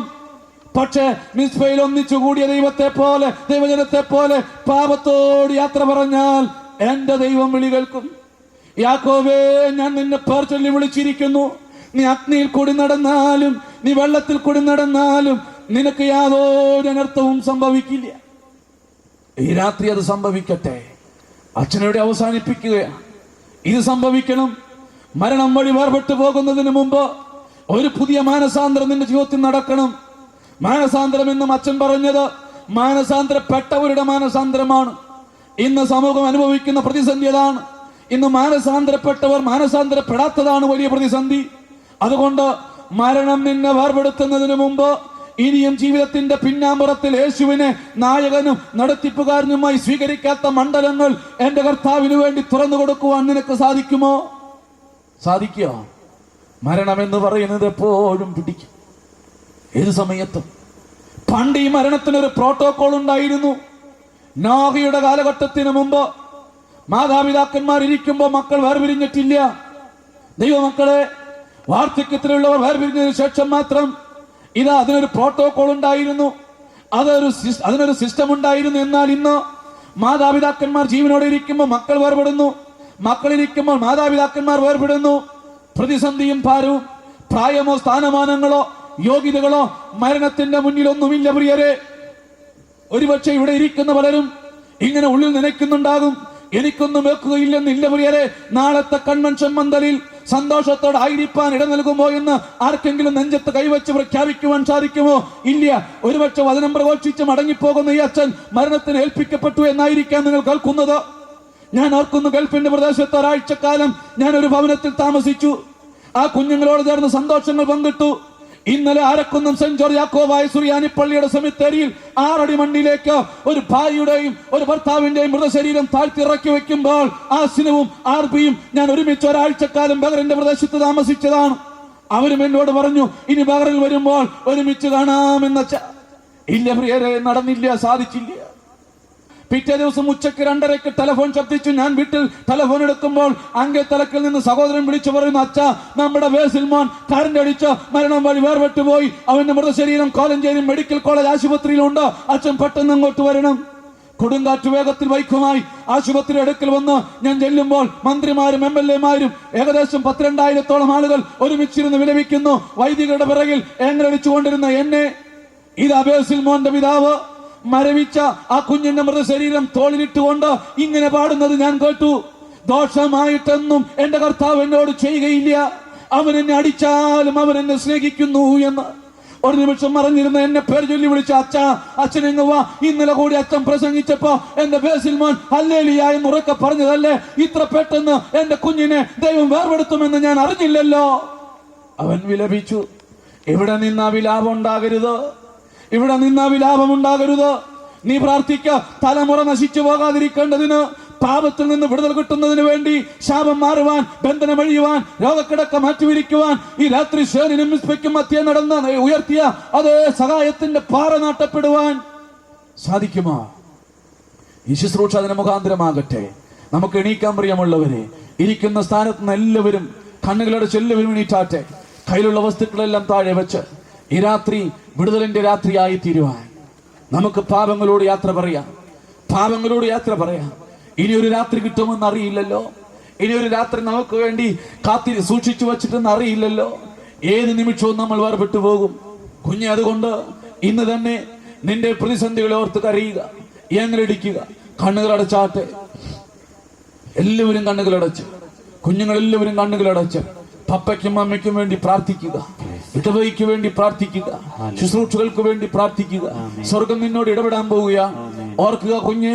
പക്ഷേ മിസ്ബയിൽ ഒന്നിച്ചുകൂടിയ ദൈവത്തെ പോലെ, ദൈവജനത്തെ പോലെ പാപത്തോട് യാത്ര പറഞ്ഞാൽ എന്റെ ദൈവം വിളി കേൾക്കും. യാക്കോബേ, ഞാൻ നിന്നെ പേർ ചൊല്ലി വിളിച്ചിരിക്കുന്നു. നീ അഗ്നിയിൽ കൂടി നടന്നാലും നീ വെള്ളത്തിൽ കൂടി നടന്നാലും നിനക്ക് യാതൊരു അനർത്ഥവും സംഭവിക്കില്ല. ഈ രാത്രി അത് സംഭവിക്കട്ടെ. അച്ഛനോട് അവസാനിപ്പിക്കുകയാണ്. ഇത് സംഭവിക്കണം. മരണം വഴി വേർപെട്ടു പോകുന്നതിന് മുമ്പ് ഒരു പുതിയ മാനസാന്തരം നിന്റെ ജീവിതത്തിൽ നടക്കണം. മാനസാന്തരം എന്നും അച്ഛൻ പറഞ്ഞത് മാനസാന്തരപ്പെട്ടവരുടെ മാനസാന്തരമാണ്. ഇന്ന് സമൂഹം അനുഭവിക്കുന്ന പ്രതിസന്ധി അതാണ്. ഇന്ന് മാനസാന്തരപ്പെട്ടവർ മാനസാന്തരപ്പെടാത്തതാണ് വലിയ പ്രതിസന്ധി. അതുകൊണ്ട് മരണം നിന്നെ വേർപെടുത്തുന്നതിന് മുമ്പ് ഇനിയും ജീവിതത്തിന്റെ പിന്നാമ്പുറത്തിൽ യേശുവിനെ നായകനും നടത്തിപ്പുകാരനുമായി സ്വീകരിക്കാത്ത മണ്ഡലങ്ങൾ എന്റെ കർത്താവിന് വേണ്ടി തുറന്നു കൊടുക്കുവാൻ നിനക്ക് സാധിക്കുമോ? സാധിക്കോ? മരണം എന്ന് പറയുന്നത് എപ്പോഴും പിടിക്കും, ഏത് സമയത്തും. പണ്ട് ഈ മരണത്തിനൊരു പ്രോട്ടോകോൾ ഉണ്ടായിരുന്നു. നോഹയുടെ കാലഘട്ടത്തിന് മുമ്പ് മാതാപിതാക്കന്മാർ ഇരിക്കുമ്പോൾ മക്കൾ വേർപിരിഞ്ഞിട്ടില്ല. ദൈവമക്കളെ, വാർദ്ധക്യത്തിലുള്ളവർ വേർപിരിഞ്ഞതിനു ശേഷം മാത്രം അതിനൊരു പ്രോട്ടോകോൾ ഉണ്ടായിരുന്നു, അതിനൊരു സിസ്റ്റം ഉണ്ടായിരുന്നു. എന്നാൽ ഇന്ന് മാതാപിതാക്കന്മാർ ജീവനോടെ ഇരിക്കുമ്പോൾ മക്കൾ വേർപെടുന്നു, മക്കളിരിക്കുമ്പോൾ മാതാപിതാക്കന്മാർ വേർപെടുന്നു. പ്രതിസന്ധിയും ഭാരവും, പ്രായമോ സ്ഥാനമാനങ്ങളോ യോഗ്യതകളോ മരണത്തിന്റെ മുന്നിലൊന്നുമില്ല പ്രിയരെ. ഒരുപക്ഷെ ഇവിടെ ഇരിക്കുന്ന പലരും ഇങ്ങനെ ഉള്ളിൽ നനയ്ക്കുന്നുണ്ടാകും, എനിക്കൊന്നും വെക്കുകയില്ലെന്നില്ല പ്രിയരെ. നാളത്തെ കൺവെൻഷൻ മന്ദലിൽ സന്തോഷത്തോടെ ആയിരിക്കാൻ ഇട നൽകുമോ എന്ന് ആർക്കെങ്കിലും നെഞ്ചത്ത് കൈവച്ച് പ്രഖ്യാപിക്കുവാൻ സാധിക്കുമോ? ഇല്ല. ഒരുപക്ഷെ വചനം പ്രഘോഷിച്ച് മടങ്ങിപ്പോകുന്ന ഈ അച്ഛൻ മരണത്തിന് ഏൽപ്പിക്കപ്പെട്ടു എന്നായിരിക്കാം നിങ്ങൾ കേൾക്കുന്നത്. ഞാൻ ഓർക്കുന്നു, ഗൾഫിന്റെ പ്രദേശത്ത് ഒരാഴ്ചക്കാലം ഞാൻ ഒരു ഭവനത്തിൽ താമസിച്ചു. ആ കുഞ്ഞുങ്ങളോട് ചേർന്ന് സന്തോഷങ്ങൾ പങ്കിട്ടു. ഇന്നലെ ആരക്കുന്നം സെന്റ് ജോർജ് യാക്കോബായ സുറിയാനി പള്ളിയുടെ സെമിത്തേരിയിൽ 6 അടി മണ്ണിലേക്ക് ഒരു ഭാര്യയുടെയും ഒരു ഭർത്താവിന്റെയും മൃതശരീരം താഴ്ത്തിറക്കി വെക്കുമ്പോൾ ആ സിനുവും ആർപിയും ഞാൻ ഒരുമിച്ച് ഒരാഴ്ചക്കാലം ബഹറിന്റെ പ്രദേശത്ത് താമസിച്ചതാണ്. അവരും എന്നോട് പറഞ്ഞു, ഇനി ബഹറിൽ വരുമ്പോൾ ഒരുമിച്ച് കാണാമെന്ന. ഇല്ല പ്രിയരെ, നടന്നില്ല, സാധിച്ചില്ല. പിറ്റേ ദിവസം ഉച്ചയ്ക്ക് 2:30 ടെലിഫോൺ ശബ്ദിച്ചു. ഞാൻ വീട്ടിൽ ടെലിഫോൺ എടുക്കുമ്പോൾ അങ്ങേ തലക്കിൽ നിന്ന് സഹോദരൻ വിളിച്ചു പറയുന്നു, അച്ഛാ, നമ്മുടെ ബേസിൽ മോൻ കറണ്ട് അടിച്ച് മരണം വഴി വേർപെട്ടു പോയി. അവന്റെ മൃതശരീരം കോലഞ്ചേരി മെഡിക്കൽ കോളേജ് ആശുപത്രിയിലുണ്ട്. അച്ഛൻ പെട്ടെന്ന് അങ്ങോട്ട് വരണം. കൊടുങ്കാറ്റ് വേഗത്തിൽ ബൈക്കുമായി ആശുപത്രി അടുക്കൽ വന്ന് ഞാൻ ചെല്ലുമ്പോൾ മന്ത്രിമാരും MLA-മാരും ഏകദേശം 12,000-ഓളം ആളുകൾ ഒരുമിച്ചിരുന്ന് വിലപിക്കുന്നു. വൈദികരുടെ പിറകിൽ ഏങ്ങലടിച്ചുകൊണ്ടിരുന്ന എന്നെ, ഇതാ ബേസിൽ മോന്റെ പിതാവ് മരവിച്ച ആ കുഞ്ഞിന്റെ മൃതശരീരം തോളിലിട്ടുകൊണ്ട് ഇങ്ങനെ പാടുന്നത് ഞാൻ കേട്ടു. ദോഷമായിട്ടൊന്നും എന്റെ കർത്താവ് എന്നോട് ചെയ്യുകയില്ല, അവൻ എന്നെ അടിച്ചാലും അവൻ എന്നെ സ്നേഹിക്കുന്നു എന്ന്. ഒരു നിമിഷം മറഞ്ഞിരുന്ന എന്നെ പേര് ചൊല്ലി വിളിച്ച അച്ഛനെങ്ങ് വാ. ഇന്നലെ കൂടി അച്ഛൻ പ്രസംഗിച്ചപ്പോ എന്റെ ബേസിൽ മോൻ ഹല്ലേലൂയ എന്ന് ഉറക്കെ പറഞ്ഞതല്ലേ, ഇത്ര പെട്ടെന്ന് എന്റെ കുഞ്ഞിനെ ദൈവം വേർപെടുത്തുമെന്ന് ഞാൻ അറിഞ്ഞില്ലല്ലോ. അവൻ വിലപിച്ചു. ഇവിടെ നിന്നാ വിലാപം ഉണ്ടാകരുത്, ഇവിടെ നിന്നാ വിലാപം ഉണ്ടാകരുത്. നീ പ്രാർത്ഥിക്ക, തലമുറ നശിച്ചു പോകാതിരിക്കേണ്ടതിന്, പാപത്തിൽ നിന്ന് വിടുതൽ കിട്ടുന്നതിന് വേണ്ടി, ശാപം മാറുവാൻ, ബന്ധനം അഴിയുവാൻ, രോഗക്കിടക്ക മാറ്റിവിരിക്കുവാൻ ഈ രാത്രി ശേനിനും മിസ്ബയ്ക്കും മധ്യേ നടന്ന് ഉയർത്തിയ അതേ സഹായത്തിന്റെ പാറ നാട്ടപ്പെടുവാൻ സാധിക്കുമോ? ഈ ശുശ്രൂഷ അതിന് മുഖാന്തരമാകട്ടെ. നമുക്ക് എണീക്കാൻ പ്രിയമുള്ളവരെ, ഇരിക്കുന്ന സ്ഥാനത്ത് നിന്ന് എല്ലാവരും കണ്ണുകളടച്ച് എല്ലാവരും എണീറ്റാട്ടെ. കയ്യിലുള്ള വസ്തുക്കളെല്ലാം താഴെ വെച്ച് ഈ രാത്രി വിടുതലിന്റെ രാത്രിയായി തീരുവാൻ നമുക്ക് പാപങ്ങളോട് യാത്ര പറയാം, പാപങ്ങളോട് യാത്ര പറയാം. ഇനിയൊരു രാത്രി കിട്ടുമെന്ന് അറിയില്ലല്ലോ, ഇനിയൊരു രാത്രി നമുക്ക് വേണ്ടി സൂക്ഷിച്ചു വച്ചിട്ടെന്ന് അറിയില്ലല്ലോ. ഏത് നിമിഷവും നമ്മൾ വേർപെട്ടു പോകും. കുഞ്ഞെ, അതുകൊണ്ട് ഇന്ന് തന്നെ നിന്റെ പ്രതിസന്ധികളെ ഓർത്ത് കരയുക, ഏങ്ങലടിക്കുക. കണ്ണുകളടച്ചാട്ടെ, എല്ലാവരും കണ്ണുകളടച്ച്, കുഞ്ഞുങ്ങളെല്ലാവരും കണ്ണുകളടച്ച് പപ്പയ്ക്കും അമ്മയ്ക്കും വേണ്ടി പ്രാർത്ഥിക്കുക, ഇടവയ്ക്ക് വേണ്ടി പ്രാർത്ഥിക്കുക, ശുശ്രൂഷകൾക്ക് വേണ്ടി പ്രാർത്ഥിക്കുക. സ്വർഗം നിന്നോട് ഇടപെടാൻ പോവുക. ഓർക്കുക കുഞ്ഞെ,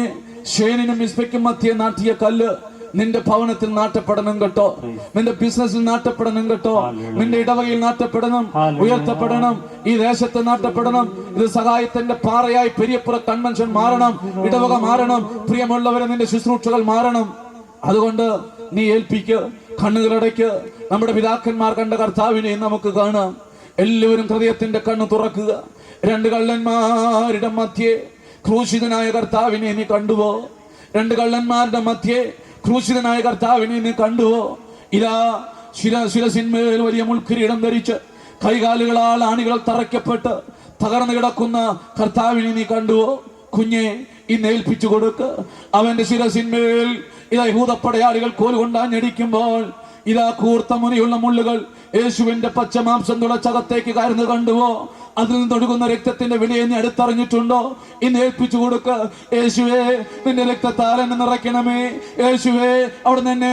ശേനിനും മിസ്ബയ്ക്കും മധ്യേ നാട്ടിയ കല്ല് നിന്റെ ഭവനത്തിൽ നാട്ടപ്പെടണം കേട്ടോ, നിന്റെ ബിസിനസ്സിൽ നാട്ടപ്പെടണം കേട്ടോ, നിന്റെ ഇടവകയിൽ നാട്ടപ്പെടണം, ഉയർത്തപ്പെടണം, ഈ ദേശത്ത് നാട്ടപ്പെടണം. ഇത് സഹായത്തിന്റെ പാറയായി പെരിയപ്പുറ കൺവെൻഷൻ മാറണം, ഇടവക മാറണം, പ്രിയമുള്ളവരെ നിന്റെ ശുശ്രൂഷകൾ മാറണം. അതുകൊണ്ട് നീ ഏൽപ്പിക്ക്, കണ്ണുകളടയ്ക്ക്. നമ്മുടെ പിതാക്കന്മാർ കണ്ട കർത്താവിനെ നമുക്ക് കാണാം. എല്ലാവരും ഹൃദയത്തിന്റെ കണ്ണ് തുറക്കുക. രണ്ട് കള്ളന്മാരുടെ മധ്യേ ക്രൂശിതനായ കർത്താവിനെ നീ കണ്ടുവോ? രണ്ട് കള്ളന്മാരുടെ മധ്യേ ക്രൂശിതനായ കർത്താവിനെ നീ കണ്ടുവോ? ഇതാ ശിരസിന്മേൽ വലിയ മുൾക്കിരീടം ധരിച്ച് കൈകാലുകളാൽ ആണികൾ തറയ്ക്കപ്പെട്ട് തകർന്നു കിടക്കുന്ന കർത്താവിനെ നീ കണ്ടുവോ? കുഞ്ഞെ, ഇന്ന് ഏൽപ്പിച്ചു കൊടുക്ക്. അവന്റെ ശിരസിന്മേൽ ഇതാ യഹൂദപ്പടയാളികൾ കോലുകൊണ്ടാഞ്ഞടിക്കുമ്പോൾ ഇതാ കൂർത്ത മുനിയുള്ള മുള്ളുകൾ യേശുവിന്റെ പച്ചമാംസം തുളച്ചകത്തേക്ക് കയറുന്നത് കണ്ടുവോ? അതിൽ നിന്നൊഴുകുന്ന രക്തത്തിന്റെ വിലയെ നീ അടുത്തറിഞ്ഞിട്ടുണ്ടോ? ഇന്ന് ഏൽപ്പിച്ചു കൊടുക്ക്. യേശുവേ, നിന്റെ രക്തത്താൽ എന്നെ നിറയ്ക്കണമേ. യേശുവേ, അവിടെ എന്നെ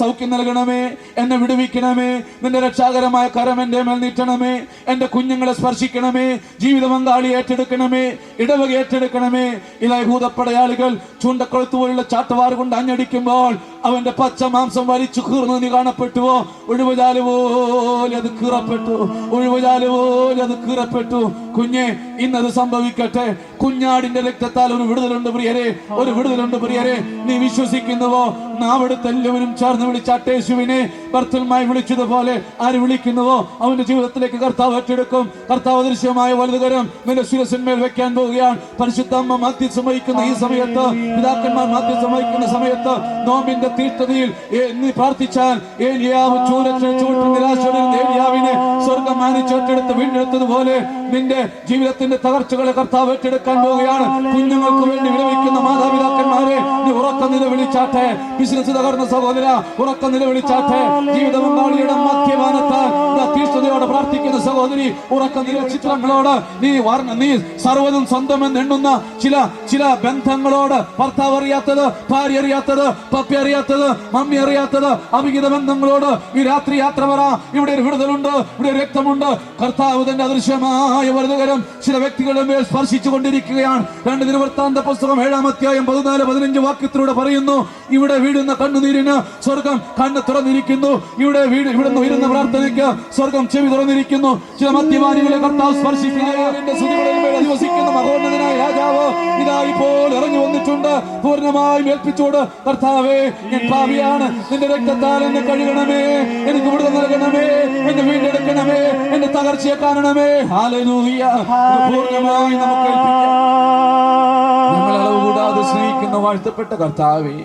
സൗഖ്യം നൽകണമേ, എന്നെ വിടുവിക്കണമേ. നിന്റെ രക്ഷാകരമായ കരം എന്റെ മേൽ നീട്ടണമേ. എന്റെ കുഞ്ഞുങ്ങളെ സ്പർശിക്കണമേ. ജീവിത പങ്കാളി ഏറ്റെടുക്കണമേ. ഇടവക ഏറ്റെടുക്കണമേ. ഇതാ യഹൂദപ്പടയാളികൾ ചൂണ്ടക്കൊളുത്തു പോലുള്ള ചാട്ടവാറ് കൊണ്ട് അഞ്ഞടിക്കുമ്പോൾ അവന്റെ പച്ച മാംസം വലിച്ചു കീർന്നു നീ കാണപ്പെട്ടുവോ? ഒഴിവുചാല് പോലെ അത് കീറപ്പെട്ടു. ഒഴിവുചാല് പോലെ അത് കീറപ്പെട്ടു. കുഞ്ഞെ, ഇന്നത് സംഭവിക്കട്ടെ. കുഞ്ഞാടിന്റെ രക്തത്താൽ ഒരു വിടുതലുണ്ട് പ്രിയരെ, ഒരു വിടുതലുണ്ട് പ്രിയരെ. നീ വിശ്വസിക്കുന്നുവോ? നാവെടുത്ത് എല്ലാവരും ചേർന്ന് വിളിച്ചാട്ടേശുവിനെ ബർത്തൽമായി വിളിച്ചതുപോലെ ആര് വിളിക്കുന്നുവോ അവന്റെ ജീവിതത്തിലേക്ക് കർത്താവ് ഏറ്റെടുക്കും. കർത്താവ് ദൃശ്യമായ വലുതുകരം നിന്റെ ശിരസിന്മേൽ വെക്കാൻ പോവുകയാണ്. പരിശുദ്ധമ്മ മധ്യസ്ഥം വഹിക്കുന്ന ഈ സമയത്ത്, പിതാക്കന്മാർ മധ്യസ്ഥം വഹിക്കുന്ന സമയത്ത്, നോമ്പിന്റെ തീഷ്ണതയിൽ നീ പ്രാർത്ഥിച്ചാൽ ഏലിയാവ് ഏലിയാവിനെ സ്വർഗം മാനിച്ചെടുത്ത് വീണ്ടെടുത്തതുപോലെ നിന്റെ ജീവിതത്തിന്റെ തകർച്ചകളെ കർത്താവ് ഏറ്റെടുക്കാൻ പോവുകയാണ്. കുഞ്ഞുങ്ങൾക്ക് വേണ്ടി വിലപിക്കുന്ന മാതാപിതാക്കന്മാരെ, നീ ഉറക്കം നിലവിളിച്ചാട്ടെ. ബിസിനസ് തകർന്ന സഹോദര, ഉറക്കം നിലവിളിച്ചാട്ടെ. ജീവിത പങ്കാളിയുടെ മധ്യമാനത്താൽ തീഷ്ണതയോടെ പ്രാർത്ഥിക്കുന്ന സഹോദരി, ഉറക്കം നില ചിത്രങ്ങളോട് നീ സർവ്വതും സ്വന്തമെന്ന് എണ്ണുന്ന ചില ബന്ധങ്ങളോട്, ഭർത്താവ് അറിയാത്തത്, ഭാര്യ അറിയാത്തത്, പപ്പി അറിയാത്തത്, മമ്മി അറിയാത്തത്, അവിഹിത ബന്ധങ്ങളോട് ഈ രാത്രി യാത്ര പറ. ഇവിടെ ഒരു വിടുതലുണ്ട്, ഇവിടെ രക്തമുണ്ട്. കർത്താവ് തന്റെ അദൃശ്യമായ വലുതുകരം ചില വ്യക്തികളുടെ മേൽ സ്പർശിച്ചു കൊണ്ടിരിക്കുകയാണ്. 2 ദിനവൃത്താന്ത പുസ്തകം 7-ാം അധ്യായം 14-15 വാക്യത്തിലൂടെ പറയുന്നു, ഇവിടെ വീഴുന്ന കണ്ണുനീരിന് സ്വർഗം കണ്ണ് തുറന്നിരിക്കുന്നു. ഇവിടുന്ന് ഉയരുന്ന പ്രാർത്ഥനയ്ക്ക് സ്വർഗം ചെവി തുറന്നിരിക്കുന്നു. ചില മദ്യപാനികളെ കർത്താവ് സ്പർശിക്കുകയാണ്. അധിവസിക്കുന്ന മഹോന്നതനായ രാജാവ് ഇതാ ഇപ്പോൾ ഇറങ്ങി വന്നിട്ടുണ്ട്. പൂർണ്ണമായും ഏൽപ്പിച്ചോട്, കർത്താവേ, ഞാൻ പാപിയാണ്, നിന്റെ രക്തത്താൽ എന്നെ കഴുകണമേ, എനിക്ക് വിടുതൽ നൽകണമേ, എന്നെ വീണ്ടെടുക്കണമേ, എന്റെ തകർച്ചയെ കാണണമേ. ഹല്ലേലൂയ. പൂർണ്ണമായി നമുക്ക് ഏൽപ്പിക്കാം. ഞങ്ങൾ അളവ് കൂടാതെ സ്നേഹിക്കുന്ന വാഴ്ത്തപ്പെട്ട കർത്താവേ,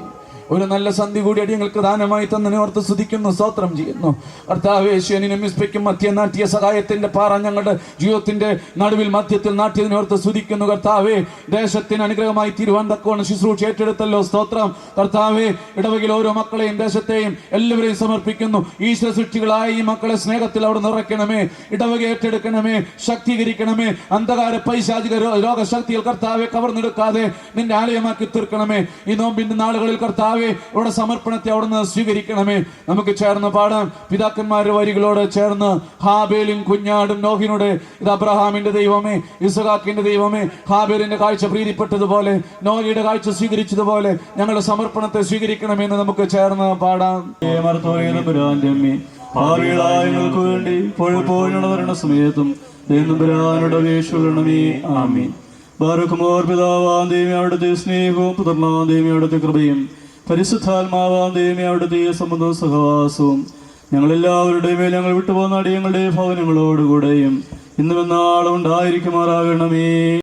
ഒരു നല്ല സന്ധി കൂടി അടിയങ്ങൾക്ക് ദാനമായി തന്നെ ഓർത്ത് സ്തുതിക്കുന്നു, സ്തോത്രം ചെയ്യുന്നു. കർത്താവേ, ശനിനും മിസ്ബയ്ക്കും മധ്യ നാട്ടിയ സഹായത്തിന്റെ പാറ ഞങ്ങളുടെ ജീവിതത്തിന്റെ നടുവിൽ മധ്യത്തിൽ നാട്ടിയതിനോർത്ത് സ്തുതിക്കുന്നു. കർത്താവേ, ദേശത്തിന് അനുഗ്രഹമായി തീരുവാൻ തക്കവണ്ണം ശുശ്രൂഷ ഏറ്റെടുത്തല്ലോ, സ്തോത്രം. കർത്താവേ, ഇടവകയിൽ ഓരോ മക്കളെയും ദേശത്തെയും എല്ലാവരെയും സമർപ്പിക്കുന്നു. ഈശ്വര സൃഷ്ടികളായ ഈ മക്കളെ സ്നേഹത്തിൽ അവിടെ നിറയ്ക്കണമേ. ഇടവക ഏറ്റെടുക്കണമേ, ശക്തീകരിക്കണമേ. അന്ധകാര പൈശാചിക രോഗശക്തികൾ കർത്താവെ കവർന്നെടുക്കാതെ നിന്റെ ആലയമാക്കി തീർക്കണമേ. ഈ നോമ്പിന്റെ നാളുകളിൽ കർത്താവ് ഇവിടെ സമർപ്പണത്തെ അവിടുന്ന് സ്വീകരിക്കണമേ. നമുക്ക് ചേർന്ന് പാടാം. പിതാക്കന്മാരുടെ വരികളോട് ചേർന്ന്, ഹാബേലും കുഞ്ഞാടും നോഹിനോട്, ഇത് അബ്രഹാമിന്റെ ദൈവമേ, ഇസഹാക്കിന്റെ ദൈവമേ, ഹാബേലിന്റെ കാഴ്ച പ്രീതിപ്പെട്ടതുപോലെ നോഹിയുടെ കാഴ്ച സ്വീകരിച്ചതുപോലെ ഞങ്ങളുടെ സമർപ്പണത്തെ സ്വീകരിക്കണമെന്ന് നമുക്ക് ചേർന്ന് പാടാം. ഭാവികളായങ്ങൾക്ക് വേണ്ടി വരണ സമയത്തും ആമീൻ. ബാറക്കുമോർ പിതാവാം ദൈവമേ, അവിടുത്തെ സ്നേഹവും പുത്രനാം ദൈവമേ, അവിടുത്തെ കൃപയും പരിശുദ്ധാത്മാവാം ദൈവമേ, അവിടുത്തെ സംബന്ധവും സഹവാസവും ഞങ്ങളെല്ലാവരുടെയും മേൽ ഞങ്ങൾ വിട്ടുപോകുന്ന അടിയങ്ങളുടെ ഭവനങ്ങളോടുകൂടെയും ഇന്നും എന്നാളും ഉണ്ടായിരിക്കുമാറാകണമേ.